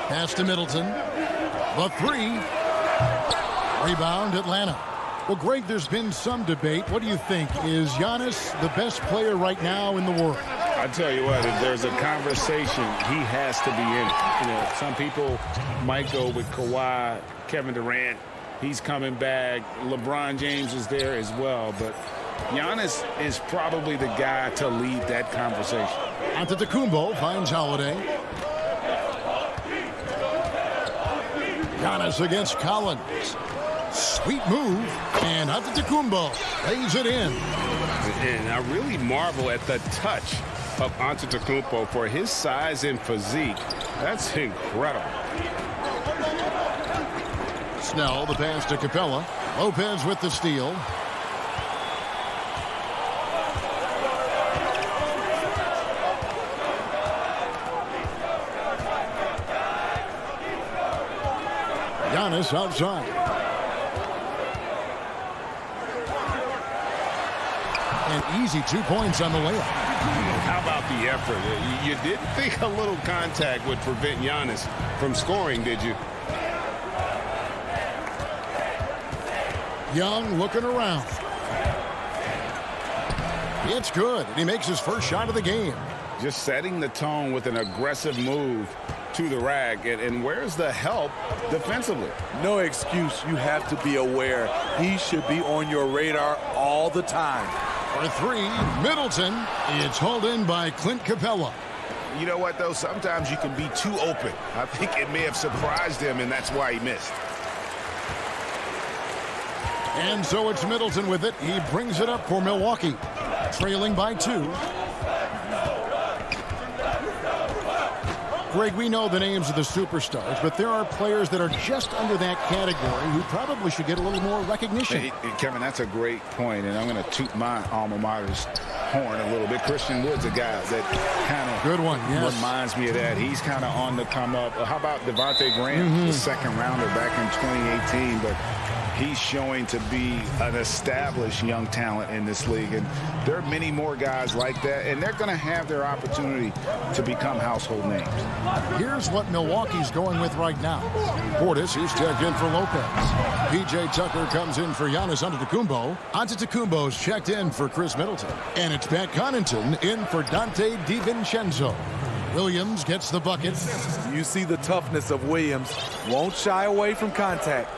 Pass to Middleton. The 3. Rebound, Atlanta. Well, Greg, there's been some debate. What do you think? Is Giannis the best player right now in the world? I tell you what, if there's a conversation, he has to be in it. You know, some people might go with Kawhi, Kevin Durant. He's coming back. LeBron James is there as well. But Giannis is probably the guy to lead that conversation. Antetokounmpo finds Holiday. Giannis against Collins. Sweet move. And Antetokounmpo lays it in. And I really marvel at the touch of Antetokounmpo for his size and physique. That's incredible. Snell, the pass to Capella. Lopez with the steal. Giannis outside. And easy 2 points on the layup. How about the effort? You didn't think a little contact would prevent Giannis from scoring, did you? Young looking around. It's good. And he makes his first shot of the game. Just setting the tone with an aggressive move to the rack. And where's the help defensively? No excuse. You have to be aware. He should be on your radar all the time. For 3, Middleton. It's hauled in by Clint Capella. You know what, though? Sometimes you can be too open. I think it may have surprised him, and that's why he missed. And so it's Middleton with it. He brings it up for Milwaukee. Trailing by 2. Greg, we know the names of the superstars, but there are players that are just under that category who probably should get a little more recognition. Hey, Kevin, that's a great point, and I'm going to toot my alma mater's horn a little bit. Christian Wood's a guy that kind of good one, yes. Reminds me of that. He's kind of on the come up. How about Devontae Graham, the second rounder back in 2018, but he's showing to be an established young talent in this league. And there are many more guys like that, and they're going to have their opportunity to become household names. Here's what Milwaukee's going with right now. Portis, he's checked in for Lopez. P.J. Tucker comes in for Giannis Antetokounmpo. Antetokounmpo's checked in for Chris Middleton. And it's Pat Connaughton in for Dante DiVincenzo. Williams gets the bucket. You see the toughness of Williams. Won't shy away from contact.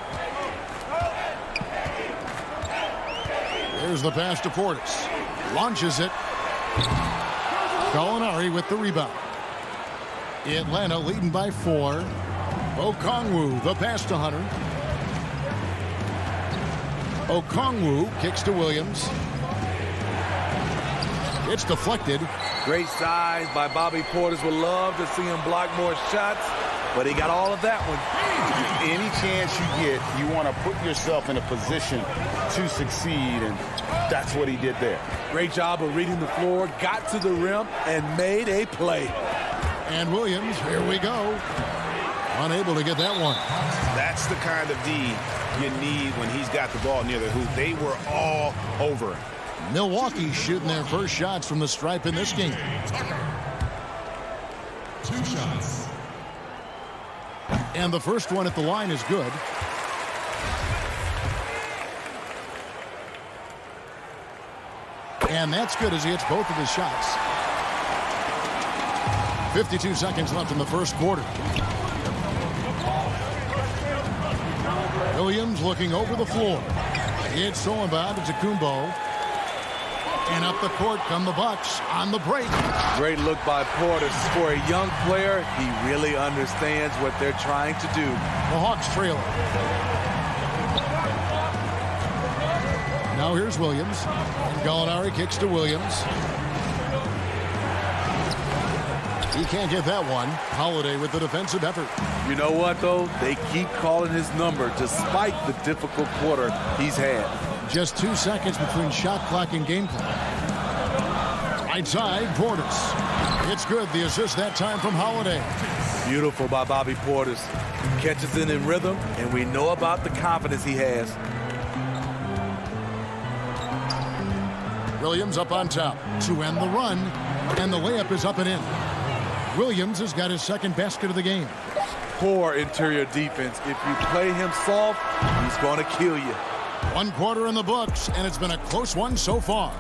Here's the pass to Portis. Launches it. Gallinari with the rebound. Atlanta leading by 4. Okongwu, the pass to Hunter. Okongwu kicks to Williams. It's deflected. Great size by Bobby Portis. Would love to see him block more shots, but he got all of that one. Any chance you get, you want to put yourself in a position to succeed, and that's what he did there. Great job of reading the floor, got to the rim, and made a play. And Williams, here we go. Unable to get that one. That's the kind of D you need when he's got the ball near the hoop. They were all over him. Milwaukee shooting their first shots from the stripe in this game. 2 shots. And the first one at the line is good. And that's good as he hits both of his shots. 52 seconds left in the first quarter. Williams looking over the floor. It's thrown by to Tacumbo. And up the court come the Bucks on the break. Great look by Portis. For a young player, he really understands what they're trying to do. The Hawks trailing. Now here's Williams. And Gallinari kicks to Williams. He can't get that one. Holiday with the defensive effort. You know what, though? They keep calling his number despite the difficult quarter he's had. Just 2 seconds between shot clock and game clock. Right side, Portis. It's good. The assist that time from Holiday. Beautiful by Bobby Portis. Catches it in rhythm, and we know about the confidence he has. Williams up on top to end the run, and the layup is up and in. Williams has got his second basket of the game. Poor interior defense. If you play him soft, he's going to kill you. 1 quarter in the books, and it's been a close one so far.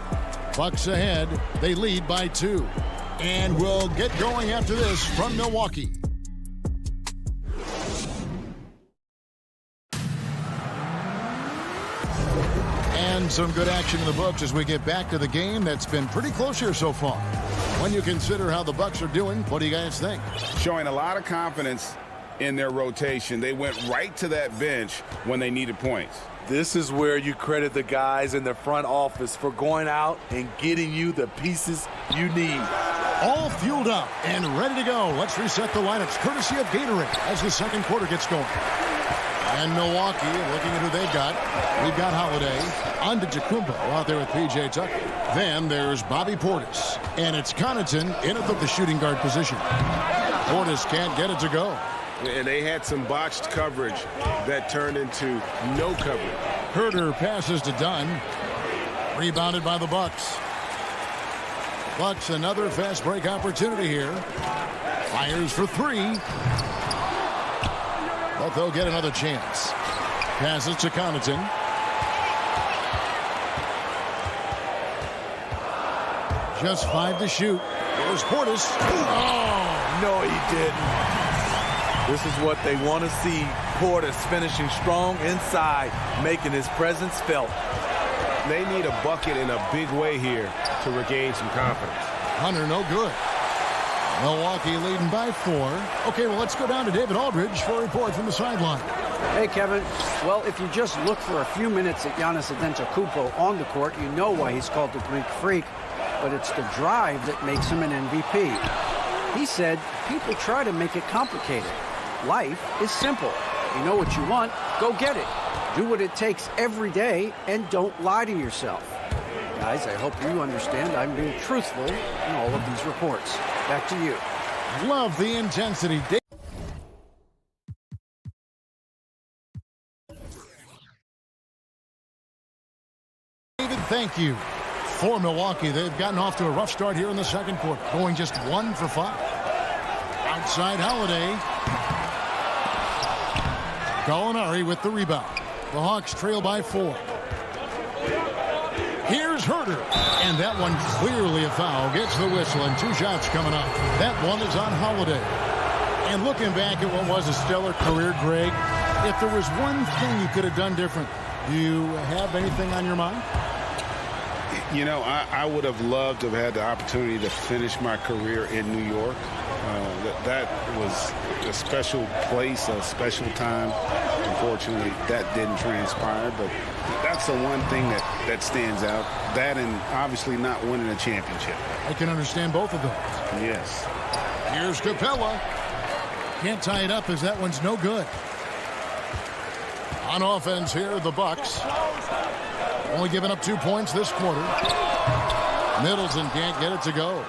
Bucks ahead. They lead by 2. And we'll get going after this from Milwaukee. And some good action in the books as we get back to the game that's been pretty close here so far. When you consider how the Bucks are doing, what do you guys think? Showing a lot of confidence in their rotation. They went right to that bench when they needed points. This is where you credit the guys in the front office for going out and getting you the pieces you need. All fueled up and ready to go. Let's reset the lineups courtesy of Gatorade as the second quarter gets going. And Milwaukee, looking at who they've got. We've got Holiday. On to Tacumbo out there with P.J. Tucker. Then there's Bobby Portis. And it's Connaughton in at the shooting guard position. Portis can't get it to go. And they had some botched coverage that turned into no coverage. Herter passes to Dunn. Rebounded by the Bucks. Bucks another fast break opportunity here. Fires for 3. But they'll get another chance. Passes to Connaughton. Just 5 to shoot. Here's Portis. Oh, no, he didn't. This is what they want to see. Portis finishing strong inside, making his presence felt. They need a bucket in a big way here to regain some confidence. Hunter, no good. Milwaukee leading by 4. Okay, well, let's go down to David Aldridge for a report from the sideline. Hey, Kevin. Well, if you just look for a few minutes at Giannis Antetokounmpo on the court, you know why he's called the Greek Freak. But it's the drive that makes him an MVP. He said, people try to make it complicated. Life is simple. You know what you want, go get it. Do what it takes every day and don't lie to yourself. Guys, I hope you understand I'm being truthful in all of these reports. Back to you. Love the intensity. David, thank you. For Milwaukee, they've gotten off to a rough start here in the second quarter, going just 1 for 5. Outside Holiday. Gallinari with the rebound. The Hawks trail by 4. Here's Herter. And that one clearly a foul. Gets the whistle and 2 shots coming up. That one is on Holiday. And looking back at what was a stellar career, Greg, if there was one thing you could have done different, do you have anything on your mind? You know, I would have loved to have had the opportunity to finish my career in New York. That was a special place, a special time. Unfortunately, that didn't transpire, but that's the one thing that stands out. That and obviously not winning a championship. I can understand both of those. Yes. Here's Capella. Can't tie it up as that one's no good. On offense here, the Bucks. Only giving up 2 points this quarter. Middleton can't get it to go.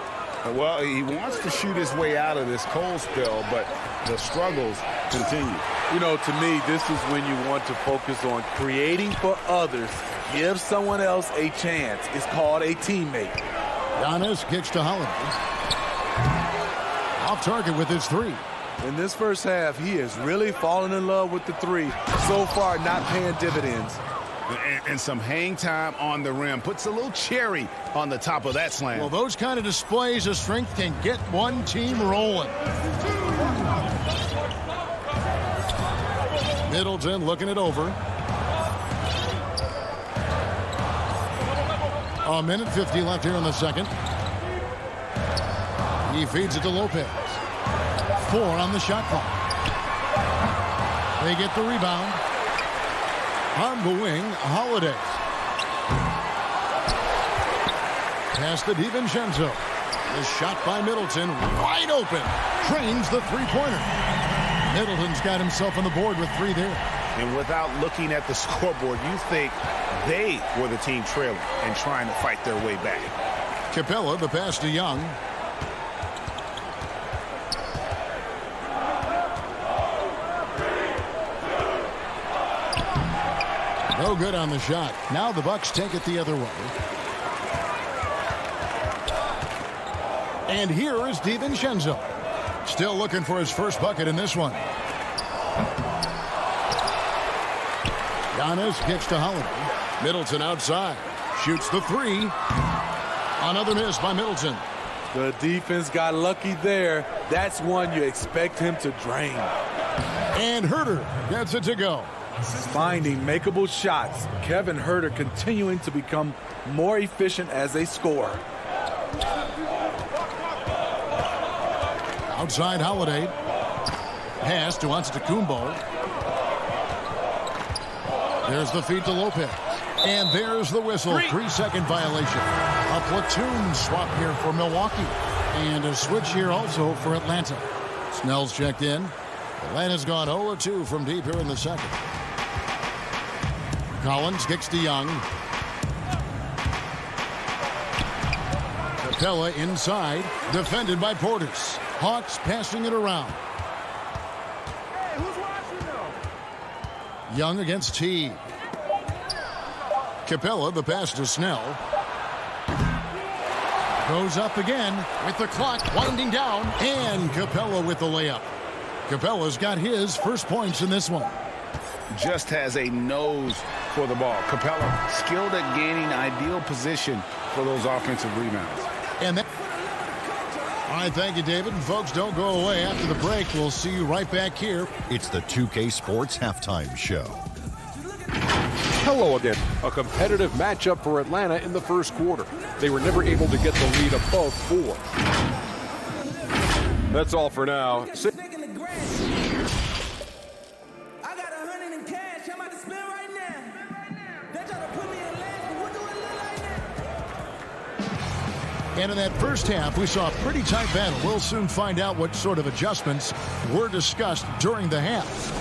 Well, he wants to shoot his way out of this cold spell, but the struggles continue. You know, to me, this is when you want to focus on creating for others. Give someone else a chance. It's called a teammate. Giannis kicks to Holiday. Off target with his three. In this first half, he has really fallen in love with the three. So far, not paying dividends. And some hang time on the rim. Puts a little cherry on the top of that slam. Well, those kind of displays of strength can get one team rolling. Middleton looking it over. A minute 50 left here in the second. He feeds it to Lopez. 4 on the shot clock. They get the rebound. On the wing, Holiday. Pass to DiVincenzo. The shot by Middleton, wide open. Trains the three-pointer. Middleton's got himself on the board with 3 there. And without looking at the scoreboard, you think they were the team trailing and trying to fight their way back. Capella, the pass to Young. No good on the shot. Now the Bucks take it the other way. And here is DiVincenzo. Still looking for his first bucket in this one. Giannis kicks to Holiday. Middleton outside. Shoots the 3. Another miss by Middleton. The defense got lucky there. That's one you expect him to drain. And Huerter gets it to go. Finding makeable shots. Kevin Huerter continuing to become more efficient as a scorer. Outside Holiday. Pass to Antetokounmpo. There's the feed to Lopez. And there's the whistle. 3-second violation. A platoon swap here for Milwaukee. And a switch here also for Atlanta. Snell's checked in. Atlanta's gone 0-2 from deep here in the second. Collins kicks to Young. Capella inside. Defended by Portis. Hawks passing it around. Young against T. Capella, the pass to Snell. Goes up again with the clock winding down. And Capella with the layup. Capella's got his first points in this one. Just has a nose for the ball. Capella skilled at gaining ideal position for those offensive rebounds. And that. All right, thank you, David. And folks, don't go away. After the break, we'll see you right back here. It's the 2K Sports Halftime Show. Hello again. A competitive matchup for Atlanta in the first quarter. They were never able to get the lead above 4. That's all for now. And in that first half, we saw a pretty tight battle. We'll soon find out what sort of adjustments were discussed during the half.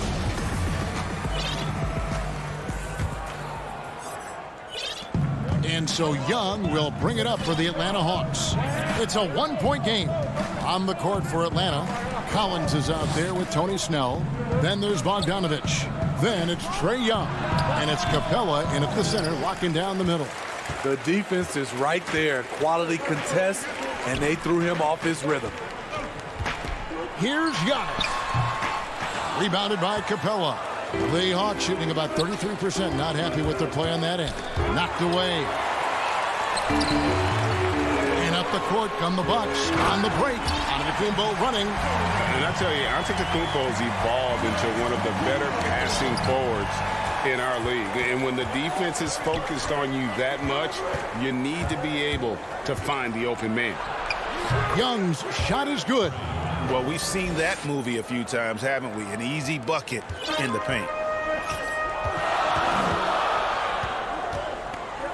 And so Young will bring it up for the Atlanta Hawks. It's a 1-point game. On the court for Atlanta, Collins is out there with Tony Snell. Then there's Bogdanovich. Then it's Trae Young. And it's Capella in at the center, locking down the middle. The defense is right there. Quality contest, and they threw him off his rhythm. Here's Giannis. Rebounded by Capella. The Hawks shooting about 33%. Not happy with their play on that end. Knocked away. And up the court come the Bucks on the break. Antetokounmpo running. And I tell you, Antetokounmpo's evolved into one of the better passing forwards in our league. And when the defense is focused on you that much, you need to be able to find the open man. Young's shot is good. Well, we've seen that movie a few times, haven't we? An easy bucket in the paint.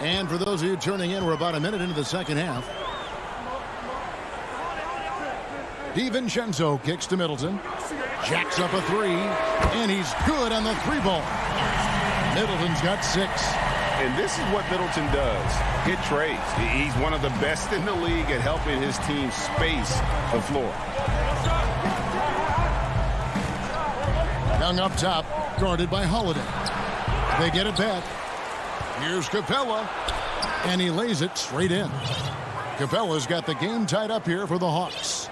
And for those of you turning in, we're about a minute into the second half. DiVincenzo kicks to Middleton. Jacks up a 3. And he's good on the 3 ball. Middleton's got 6. And this is what Middleton does. Hit trades. He's one of the best in the league at helping his team space the floor. Young up top, guarded by Holiday. They get it back. Here's Capella, and he lays it straight in. Capella's got the game tied up here for the Hawks.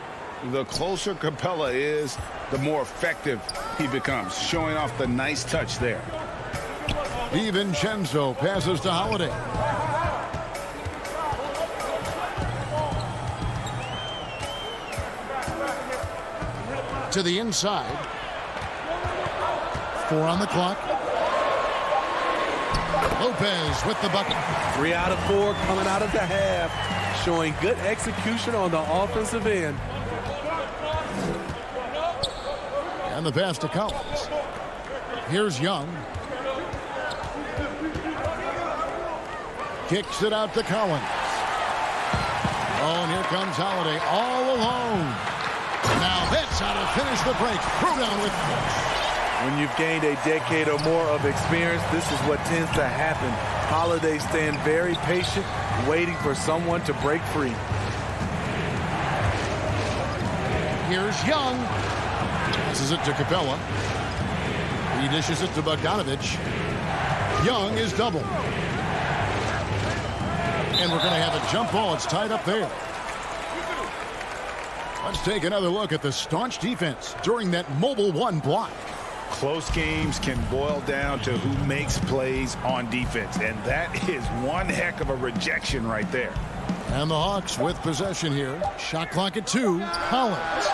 The closer Capella is, the more effective he becomes, showing off the nice touch there. DiVincenzo passes to Holiday. To the inside. 4 on the clock. Lopez with the bucket. 3 out of 4 coming out of the half, showing good execution on the offensive end. And the pass to Collins. Here's Young. Kicks it out to Collins. Oh, and here comes Holiday all alone. Now that's how to finish the break. Throw down with force. When you've gained a decade or more of experience, this is what tends to happen. Holiday staying very patient, waiting for someone to break free. Here's Young. Passes it to Capella. He dishes it to Bogdanovich. Young is doubled. And we're going to have a jump ball. It's tied up there. Let's take another look at the staunch defense during that mobile 1 block. Close games can boil down to who makes plays on defense, and that is one heck of a rejection right there. And the Hawks with possession here. Shot clock at 2. Collins.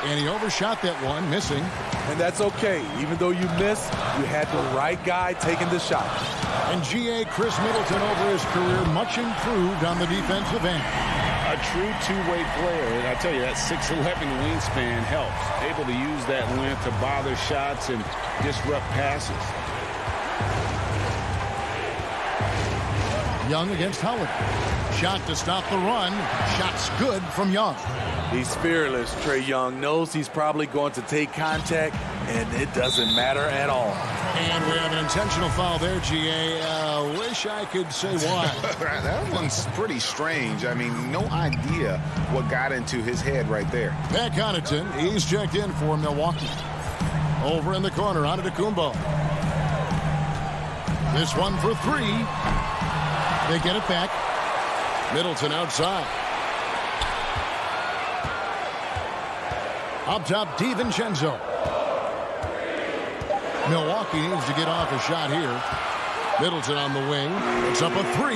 And he overshot that one, missing. And that's okay. Even though you miss, you had the right guy taking the shot. And G.A. Chris Middleton over his career, much improved on the defensive end. A true two-way player, and I tell you, that 6'11" wingspan helps. Able to use that length to bother shots and disrupt passes. Young against Howard. Shot to stop the run. Shot's good from Young. He's fearless. Trae Young knows he's probably going to take contact, and it doesn't matter at all. And we have an intentional foul there, G.A. Wish I could say why. That one's pretty strange. I mean, no idea what got into his head right there. Pat Connaughton, he's checked in for Milwaukee. Over in the corner, Antetokounmpo. This one for 3. They get it back. Middleton outside. Up top, DiVincenzo. Milwaukee needs to get off a shot here. Middleton on the wing. It's up a 3.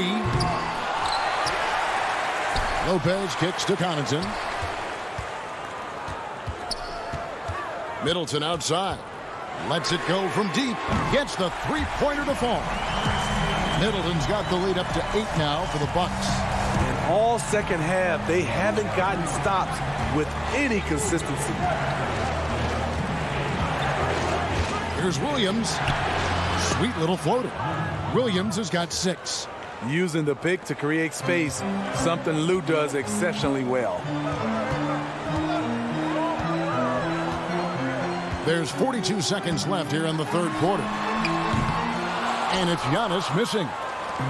Lopez kicks to Connaughton. Middleton outside. Lets it go from deep. Gets the 3-pointer to fall. Middleton's got the lead up to 8 now for the Bucks. And all second half, they haven't gotten stops with any consistency. Here's Williams. Sweet little floater. Williams has got 6. Using the pick to create space, something Lou does exceptionally well. There's 42 seconds left here in the 3rd quarter. And it's Giannis missing.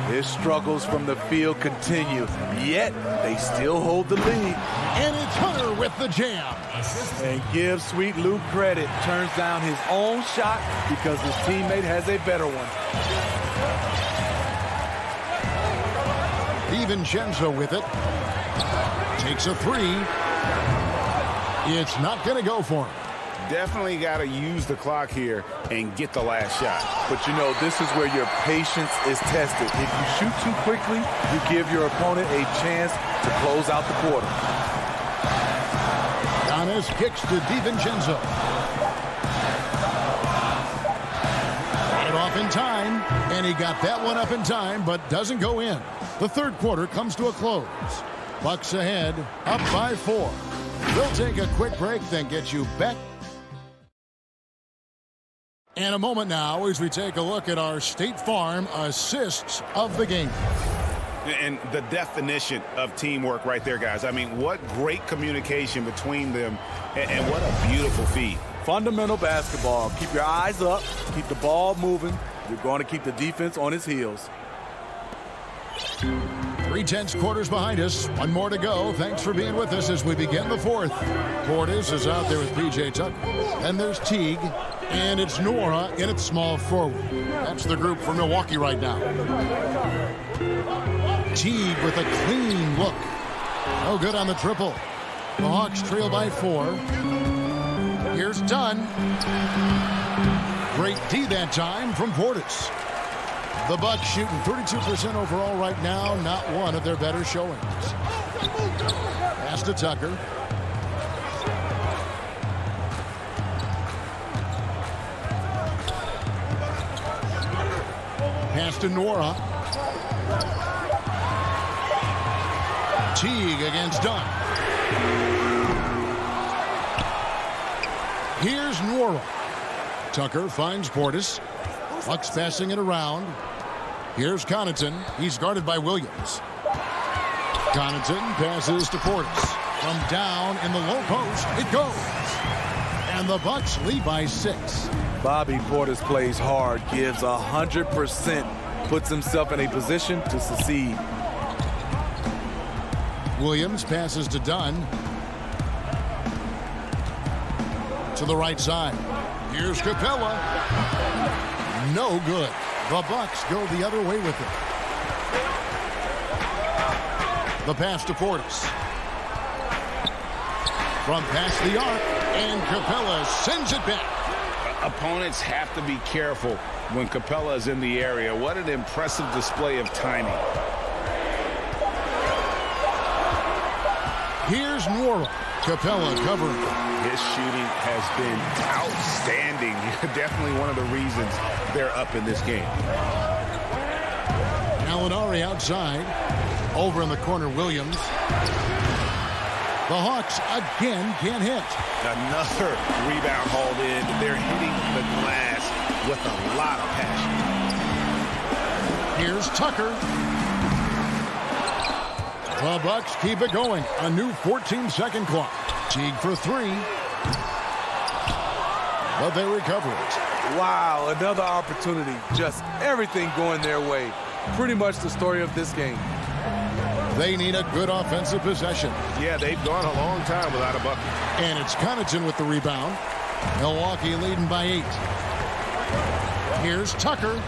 His struggles from the field continue, yet they still hold the lead. And it's Hunter with the jam. And give Sweet Lou credit. Turns down his own shot because his teammate has a better one. DiVincenzo with it. Takes a 3. It's not going to go for him. Definitely got to use the clock here and get the last shot. But you know, this is where your patience is tested. If you shoot too quickly, you give your opponent a chance to close out the quarter. Giannis kicks to DiVincenzo. Got it off in time, and he got that one up in time, but doesn't go in. The 3rd quarter comes to a close. Bucks ahead, up by 4. We'll take a quick break, then get you back. And a moment now as we take a look at our State Farm assists of the game. And the definition of teamwork right there, guys. I mean, what great communication between them, and what a beautiful feed. Fundamental basketball. Keep your eyes up. Keep the ball moving. You're going to keep the defense on its heels. 3 tenths quarters behind us. One more to go. Thanks for being with us as we begin the fourth. Portis is out there with P.J. Tucker. Then there's Teague. And it's Nora in its small forward. That's the group for Milwaukee right now. Teague with a clean look. No good on the triple. The Hawks trail by 4. Here's Dunn. Great D that time from Portis. The Bucks shooting 32% overall right now. Not one of their better showings. Pass to Tucker. Pass to Nora. Teague against Dunn. Here's Nora. Tucker finds Portis. Bucks passing it around. Here's Connaughton. He's guarded by Williams. Connaughton passes to Portis. From down in the low post, it goes. And the Bucks lead by 6. Bobby Portis plays hard, gives 100%, puts himself in a position to succeed. Williams passes to Dunn. To the right side. Here's Capella. No good. The Bucks go the other way with it. The pass to Portis. From past the arc, and Capella sends it back. Opponents have to be careful when Capella is in the area. What an impressive display of timing. Here's Nora. Capella covering. His shooting has been outstanding. Definitely one of the reasons they're up in this game. Gallinari outside. Over in the corner, Williams. The Hawks again can't hit. Another rebound hauled in. They're hitting the glass with a lot of passion. Here's Tucker. The Bucks keep it going. A new 14-second clock. Teague for 3. But they recover it. Wow, another opportunity. Just everything going their way. Pretty much the story of this game. They need a good offensive possession. Yeah, they've gone a long time without a bucket. And it's Connaughton with the rebound. Milwaukee leading by 8. Here's Tucker.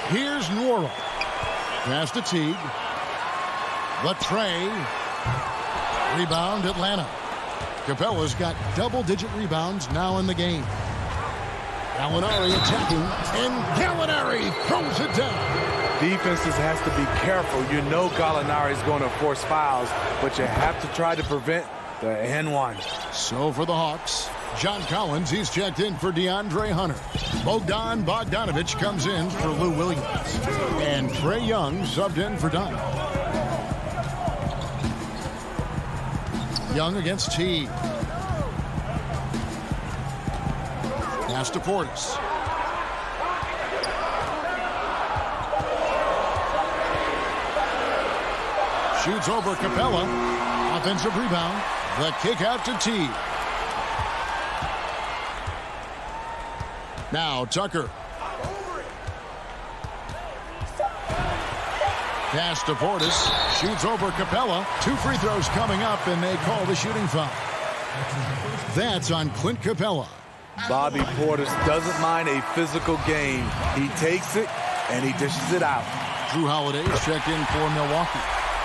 Here's Nora. Pass to Teague. The tray. Rebound Atlanta. Capella's got double-digit rebounds now in the game. Gallinari attacking, and Gallinari throws it down. Defenses has to be careful. You know Gallinari is going to force fouls, but you have to try to prevent the N1. So for the Hawks, John Collins, he's checked in for DeAndre Hunter. Bogdan Bogdanovic comes in for Lou Williams. And Trae Young subbed in for Dunn. Young against Teague. Pass to Portis. Shoots over Capella. Offensive rebound. The kick out to Teague. Now Tucker. Pass to Portis. Shoots over Capella. 2 free throws coming up, and they call the shooting foul. That's on Clint Capella. Bobby Portis doesn't mind a physical game. He takes it, and he dishes it out. Drew Holiday is checked in for Milwaukee.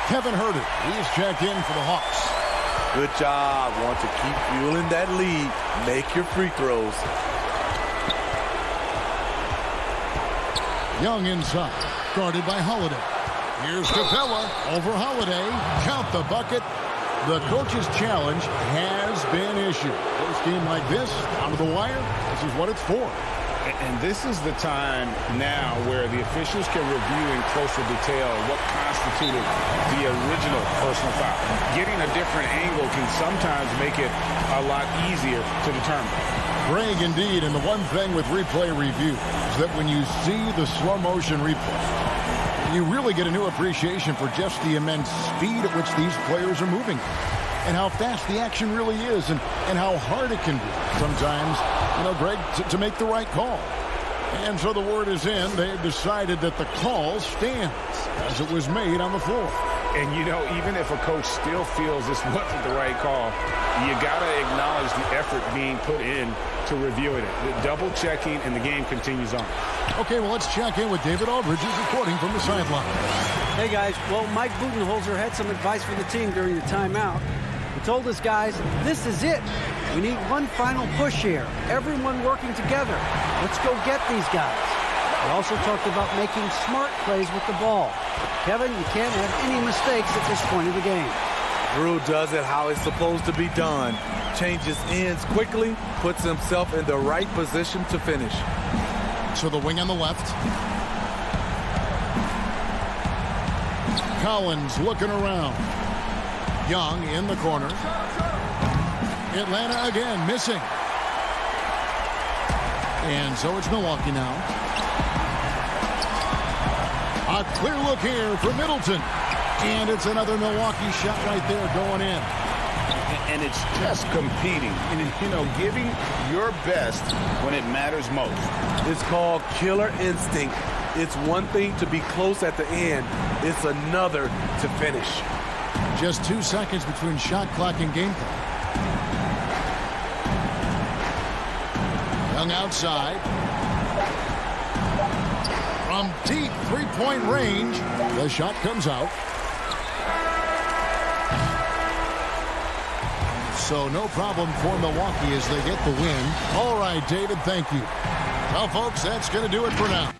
Kevin Herter, he's checked in for the Hawks. Good job. Want to keep fueling that lead. Make your free throws. Young inside, guarded by Holiday. Here's Capella over Holiday. Count the bucket. The coach's challenge has been issued. This game like this, out of the wire, this is what it's for. And this is the time now where the officials can review in closer detail what constituted the original personal foul. Getting a different angle can sometimes make it a lot easier to determine. Greg, indeed, and the one thing with replay review is that when you see the slow motion replay, you really get a new appreciation for just the immense speed at which these players are moving and how fast the action really is and how hard it can be sometimes, you know, Greg, to make the right call. And so the word is in. They have decided that the call stands as it was made on the floor. And, you know, even if a coach still feels this wasn't the right call, you got to acknowledge the effort being put in to reviewing it. The double checking, and the game continues on. Okay, well, let's check in with David Aldridge, who's reporting from the sideline. Hey, guys. Well, Mike Budenholzer had some advice for the team during the timeout. He told his guys, this is it. We need one final push here. Everyone working together. Let's go get these guys. He also talked about making smart plays with the ball. Kevin, you can't have any mistakes at this point of the game. Drew does it how it's supposed to be done. Changes ends quickly, puts himself in the right position to finish. So the wing on the left. Collins looking around. Young in the corner. Atlanta again missing. And so it's Milwaukee now. A clear look here for Middleton. And it's another Milwaukee shot right there going in. And it's just competing. And, you know, giving your best when it matters most. It's called killer instinct. It's one thing to be close at the end. It's another to finish. Just 2 seconds between shot clock and game clock. Young outside. From deep three-point range, the shot comes out. So no problem for Milwaukee as they get the win. All right, David, thank you. Well, folks, that's going to do it for now.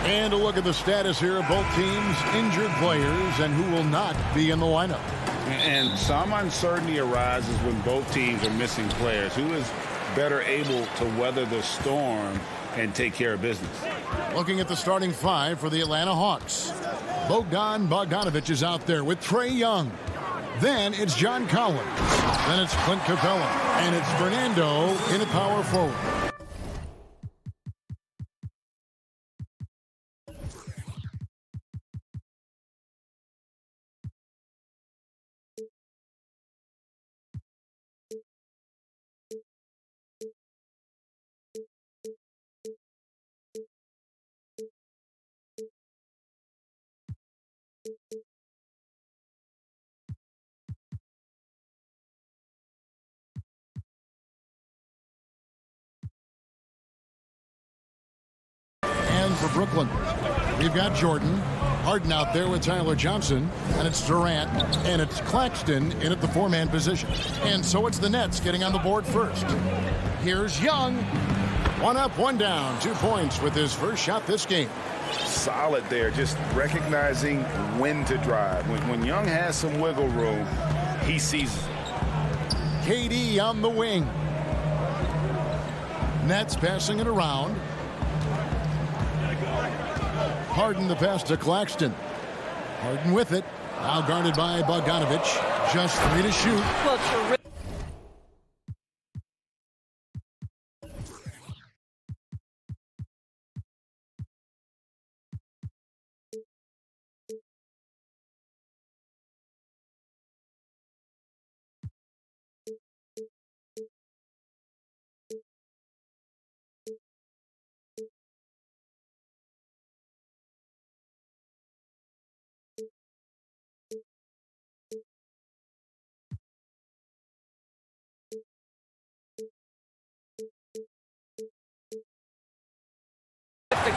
And a look at the status here of both teams' injured players and who will not be in the lineup. And some uncertainty arises when both teams are missing players. Who is better able to weather the storm and take care of business? Looking at the starting five for the Atlanta Hawks. Bogdanovich is out there with Trae Young. Then it's John Collins. Then it's Clint Capella. And it's Fernando in at power forward. For Brooklyn, we've got Jordan, Harden out there with Tyler Johnson, and it's Durant, and it's Claxton in at the four-man position. And so it's the Nets getting on the board first. Here's Young. One up, one down, 2 points with his first shot this game. Solid there, just recognizing when to drive. When Young has some wiggle room, he seizes it. KD on the wing. Nets passing it around. Harden the pass to Claxton. Harden with it. Now guarded by Bogdanovich. Just 3 to shoot. Well, terrific.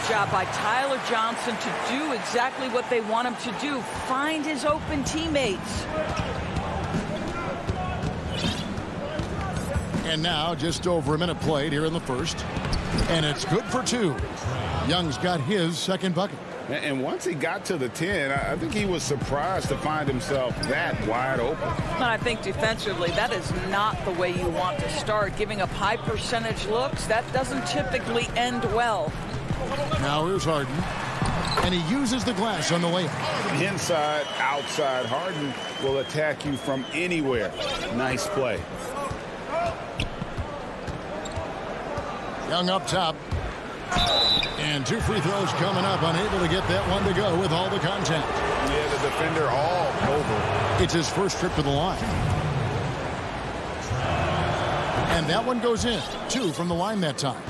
Job by Tyler Johnson to do exactly what they want him to do, find his open teammates. And now just over a minute played here in the first, and it's good for 2. Young's got his second bucket. And once he got to the 10, I think he was surprised to find himself that wide open. And I think defensively, that is not the way you want to start. Giving up high percentage looks, that doesn't typically end well. Now here's Harden, and he uses the glass on the layup. Inside, outside, Harden will attack you from anywhere. Nice play. Young up top. And 2 free throws coming up, unable to get that one to go with all the contact. Yeah, the defender all over. It's his first trip to the line. And that one goes in. 2 from the line that time.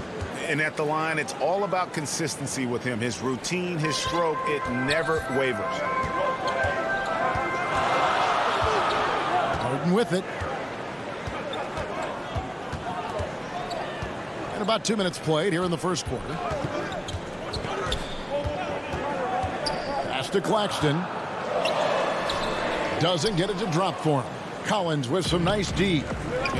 And at the line, it's all about consistency with him. His routine, his stroke, it never wavers. Harden with it. And about 2 minutes played here in the first quarter. Pass to Claxton. Doesn't get it to drop for him. Collins with some nice D.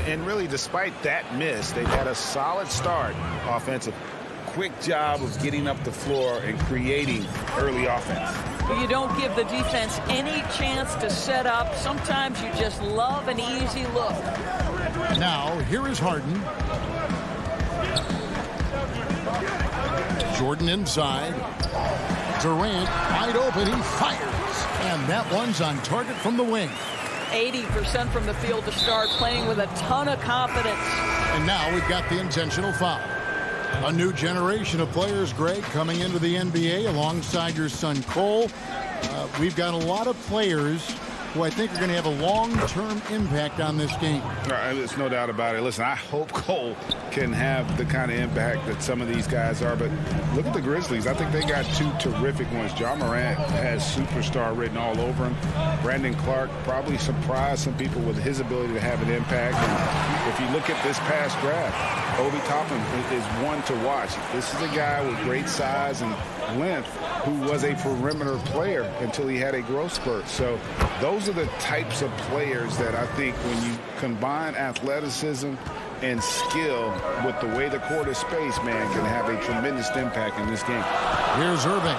And really, despite that miss, they've had a solid start offensively. Quick job of getting up the floor and creating early offense. You don't give the defense any chance to set up. Sometimes you just love an easy look. Now, here is Harden. Jordan inside. Durant wide open. He fires. And that one's on target from the wing. 80% from the field to start, playing with a ton of confidence. And now we've got the intentional foul. A new generation of players, Greg, coming into the NBA alongside your son Cole. We've got a lot of players who I think are going to have a long-term impact on this game. There's no doubt about it. Listen, I hope Cole can have the kind of impact that some of these guys are, but look at the Grizzlies. I think they got two terrific ones. Ja Morant has superstar written all over him. Brandon Clark probably surprised some people with his ability to have an impact. And if you look at this past draft, Obi Toppin is one to watch. This is a guy with great size and length who was a perimeter player until he had a growth spurt. So those are the types of players that I think when you combine athleticism and skill with the way the court is spaced, man, can have a tremendous impact in this game. Here's Irving.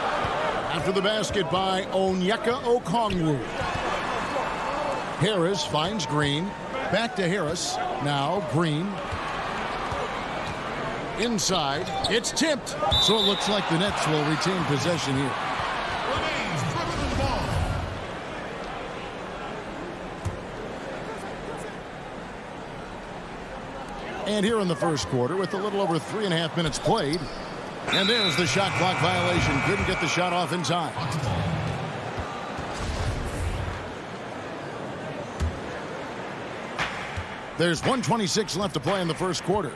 After the basket by Onyeka Okongwu. Harris finds Green. Back to Harris. Now Green. Inside. It's tipped. So it looks like the Nets will retain possession here. And here in the first quarter with a little over 3.5 minutes played. And there's the shot clock violation. Couldn't get the shot off in time. There's 1:26 left to play in the first quarter.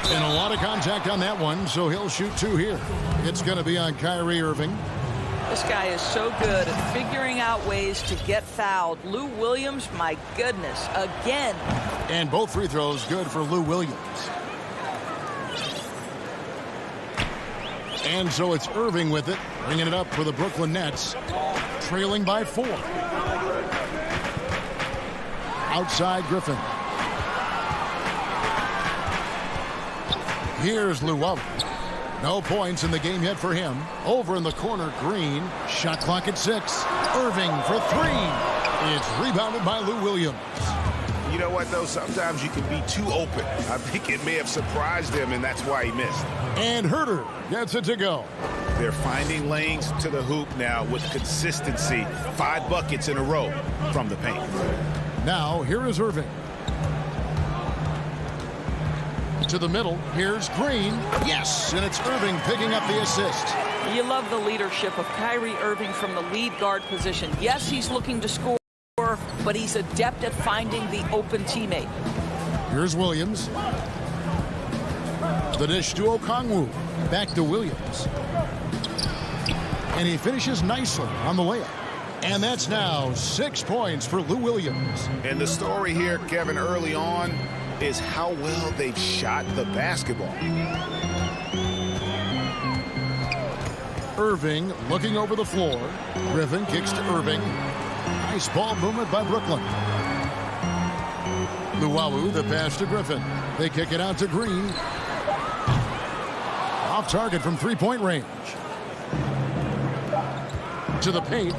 And a lot of contact on that one, so he'll shoot two here. It's going to be on Kyrie Irving. This guy is so good at figuring out ways to get fouled. Lou Williams, my goodness, again. And both free throws good for Lou Williams. And so it's Irving with it, bringing it up for the Brooklyn Nets, trailing by 4. Outside Griffin. Here's Luwawu. No points in the game yet for him. Over in the corner, Green. Shot clock at 6. Irving for 3. It's rebounded by Lou Williams. You know what, though? Sometimes you can be too open. I think it may have surprised him, and that's why he missed. And Herter gets it to go. They're finding lanes to the hoop now with consistency. 5 buckets in a row from the paint. Now, here is Irving. To the middle, here's Green. Yes, and it's Irving picking up the assist. You love the leadership of Kyrie Irving from the lead guard position. Yes, he's looking to score, but he's adept at finding the open teammate. Here's Williams. The dish to Okongwu. Back to Williams. And he finishes nicely on the layup. And that's now 6 points for Lou Williams. And the story here, Kevin, early on is how well they've shot the basketball. Irving looking over the floor. Griffin kicks to Irving. Nice ball movement by Brooklyn. Luwawu, the pass to Griffin. They kick it out to Green. Off target from three-point range. To the paint.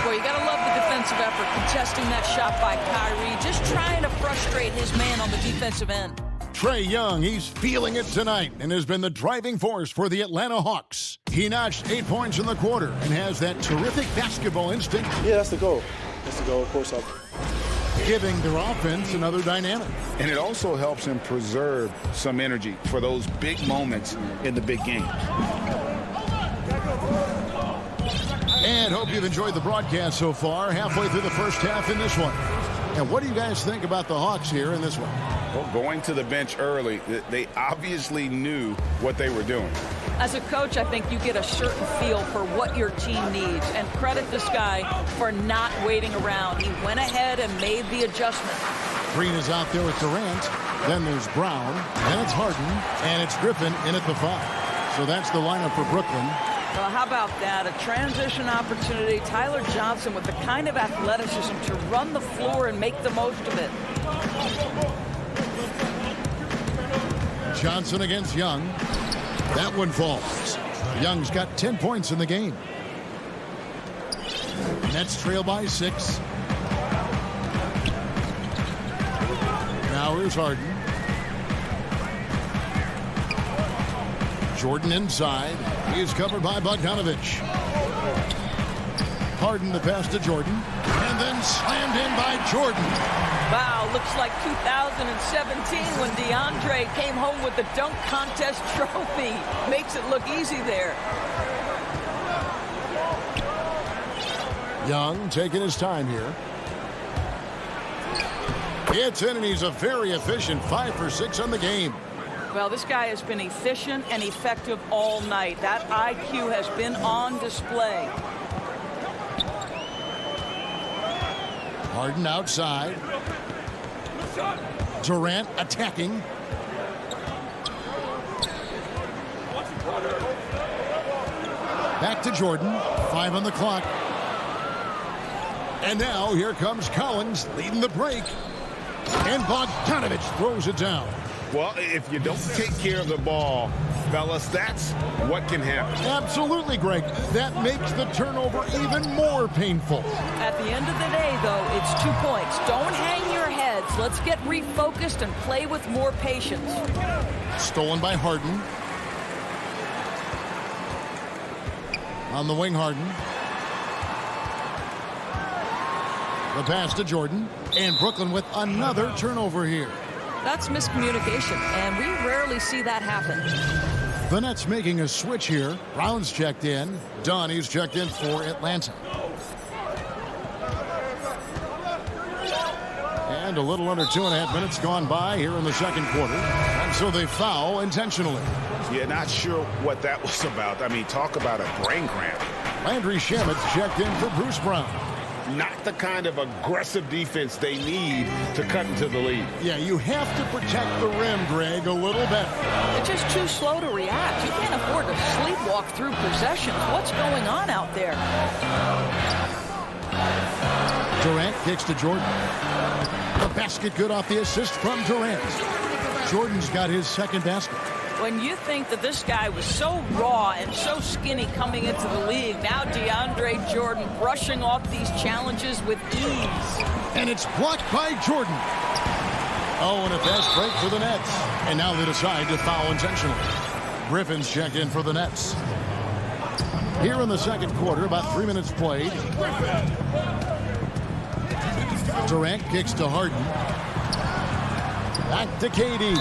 Boy, you gotta love the defensive effort, contesting that shot by Kyrie, just trying to frustrate his man on the defensive end. Trae Young, he's feeling it tonight and has been the driving force for the Atlanta Hawks. He notched 8 points in the quarter and has that terrific basketball instinct. Yeah, that's the goal. That's the goal, of course. Giving their offense another dynamic. And it also helps him preserve some energy for those big moments in the big games. And hope you've enjoyed the broadcast so far. Halfway through the first half in this one. And what do you guys think about the Hawks here in this one? Well, going to the bench early, they obviously knew what they were doing. As a coach, I think you get a certain feel for what your team needs. And credit this guy for not waiting around. He went ahead and made the adjustment. Green is out there with Durant. Then there's Brown. Then it's Harden. And it's Griffin in at the 5. So that's the lineup for Brooklyn. Well, how about that? A transition opportunity. Tyler Johnson with the kind of athleticism to run the floor and make the most of it. Johnson against Young. That one falls. Young's got 10 points in the game. Nets trail by 6. Now here's Harden. Jordan inside. He's covered by Bogdanovich. Harden the pass to Jordan. And then slammed in by Jordan. Wow, looks like 2017 when DeAndre came home with the dunk contest trophy. Makes it look easy there. Young taking his time here. It's in, and he's a very efficient 5 for 6 on the game. Well, this guy has been efficient and effective all night. That IQ has been on display. Harden outside. Durant attacking. Back to Jordan. 5 on the clock. And now here comes Collins leading the break. And Bogdanovich throws it down. Well, if you don't take care of the ball, fellas, that's what can happen. Absolutely, Greg. That makes the turnover even more painful. At the end of the day, though, it's 2 points. Don't hang your heads. Let's get refocused and play with more patience. Stolen by Harden. On the wing, Harden. The pass to Jordan. And Brooklyn with another turnover here. That's miscommunication, and we rarely see that happen. The Nets making a switch here. Brown's checked in. Donnie's checked in for Atlanta. And a little under 2.5 minutes gone by here in the second quarter. And so they foul intentionally. Yeah, not sure what that was about. I mean, talk about a brain cramp. Landry Shamet's checked in for Bruce Brown. Not the kind of aggressive defense they need to cut into the lead. Yeah, you have to protect the rim, Greg, a little better. They're just too slow to react. You can't afford to sleepwalk through possessions. What's going on out there? Durant kicks to Jordan. The basket good off the assist from Durant. Jordan's got his second basket. When you think that this guy was so raw and so skinny coming into the league, now DeAndre Jordan brushing off these challenges with ease. And it's blocked by Jordan. Oh, and a fast break for the Nets. And now they decide to foul intentionally. Griffin's checked in for the Nets. Here in the second quarter, about 3 minutes played. Durant kicks to Harden. Back to KD.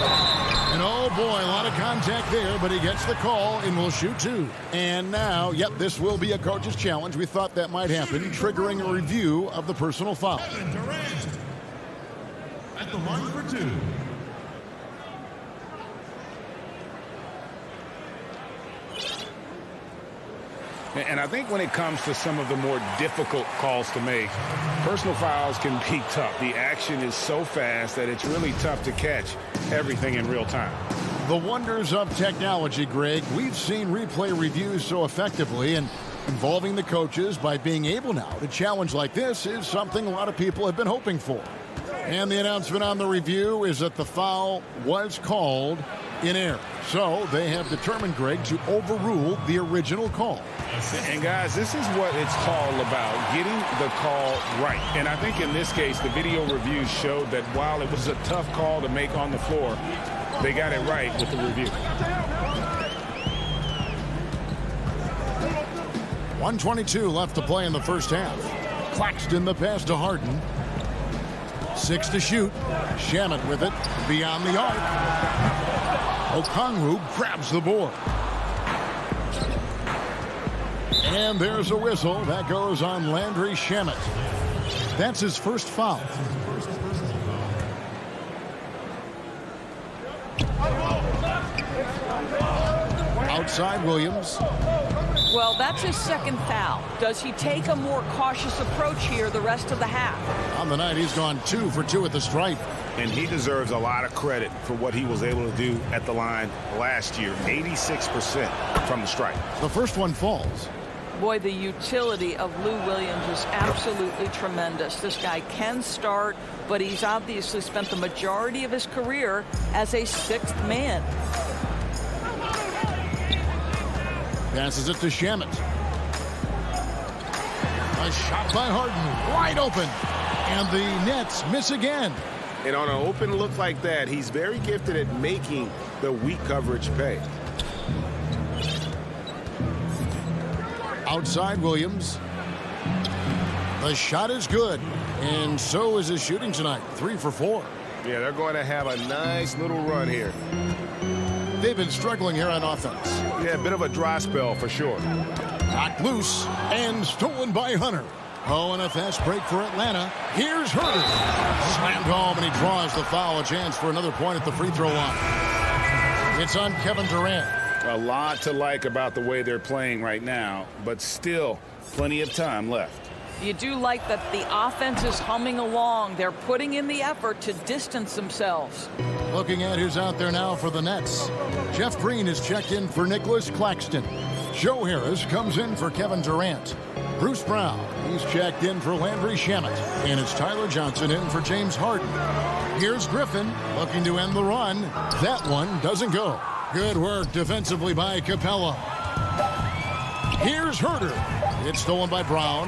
And oh boy, a lot of contact there, but he gets the call and will shoot 2. And now, yep, this will be a coach's challenge. We thought that might happen, triggering a review of the personal foul. Durant at the line for 2. And I think when it comes to some of the more difficult calls to make, personal fouls can be tough. The action is so fast that it's really tough to catch everything in real time. The wonders of technology, Greg. We've seen replay reviews so effectively, and involving the coaches by being able now to challenge like this is something a lot of people have been hoping for. And the announcement on the review is that the foul was called in error. So they have determined, Greg, to overrule the original call. And guys, this is what it's all about, getting the call right. And I think in this case, the video reviews showed that while it was a tough call to make on the floor, they got it right with the review. 1:22 left to play in the first half. Claxton the pass to Harden. 6 to shoot. Shamet with it beyond the arc. Okongwu grabs the board. And there's a whistle. That goes on Landry Shamet. That's his first foul. Outside Williams. Well, that's his second foul. Does he take a more cautious approach here the rest of the half? On the night, he's gone 2 for 2 at the stripe. And he deserves a lot of credit for what he was able to do at the line last year. 86% from the stripe. The first one falls. Boy, the utility of Lou Williams is absolutely tremendous. This guy can start, but he's obviously spent the majority of his career as a sixth man. Passes it to Shamet. A shot by Harden, wide open. And the Nets miss again. And on an open look like that, he's very gifted at making the weak coverage pay. Outside Williams. The shot is good. And so is his shooting tonight. 3 for 4. Yeah, they're going to have a nice little run here. They've been struggling here on offense. Yeah, a bit of a dry spell for sure. Knocked loose and stolen by Hunter. Oh, and a fast break for Atlanta. Here's Herter. Slammed home, and he draws the foul. A chance for another point at the free throw line. It's on Kevin Durant. A lot to like about the way they're playing right now, but still plenty of time left. You do like that the offense is humming along. They're putting in the effort to distance themselves. Looking at who's out there now for the Nets. Jeff Green is checked in for Nicholas Claxton. Joe Harris comes in for Kevin Durant. Bruce Brown, he's checked in for Landry Shamet. And it's Tyler Johnson in for James Harden. Here's Griffin looking to end the run. That one doesn't go. Good work defensively by Capella. Here's Herter. It's stolen by Brown.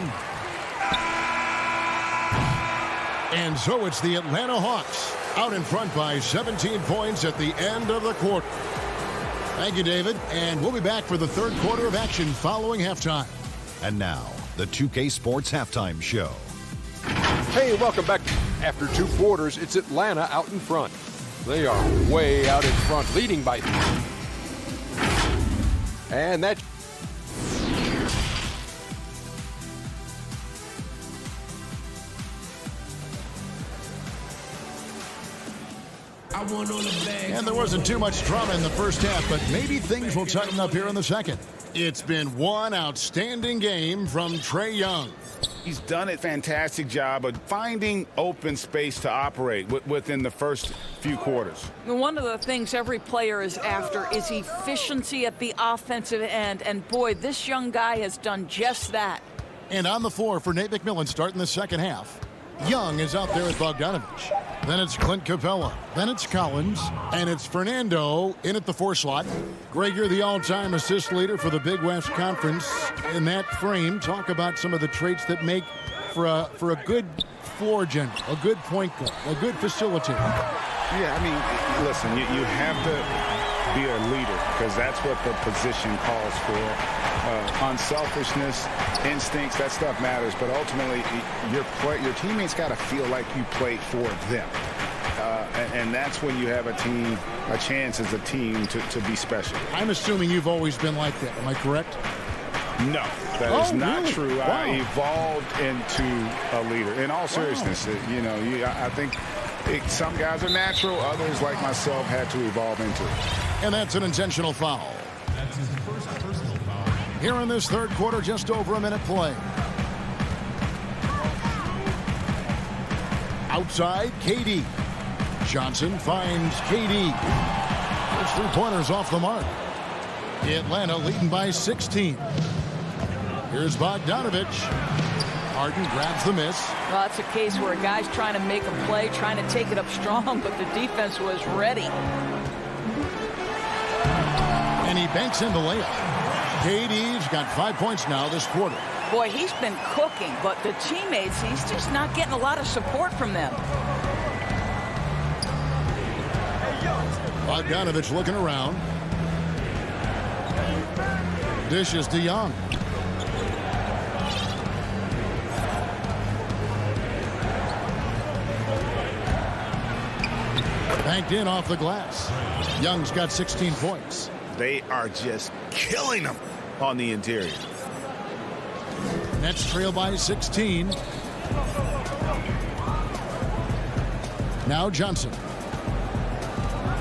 And so it's the Atlanta Hawks out in front by 17 points at the end of the quarter. Thank you, David. And we'll be back for the third quarter of action following halftime. And now, the 2K Sports Halftime Show. Hey, welcome back. After 2 quarters, it's Atlanta out in front. They are way out in front, leading by... And that... And there wasn't too much drama in the first half, but maybe things will tighten up here in the second. It's been one outstanding game from Trae Young. He's done a fantastic job of finding open space to operate within the first few quarters. One of the things every player is after is efficiency at the offensive end. And boy, this young guy has done just that. And on the floor for Nate McMillan starting the second half. Young is out there with Bogdanovich. Then it's Clint Capella. Then it's Collins. And it's Fernando in at the 4 slot. Greg, you're the all-time assist leader for the Big West Conference. In that frame, talk about some of the traits that make for a good floor general, a good point guard, a good facilitator. Yeah, I mean, listen, you have to be a leader because that's what the position calls for. Unselfishness, instincts, that stuff matters. But ultimately, your teammates got to feel like you play for them. And that's when you have a chance as a team to be special. I'm assuming you've always been like that. Am I correct? No, that is not really? true. Wow. I evolved into a leader. In all seriousness, I think some guys are natural. Others, like myself, had to evolve into it. And that's an intentional foul. That's his first personal foul. Here in this third quarter, just over a minute play. Outside, KD. Johnson finds KD. Those 3-pointers off the mark. Atlanta leading by 16. Here's Bogdanovich. Harden grabs the miss. Well, that's a case where a guy's trying to make a play, trying to take it up strong, but the defense was ready. And he banks in the layup. KD's got 5 points now this quarter. Boy, he's been cooking, but the teammates, he's just not getting a lot of support from them. Bogdanovich looking around. Dishes to Young. Banked in off the glass. Young's got 16 points. They are just killing them on the interior. Nets trail by 16. Now Johnson.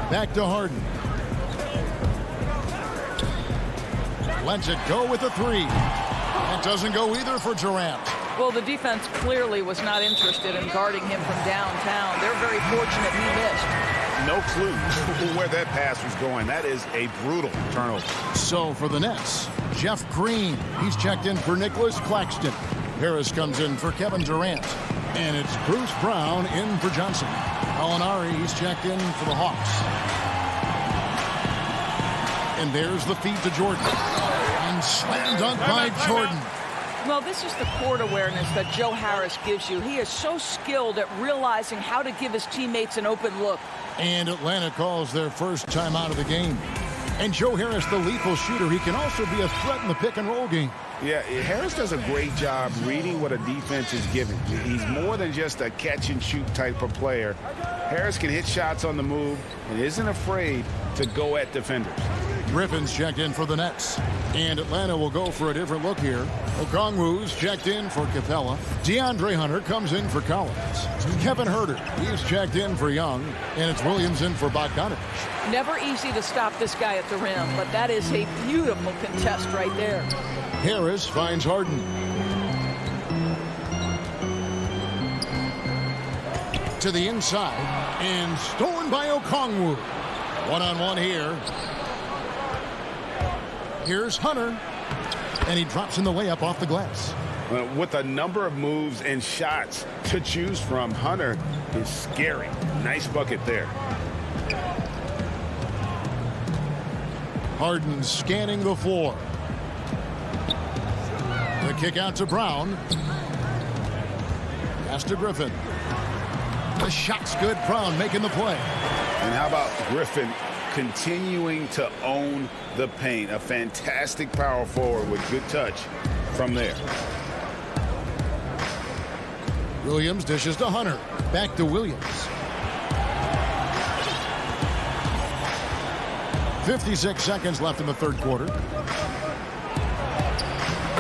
Back to Harden. Lets it go with a 3. It doesn't go either for Durant. Well, the defense clearly was not interested in guarding him from downtown. They're very fortunate he missed. No clue where that pass was going. That is a brutal turnover. So for the Nets, Jeff Green. He's checked in for Nicholas Claxton. Harris comes in for Kevin Durant. And it's Bruce Brown in for Johnson. Molinari, he's checked in for the Hawks. And there's the feed to Jordan. And slam dunk by Jordan. Well, this is the court awareness that Joe Harris gives you. He is so skilled at realizing how to give his teammates an open look. And Atlanta calls their first timeout of the game. And Joe Harris, the lethal shooter, he can also be a threat in the pick-and-roll game. Yeah, Harris does a great job reading what a defense is giving. He's more than just a catch-and-shoot type of player. Harris can hit shots on the move and isn't afraid to go at defenders. Griffin's checked in for the Nets. And Atlanta will go for a different look here. Okongwu's checked in for Capella. DeAndre Hunter comes in for Collins. Kevin Huerter, he's checked in for Young. And it's Williams in for Bogdanovich. Never easy to stop this guy at the rim, but that is a beautiful contest right there. Harris finds Harden. To the inside, and stolen by Okongwu. One-on-one here. Here's Hunter, and he drops in the layup off the glass. With a number of moves and shots to choose from, Hunter is scary. Nice bucket there. Harden scanning the floor. The kick out to Brown. Pass to Griffin. The shot's good. Brown making the play. And how about Griffin continuing to own the paint? A fantastic power forward with good touch from there. Williams dishes to Hunter. Back to Williams. 56 seconds left in the third quarter.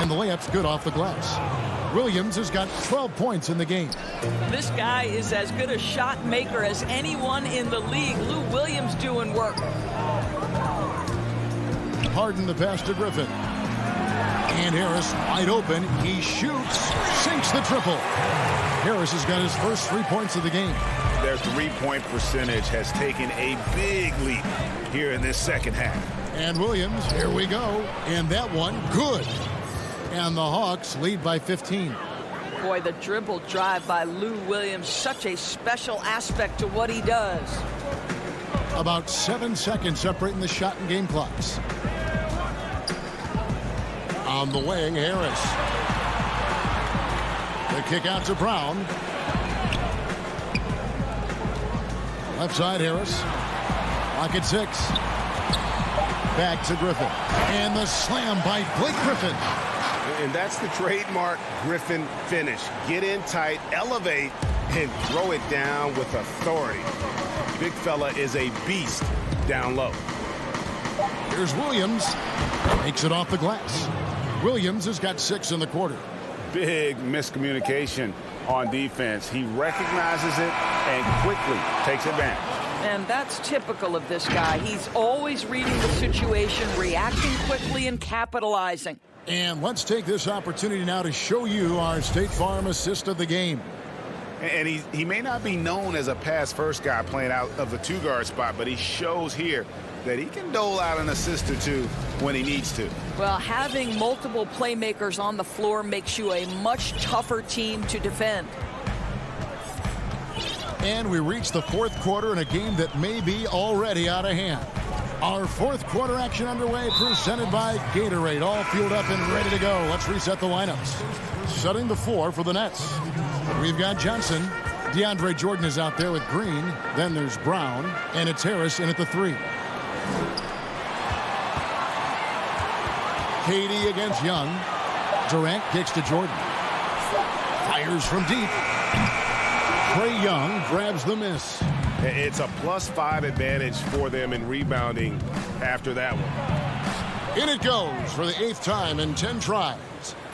And the layup's good off the glass. Williams has got 12 points in the game. This guy is as good a shot maker as anyone in the league. Lou Williams doing work. Harden the pass to Griffin. And Harris wide open. He shoots. Sinks the triple. Harris has got his first 3 points of the game. Their three-point percentage has taken a big leap here in this second half. And Williams, here we go. And that one, good. And the Hawks lead by 15. Boy, the dribble drive by Lou Williams, such a special aspect to what he does. About 7 seconds separating the shot and game clocks. On the wing, Harris. The kick out to Brown. Left side, Harris. Lock at 6. Back to Griffin. And the slam by Blake Griffin. And that's the trademark Griffin finish. Get in tight, elevate, and throw it down with authority. Big fella is a beast down low. Here's Williams. Makes it off the glass. Williams has got 6 in the quarter. Big miscommunication on defense. He recognizes it and quickly takes advantage. And that's typical of this guy. He's always reading the situation, reacting quickly, and capitalizing. And let's take this opportunity now to show you our State Farm assist of the game. And he may not be known as a pass-first guy playing out of the two-guard spot, but he shows here that he can dole out an assist or two when he needs to. Well, having multiple playmakers on the floor makes you a much tougher team to defend. And we reach the fourth quarter in a game that may be already out of hand. Our fourth quarter action underway, presented by Gatorade. All fueled up and ready to go. Let's reset the lineups. Setting the floor for the Nets. We've got Johnson. DeAndre Jordan is out there with Green. Then there's Brown. And it's Harris in at the 3. Katie against Young. Durant kicks to Jordan. Fires from deep. Trae Young grabs the miss. It's a +5 advantage for them in rebounding after that one. In it goes for the 8th time in 10 tries.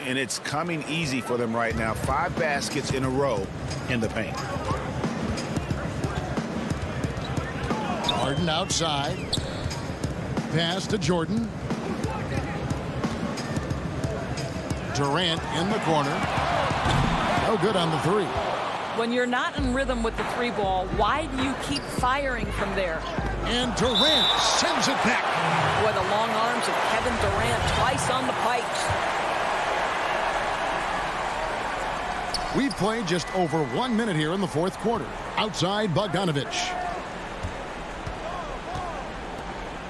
And it's coming easy for them right now. 5 baskets in a row in the paint. Harden outside. Pass to Jordan. Durant in the corner. No good on the 3. When you're not in rhythm with the 3 ball, why do you keep firing from there? And Durant sends it back. Boy, the long arms of Kevin Durant twice on the pipes. We've played just over 1 minute here in the fourth quarter. Outside Bogdanovich.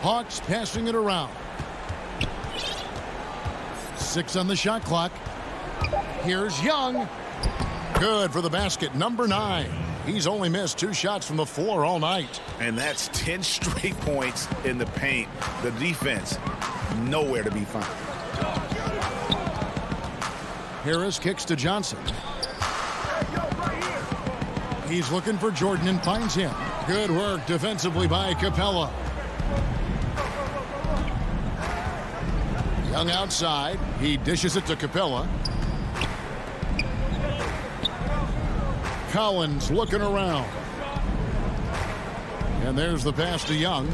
Hawks passing it around. 6 on the shot clock. Here's Young. Good for the basket, number 9. He's only missed 2 shots from the floor all night. And that's 10 straight points in the paint. The defense, nowhere to be found. Harris kicks to Johnson. He's looking for Jordan and finds him. Good work defensively by Capella. Young outside. He dishes it to Capella. Collins looking around. And there's the pass to Young.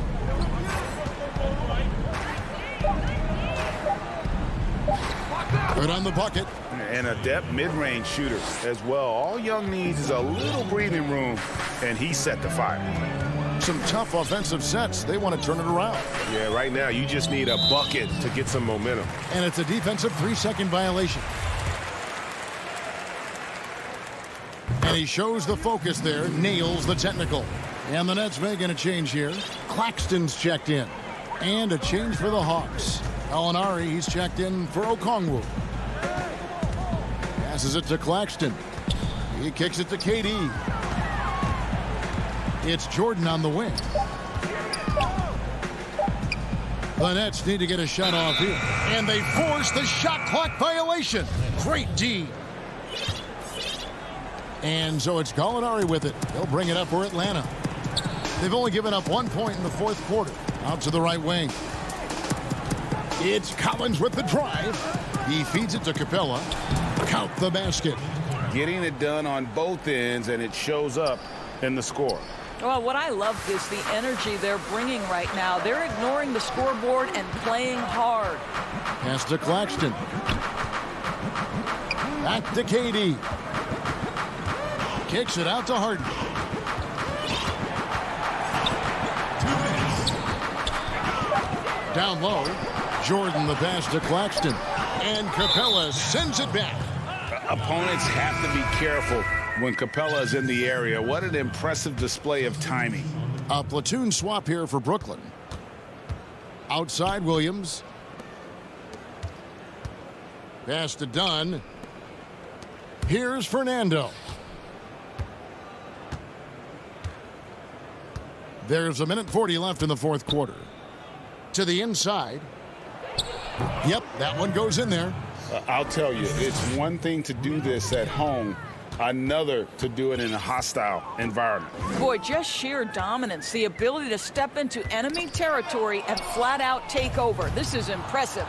Good on the bucket. An adept mid-range shooter as well. All Young needs is a little breathing room, and he set the fire. Some tough offensive sets. They want to turn it around. Yeah, right now you just need a bucket to get some momentum. And it's a defensive 3-second violation. And he shows the focus there, nails the technical. And the Nets making a change here. Claxton's checked in. And a change for the Hawks. Alinari, he's checked in for Okongwu. Passes it to Claxton. He kicks it to KD. It's Jordan on the wing. The Nets need to get a shot off here. And they force the shot clock violation. Great D. And so it's Gallinari with it. They'll bring it up for Atlanta. They've only given up 1 point in the fourth quarter. Out to the right wing. It's Collins with the drive. He feeds it to Capella. Count the basket. Getting it done on both ends, and it shows up in the score. Well, what I love is the energy they're bringing right now. They're ignoring the scoreboard and playing hard. Pass to Claxton. Back to KD. Kicks it out to Harden. Down low. Jordan the pass to Claxton. And Capella sends it back. Opponents have to be careful when Capella is in the area. What an impressive display of timing. A platoon swap here for Brooklyn. Outside Williams. Pass to Dunn. Here's Fernando. There's 1:40 left in the fourth quarter. To the inside. Yep, that one goes in there. I'll tell you, it's one thing to do this at home, another to do it in a hostile environment. Boy, just sheer dominance, the ability to step into enemy territory and flat out take over. This is impressive.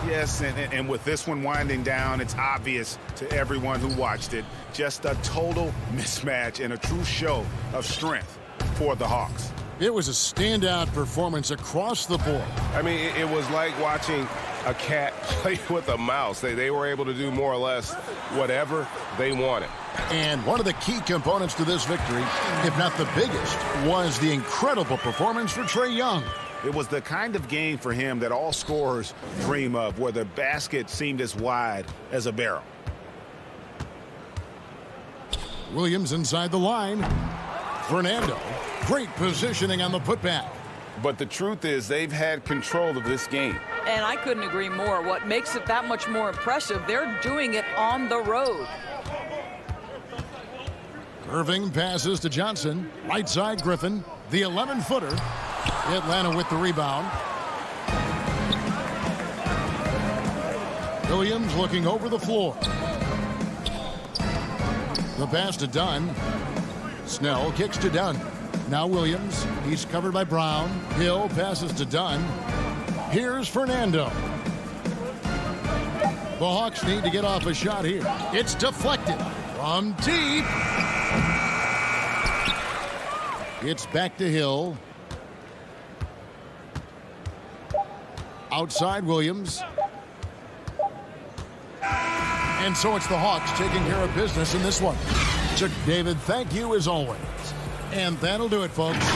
Yes, and with this one winding down, it's obvious to everyone who watched it. Just a total mismatch and a true show of strength for the Hawks. It was a standout performance across the board. I mean, it was like watching a cat play with a mouse. They were able to do more or less whatever they wanted. And one of the key components to this victory, if not the biggest, was the incredible performance for Trae Young. It was the kind of game for him that all scorers dream of, where the basket seemed as wide as a barrel. Williams inside the line. Fernando, great positioning on the putback. But the truth is, they've had control of this game. And I couldn't agree more. What makes it that much more impressive, they're doing it on the road. Irving passes to Johnson. Right side Griffin. The 11-footer. Atlanta with the rebound. Williams looking over the floor. The pass to Dunn. Snell kicks to Dunn. Now Williams. He's covered by Brown. Hill passes to Dunn. Here's Fernando. The Hawks need to get off a shot here. It's deflected from deep. It's back to Hill. Outside Williams. And so it's the Hawks taking care of business in this one. Chuck David, thank you as always. And that'll do it, folks.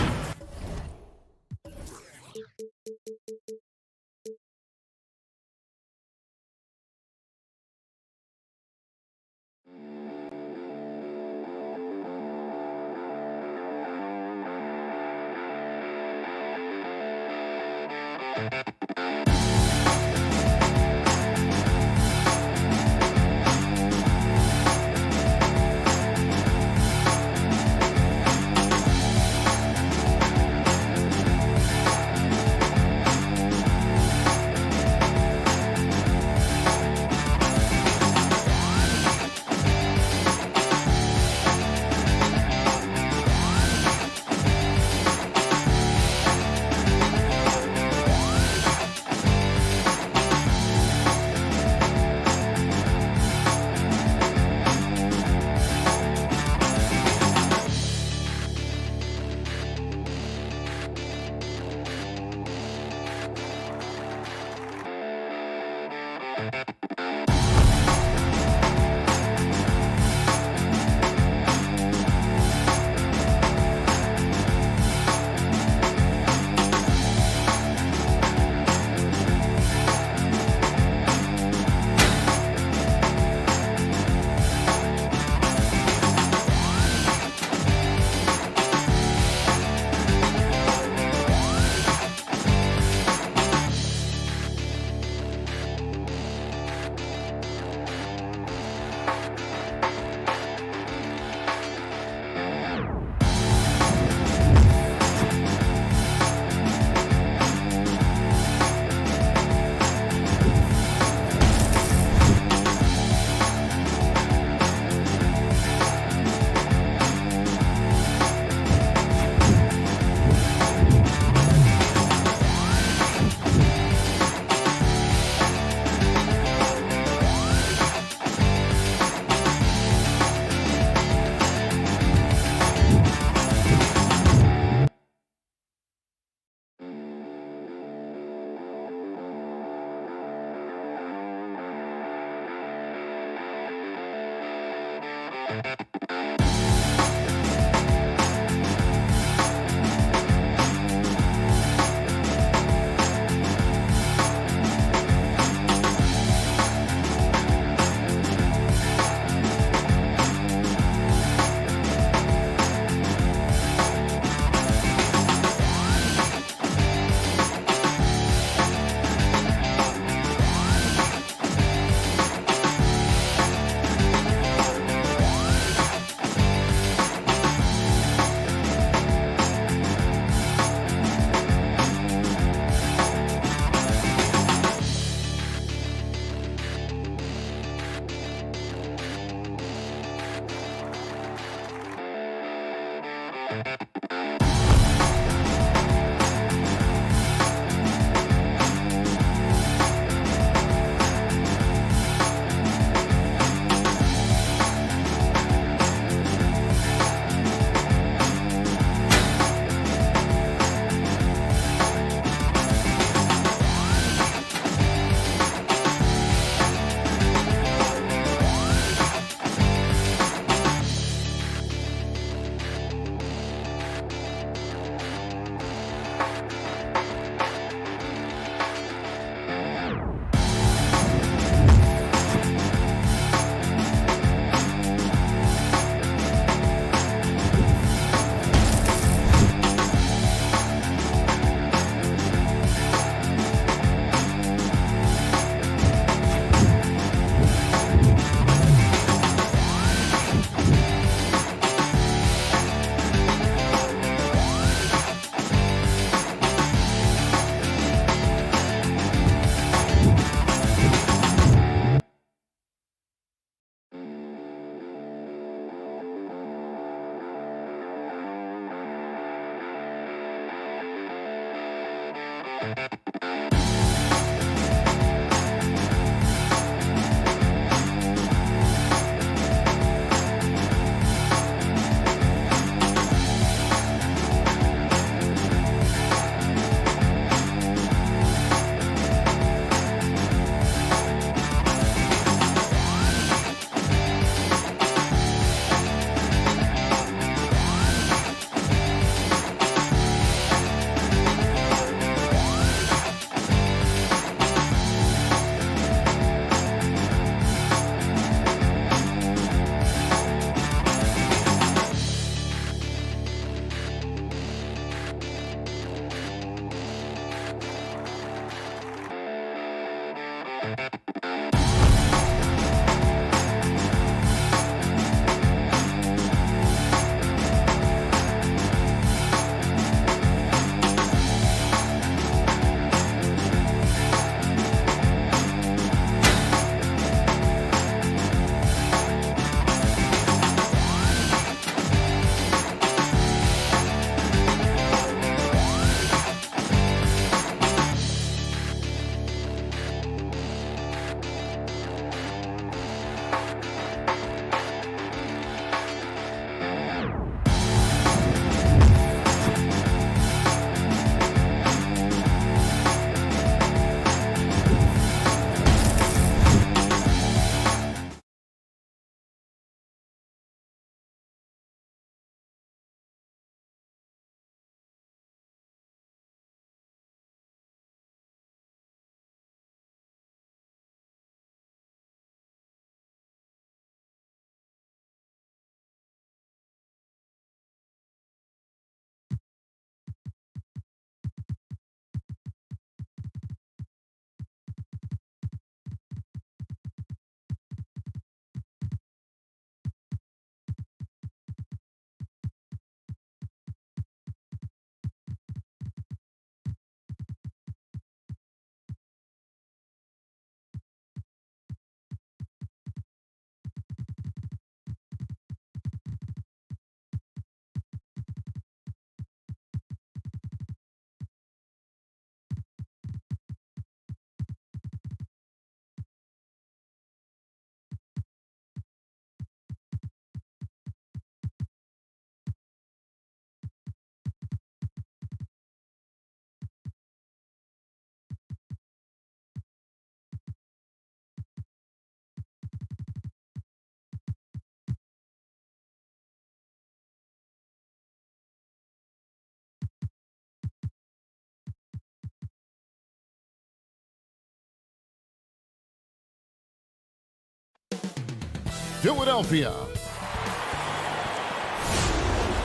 Philadelphia.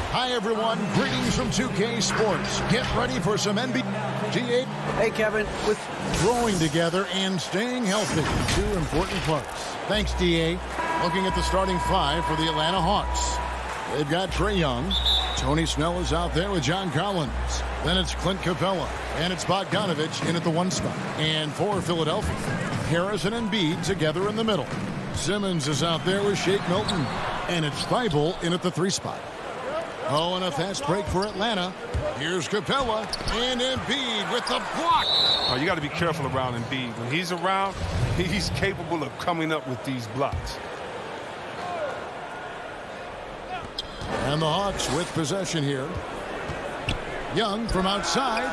Hi, everyone. Greetings from 2K Sports. Get ready for some NBA. Hey, Kevin. With growing together and staying healthy, two important parts. Thanks, DA. Looking at the starting five for the Atlanta Hawks. They've got Trae Young. Tony Snell is out there with John Collins. Then it's Clint Capella. And it's Bogdanovich in at the 1 spot. And for Philadelphia, Harris and Embiid together in the middle. Simmons is out there with Shake Milton. And it's Thibault in at the 3 spot. Oh, and a fast break for Atlanta. Here's Capella and Embiid with the block. Oh, you got to be careful around Embiid. When he's around, he's capable of coming up with these blocks. And the Hawks with possession here. Young from outside.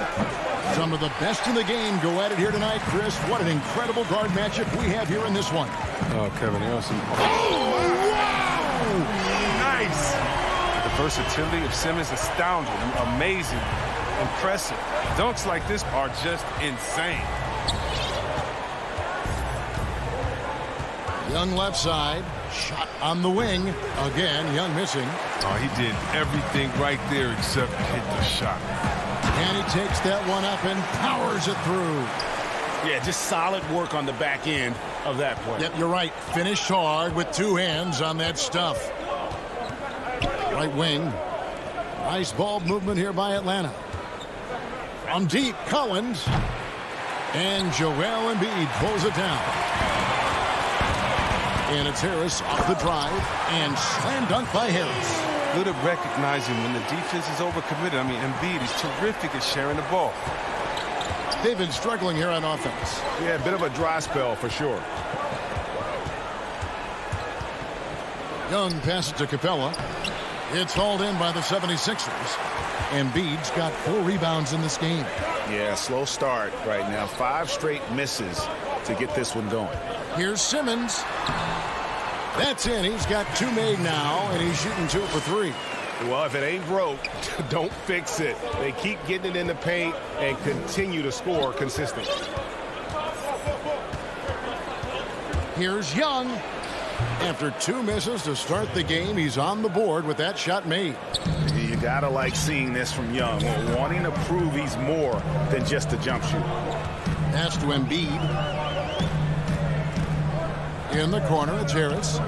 Some of the best in the game go at it here tonight, Chris. What an incredible guard matchup we have here in this one. Oh, Kevin, you see. Oh, wow! Nice! The versatility of Simmons is astounding, amazing, impressive. Dunks like this are just insane. Young left side. Shot on the wing. Again, Young missing. Oh, he did everything right there except hit the shot. And he takes that one up and powers it through. Yeah, just solid work on the back end of that play. Yep, you're right. Finished hard with 2 hands on that stuff. Right wing. Nice ball movement here by Atlanta. From deep, Collins. And Joel Embiid pulls it down. And it's Harris off the drive. And slam dunk by Harris. Good at recognizing when the defense is overcommitted. I mean, Embiid is terrific at sharing the ball. They've been struggling here on offense. Yeah, a bit of a dry spell for sure. Young passes to Capella. It's hauled in by the 76ers. Embiid's got 4 rebounds in this game. Yeah, slow start right now. 5 straight misses to get this one going. Here's Simmons. That's in. He's got 2 made now, and he's shooting 2 for 3. Well, if it ain't broke, don't fix it. They keep getting it in the paint and continue to score consistently. Here's Young. After 2 misses to start the game, he's on the board with that shot made. You gotta like seeing this from Young, wanting to prove he's more than just a jump shooter. Pass to Embiid. In the corner, it's Harris.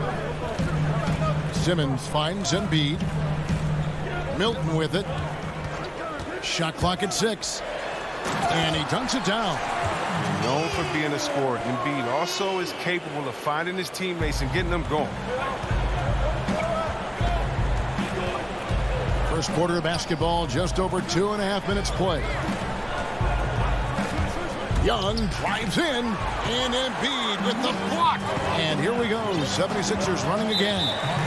Simmons finds Embiid. Milton with it. Shot clock at 6. And he dunks it down. Known for being a scorer, Embiid also is capable of finding his teammates and getting them going. First quarter of basketball, just over 2.5 minutes play. Young drives in, and Embiid with the block. And here we go, 76ers running again.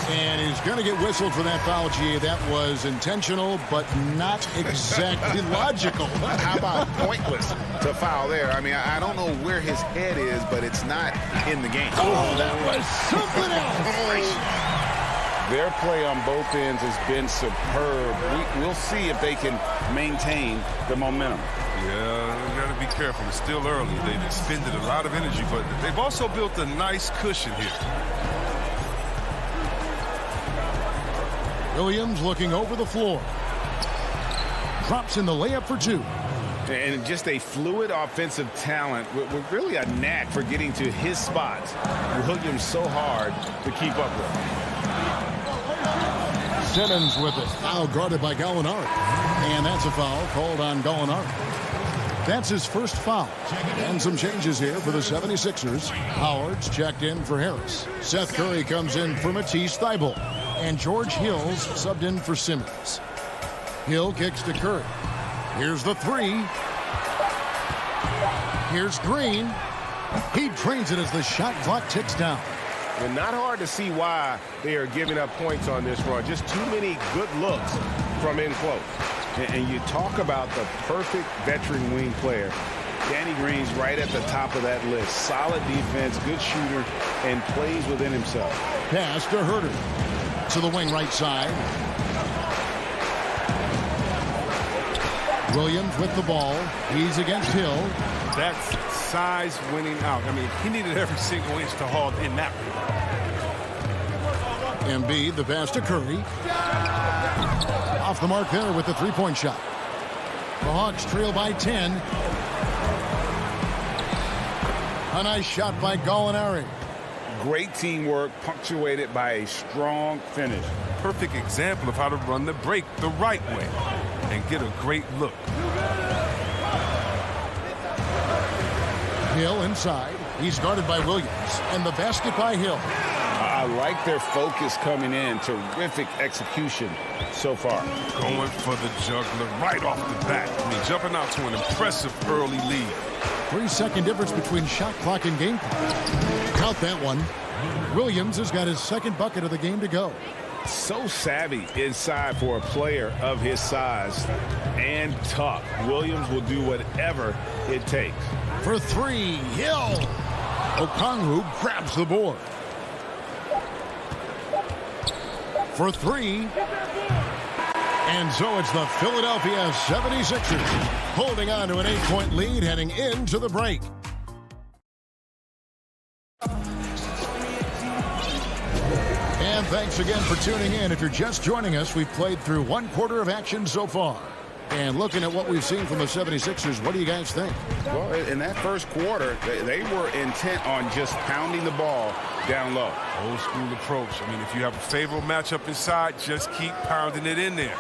And he's going to get whistled for that foul, G. That was intentional, but not exactly logical. How about pointless to foul there? I mean, I don't know where his head is, but it's not in the game. Oh, that was something else. Their play on both ends has been superb. We'll see if they can maintain the momentum. Yeah, you got to be careful. It's still early. They've expended a lot of energy, but they've also built a nice cushion here. Williams looking over the floor. Drops in the layup for 2. And just a fluid offensive talent with really a knack for getting to his spots. Williams so hard to keep up with. Simmons with it. Foul guarded by Gallinari. And that's a foul called on Gallinari. That's his first foul. And some changes here for the 76ers. Howard's checked in for Harris. Seth Curry comes in for Matisse Thybulle. And George Hill's subbed in for Simmons. Hill kicks to Curry. Here's the 3. Here's Green. He drains it as the shot clock ticks down. And not hard to see why they are giving up points on this run. Just too many good looks from in close. And you talk about the perfect veteran wing player. Danny Green's right at the top of that list. Solid defense, good shooter, and plays within himself. Pass to Herter. To the wing right side. Williams with the ball. He's against Hill. That's size winning out. I mean, he needed every single inch to haul in that Embiid, the pass to Curry. Off the mark there with the three-point shot. The Hawks trail by 10. A nice shot by Gallinari. Great teamwork punctuated by a strong finish. Perfect example of how to run the break the right way and get a great look. Hill inside. He's guarded by Williams. And the basket by Hill. I like their focus coming in. Terrific execution so far. Going for the juggler right off the bat. I mean, jumping out to an impressive early lead. 3-second difference between shot clock and game clock. Count that one. Williams has got his second bucket of the game to go. So savvy inside for a player of his size and tough. Williams will do whatever it takes. For three, Hill. Okongwu grabs the board. For three. And so it's the Philadelphia 76ers holding on to an 8-point lead heading into the break. And thanks again for tuning in. If you're just joining us, we've played through one quarter of action so far. And looking at what we've seen from the 76ers, what do you guys think? Well, in that first quarter, they were intent on just pounding the ball down low. Old school approach. I mean, if you have a favorable matchup inside, just keep pounding it in there.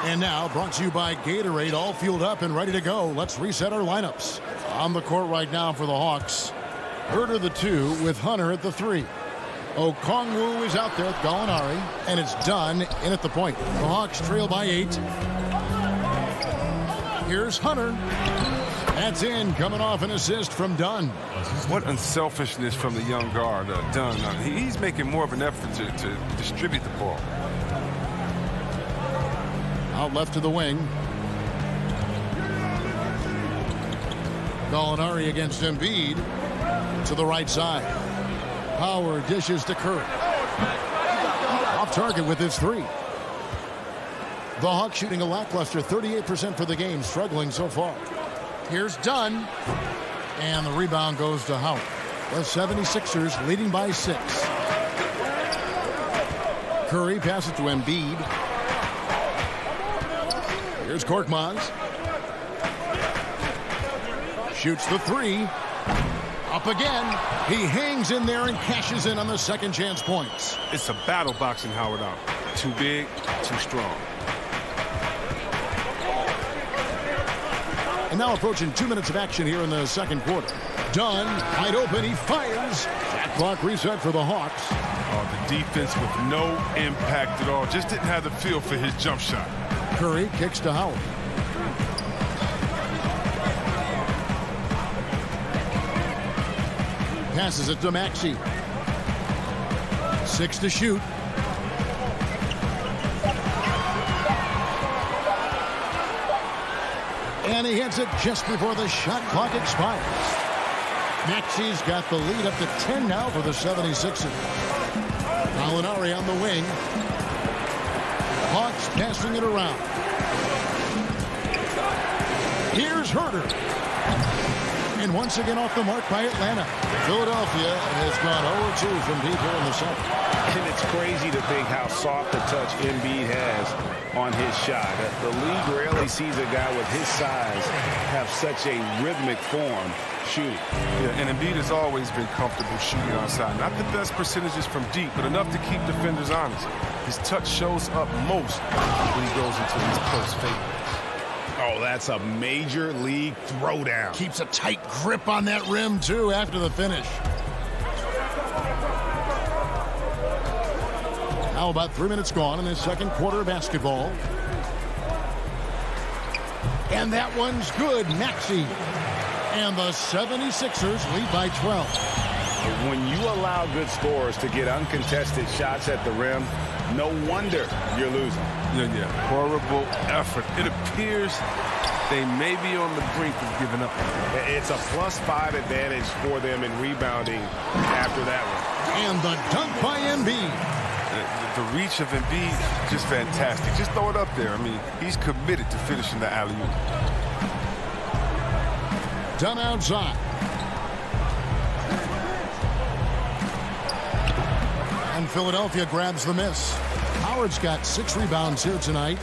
And now, brought to you by Gatorade, all fueled up and ready to go. Let's reset our lineups. On the court right now for the Hawks. Herter the 2 with Hunter at the 3. Okongwu is out there with Gallinari, and it's done in at the point. The Hawks trail by 8. Here's Hunter. That's in, coming off an assist from Dunn. What unselfishness from the young guard, Dunn. He's making more of an effort to distribute the ball. Out left to the wing. Gallinari against Embiid. To the right side. Power dishes to Curry. Off target with his 3. The Hawks shooting a lackluster 38% for the game, struggling so far. Here's Dunn. And the rebound goes to Howard. The 76ers leading by 6. Curry passes to Embiid. Here's Korkmaz. Shoots the 3. Up again. He hangs in there and cashes in on the second chance points. It's a battle boxing Howard out. Too big, too strong. And now approaching 2 minutes of action here in the second quarter. Dunn, wide open, he fires. Shot clock reset for the Hawks. The defense with no impact at all. Just didn't have the feel for his jump shot. Curry kicks to Howard. Passes it to Maxey. 6 to shoot. And he hits it just before the shot clock expires. Maxey's got the lead up to 10 now for the 76ers. Gallinari on the wing. Hawks passing it around. Here's Herter. And once again off the mark by Atlanta. Philadelphia has gone 0-2 from deep here in the second. And it's crazy to think how soft a touch Embiid has on his shot. The league rarely sees a guy with his size have such a rhythmic form shooting. Yeah, and Embiid has always been comfortable shooting outside. Not the best percentages from deep, but enough to keep defenders honest. His touch shows up most when he goes into these close fadeaways. Oh, that's a major league throwdown. Keeps a tight grip on that rim, too, after the finish. Now about 3 minutes gone in the second quarter of basketball. And that one's good. Maxey. And the 76ers lead by 12. When you allow good scorers to get uncontested shots at the rim, no wonder you're losing. Yeah. Horrible effort. It appears they may be on the brink of giving up. It's a +5 advantage for them in rebounding after that one. And the dunk by Embiid. The reach of Embiid, just fantastic. Just throw it up there. I mean, he's committed to finishing the alley-oop. Done outside. And And Philadelphia grabs the miss. Howard's got 6 rebounds here tonight.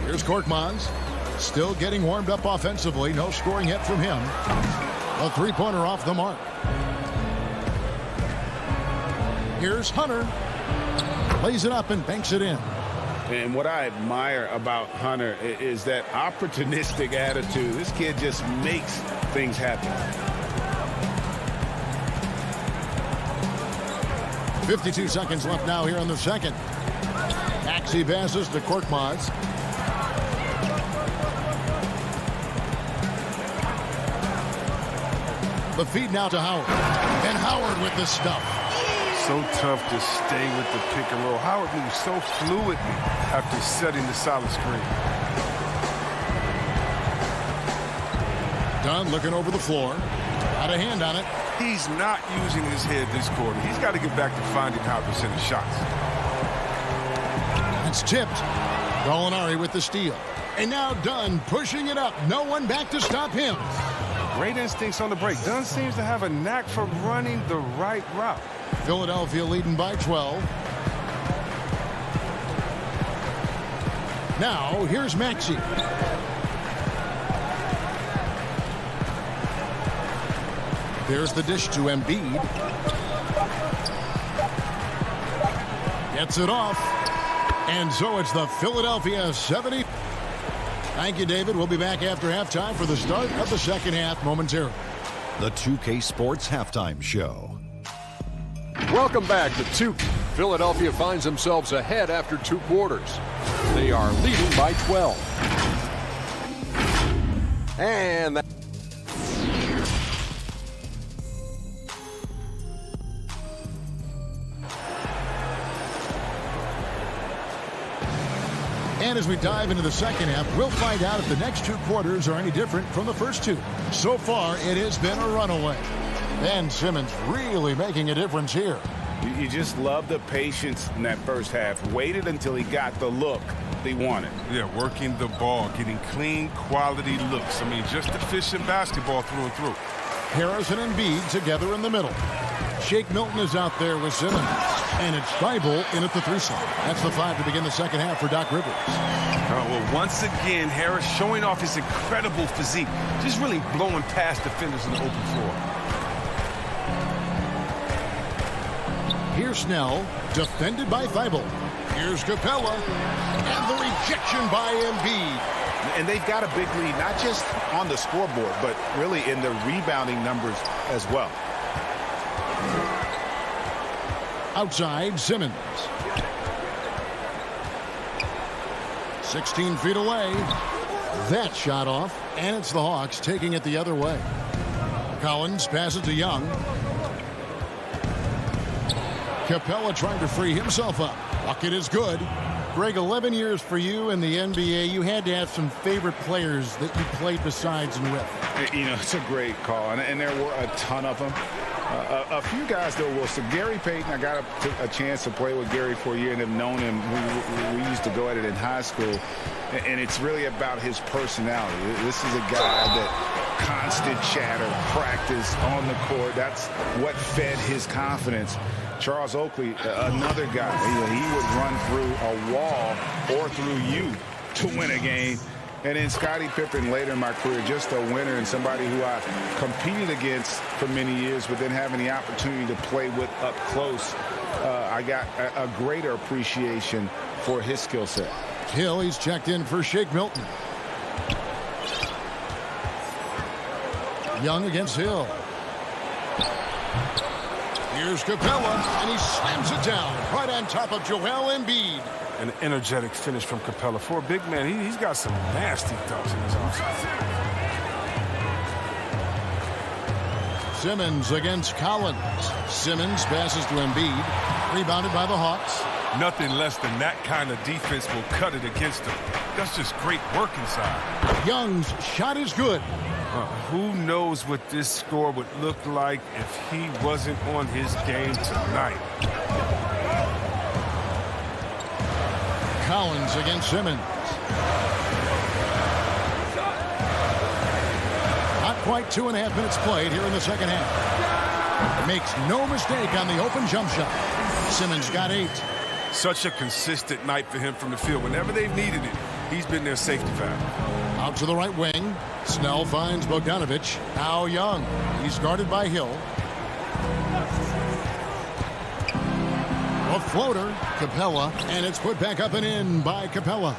Here's Korkmaz. Still getting warmed up offensively. No scoring yet from him. A three-pointer off the mark. Here's Hunter. Lays it up and banks it in. And what I admire about Hunter is that opportunistic attitude. This kid just makes things happen. 52 seconds left now here in the second. Maxey passes to Korkmaz. The feed now to Howard. And Howard with the stuff. So tough to stay with the pick and roll. Howard moves so fluidly after setting the solid screen. Dunn looking over the floor. Got a hand on it. He's not using his head this quarter. He's got to get back to finding how to send his shots. It's tipped. Gallinari with the steal. And now Dunn pushing it up. No one back to stop him. Great instincts on the break. Dunn seems to have a knack for running the right route. Philadelphia leading by 12. Now, here's Maxey. There's the dish to Embiid. Gets it off. And so it's the Philadelphia 70. Thank you, David. We'll be back after halftime for the start of the second half momentarily. The 2K Sports Halftime Show. Welcome back to 2. Philadelphia finds themselves ahead after 2 quarters. They are leading by 12. And And as we dive into the second half, we'll find out if the next 2 quarters are any different from the first 2. So far, it has been a runaway. Ben Simmons really making a difference here. You just love the patience in that first half. Waited until he got the look he wanted. Yeah, working the ball, getting clean, quality looks. I mean, just efficient basketball through and through. Harrison and Embiid together in the middle. Shake Milton is out there with Simmons. And it's Thibault in at the 3 slot. That's the 5 to begin the second half for Doc Rivers. Well, once again, Harris showing off his incredible physique. Just really blowing past defenders on the open floor. Here's Snell, defended by Thibault. Here's Capella, and the rejection by Embiid. And they've got a big lead, not just on the scoreboard, but really in the rebounding numbers as well. Outside, Simmons. 16 feet away. That shot off, and it's the Hawks taking it the other way. Collins passes to Young. Capella trying to free himself up. Bucket is good. Greg, 11 years for you in the NBA. You had to have some favorite players that you played besides and with. You know, it's a great call, and there were a ton of them. A few guys, though, Wilson. Gary Payton, I got a chance to play with Gary for a year and have known him. We used to go at it in high school, and it's really about his personality. This is a guy that constant chatter, practice on the court. That's what fed his confidence. Charles Oakley, another guy, he would run through a wall or through you to win a game. And then Scottie Pippen later in my career, just a winner and somebody who I competed against for many years, but then having the opportunity to play with up close, I got a greater appreciation for his skill set. Hill, he's checked in for Shake Milton. Young against Hill. Here's Capella, and he slams it down right on top of Joel Embiid. An energetic finish from Capella. For a big man, he's got some nasty dunks in his offense. Simmons against Collins. Simmons passes to Embiid. Rebounded by the Hawks. Nothing less than that kind of defense will cut it against him. That's just great work inside. Young's shot is good. Who knows what this score would look like if he wasn't on his game tonight. Collins against Simmons. Not quite 2.5 minutes played here in the second half. Makes no mistake on the open jump shot. Simmons got 8. Such a consistent night for him from the field. Whenever they've needed it, he's been their safety valve. Out to the right wing. Snell finds Bogdanovich. Now Young. He's guarded by Hill. A floater. Capella. And it's put back up and in by Capella.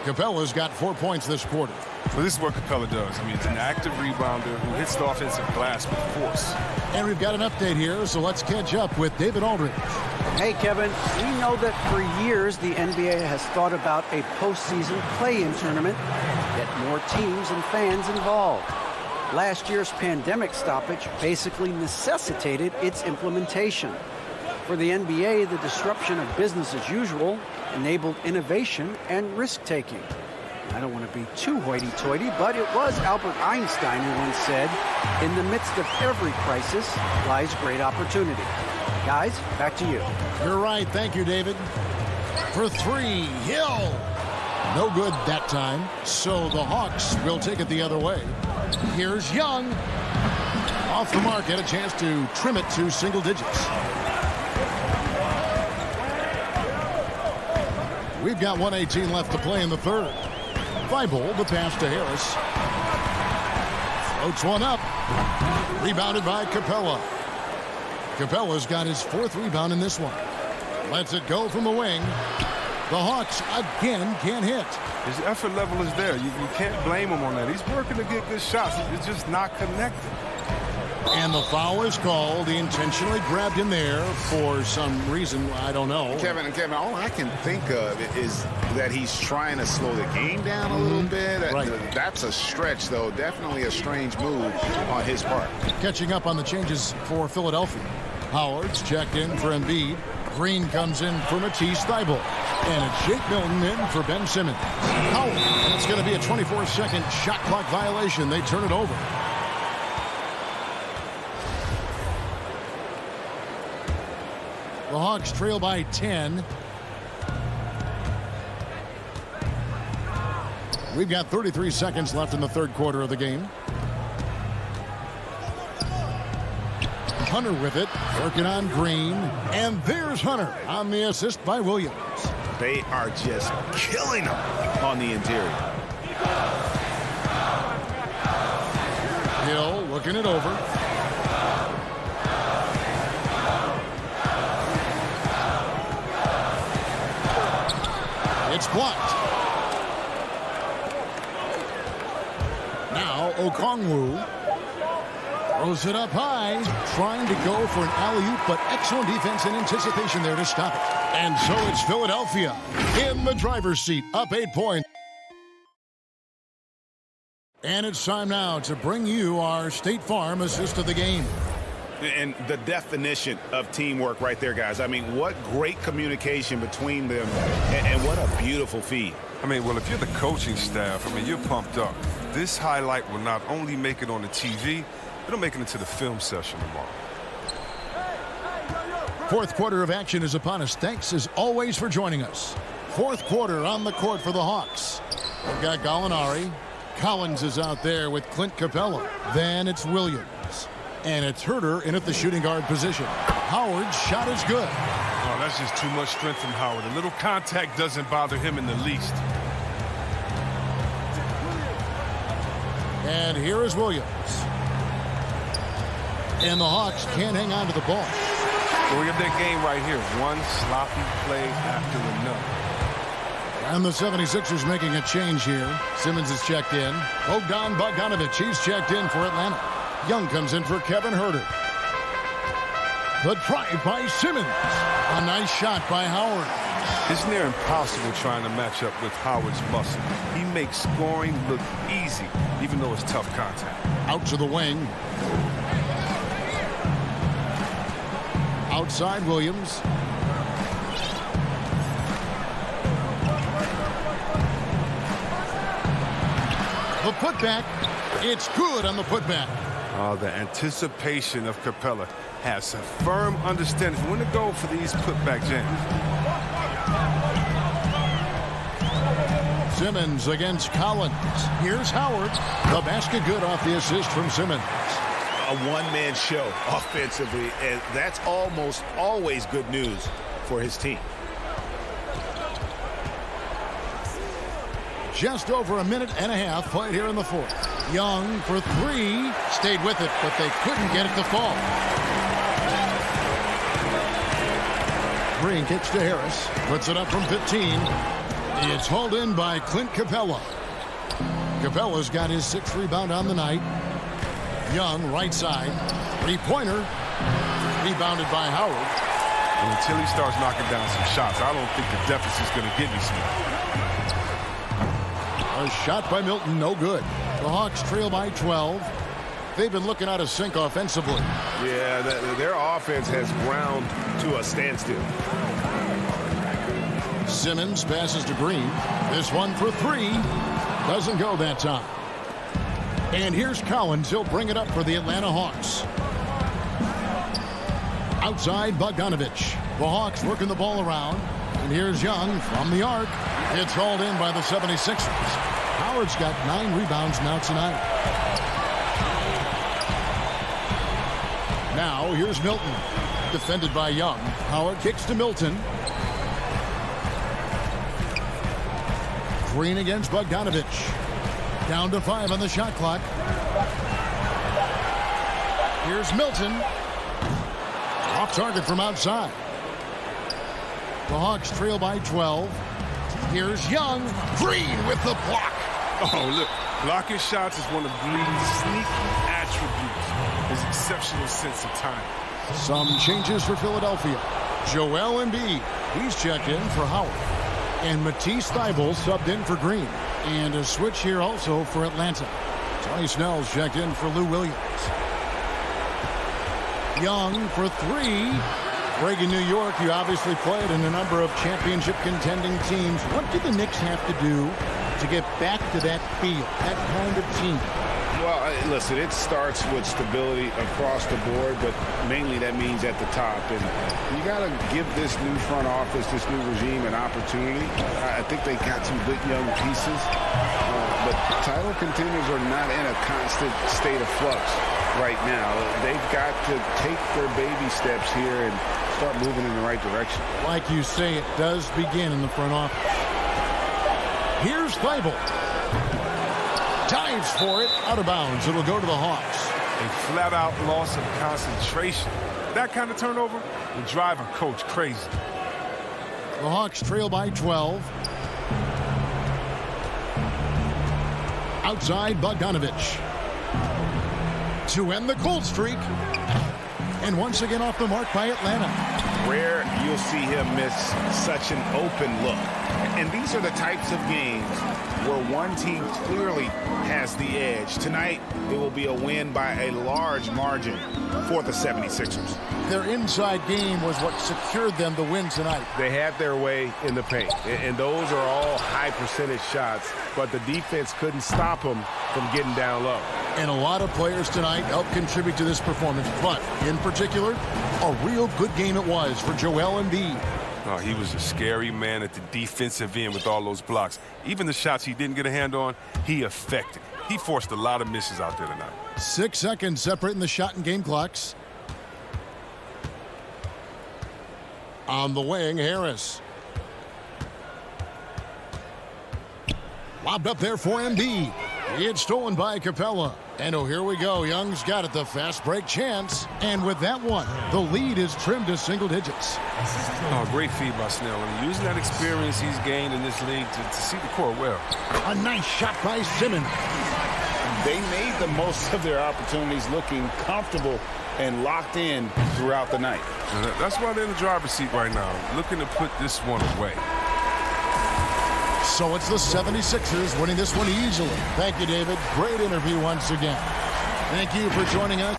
Capella's got 4 points this quarter. Well, this is what Capella does. I mean, it's an active rebounder who hits the offensive glass with force. And we've got an update here, so let's catch up with David Aldridge. Hey, Kevin, we know that for years the NBA has thought about a postseason play-in tournament, get more teams and fans involved. Last year's pandemic stoppage basically necessitated its implementation. For the NBA, the disruption of business as usual enabled innovation and risk-taking. I don't want to be too hoity-toity, but it was Albert Einstein who once said, in the midst of every crisis lies great opportunity. Guys, back to you. You're right. Thank you, David. For 3, Hill. No good that time, so the Hawks will take it the other way. Here's Young. Off the mark, had a chance to trim it to single digits. We've got 1:18 left to play in the third. Thibault, the pass to Harris. Floats one up. Rebounded by Capella. Capella's got his 4th rebound in this one. Lets it go from the wing. The Hawks again can't hit. His effort level is there. You can't blame him on that. He's working to get good shots. It's just not connected. And the foul is called. He intentionally grabbed him there for some reason. I don't know. Kevin, all I can think of is that he's trying to slow the game down a little bit. Right. That's a stretch, though. Definitely a strange move on his part. Catching up on the changes for Philadelphia. Howard's checked in for Embiid. Green comes in for Matisse Thybulle. And it's Jake Milton in for Ben Simmons. Howard, it's going to be a 24-second shot clock violation. They turn it over. The Hawks trail by 10. We've got 33 seconds left in the third quarter of the game. Hunter with it, working on Green. And there's Hunter on the assist by Williams. They are just killing him on the interior. Hill looking it over. It's blocked. Now Okongwu throws it up high, trying to go for an alley-oop, but excellent defense and anticipation there to stop it. And so it's Philadelphia in the driver's seat, up 8 points. And it's time now to bring you our State Farm assist of the game. And the definition of teamwork right there, guys. I mean, what great communication between them, and what a beautiful feed. I mean, well, if you're the coaching staff, I mean, you're pumped up. This highlight will not only make it on the TV, it'll make it into the film session tomorrow. Fourth quarter of action is upon us. Thanks, as always, for joining us. Fourth quarter on the court for the Hawks. We've got Gallinari. Collins is out there with Clint Capella. Then it's Williams. And it's Herter in at the shooting guard position. Howard's shot is good. Oh, that's just too much strength from Howard. A little contact doesn't bother him in the least. And here is Williams. And the Hawks can't hang on to the ball. Well, we got that game right here. One sloppy play after another. And the 76ers making a change here. Simmons is checked in. Bogdanovich, he's checked in for Atlanta. Young comes in for Kevin Herter. The drive by Simmons. A nice shot by Howard. It's near impossible trying to match up with Howard's muscle. He makes scoring look easy, even though it's tough contact. Out to the wing. Outside Williams. The putback. It's good on the putback. The anticipation of Capella has a firm understanding of when to go for these putback jams. Simmons against Collins. Here's Howard. The basket good off the assist from Simmons. a one-man show offensively, and that's almost always good news for his team. Just over a minute and a half played here in the fourth. Young for three. Stayed with it, but they couldn't get it to fall. Green kicks to Harris. Puts it up from 15. It's hauled in by Clint Capella. Capella's got his 6th rebound on the night. Young, right side. Three-pointer. Rebounded by Howard. And until he starts knocking down some shots, I don't think the deficit's going to get any smaller. A shot by Milton, no good. The Hawks trail by 12. They've been looking out of sync offensively. Yeah, their offense has ground to a standstill. Simmons passes to Green. This one for three. Doesn't go that time. And here's Collins. He'll bring it up for the Atlanta Hawks. Outside, Bogdanovich. The Hawks working the ball around. And here's Young from the arc. It's hauled in by the 76ers. Howard's got 9 rebounds now tonight. Now, here's Milton. Defended by Young. Howard kicks to Milton. Green against Bogdanovich. Down to 5 on the shot clock. Here's Milton. Off target from outside. The Hawks trail by 12. Here's Young. Green with the block. Oh, look. Blocking shots is one of Green's sneaky attributes. His exceptional sense of time. Some changes for Philadelphia. Joel Embiid. He's checked in for Howard. And Matisse Thybulle subbed in for Green. And a switch here also for Atlanta. Tony Snell's checked in for Lou Williams. Young for three. Greg, in New York, you obviously played in a number of championship contending teams. What do the Knicks have to do to get back to that feel, that kind of team? Well, listen, it starts with stability across the board, but mainly that means at the top. And you got to give this new front office, this new regime, an opportunity. I think they got some good young pieces, but title contenders are not in a constant state of flux right now. They've got to take their baby steps here and start moving in the right direction. Like you say, it does begin in the front office. Here's Thybulle. Dives for it, out of bounds. It'll go to the Hawks. A flat-out loss of concentration. That kind of turnover will drive a coach crazy. The Hawks trail by 12. Outside, Bogdanovich. To end the cold streak. And once again off the mark by Atlanta. Rare you'll see him miss such an open look. And these are the types of games where one team clearly has the edge. Tonight, it will be a win by a large margin for the 76ers. Their inside game was what secured them the win tonight. They had their way in the paint, and those are all high percentage shots, but the defense couldn't stop them from getting down low. And a lot of players tonight helped contribute to this performance, but in particular, a real good game it was for Joel Embiid. Oh, he was a scary man at the defensive end with all those blocks. Even the shots he didn't get a hand on, he affected. He forced a lot of misses out there tonight. 6 seconds separating the shot and game clocks. On the wing, Harris. Lobbed up there for Embiid. It's stolen by Capella. And oh, here we go. Young's got it, the fast break chance. And with that one, the lead is trimmed to single digits. Oh, great feed by Snell. I mean, using that experience he's gained in this league to see the court well. A nice shot by Simmons. They made the most of their opportunities, looking comfortable and locked in throughout the night. That's why they're in the driver's seat right now, looking to put this one away. So it's the 76ers winning this one easily. Thank you, David. Great interview once again. Thank you for joining us.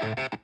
it.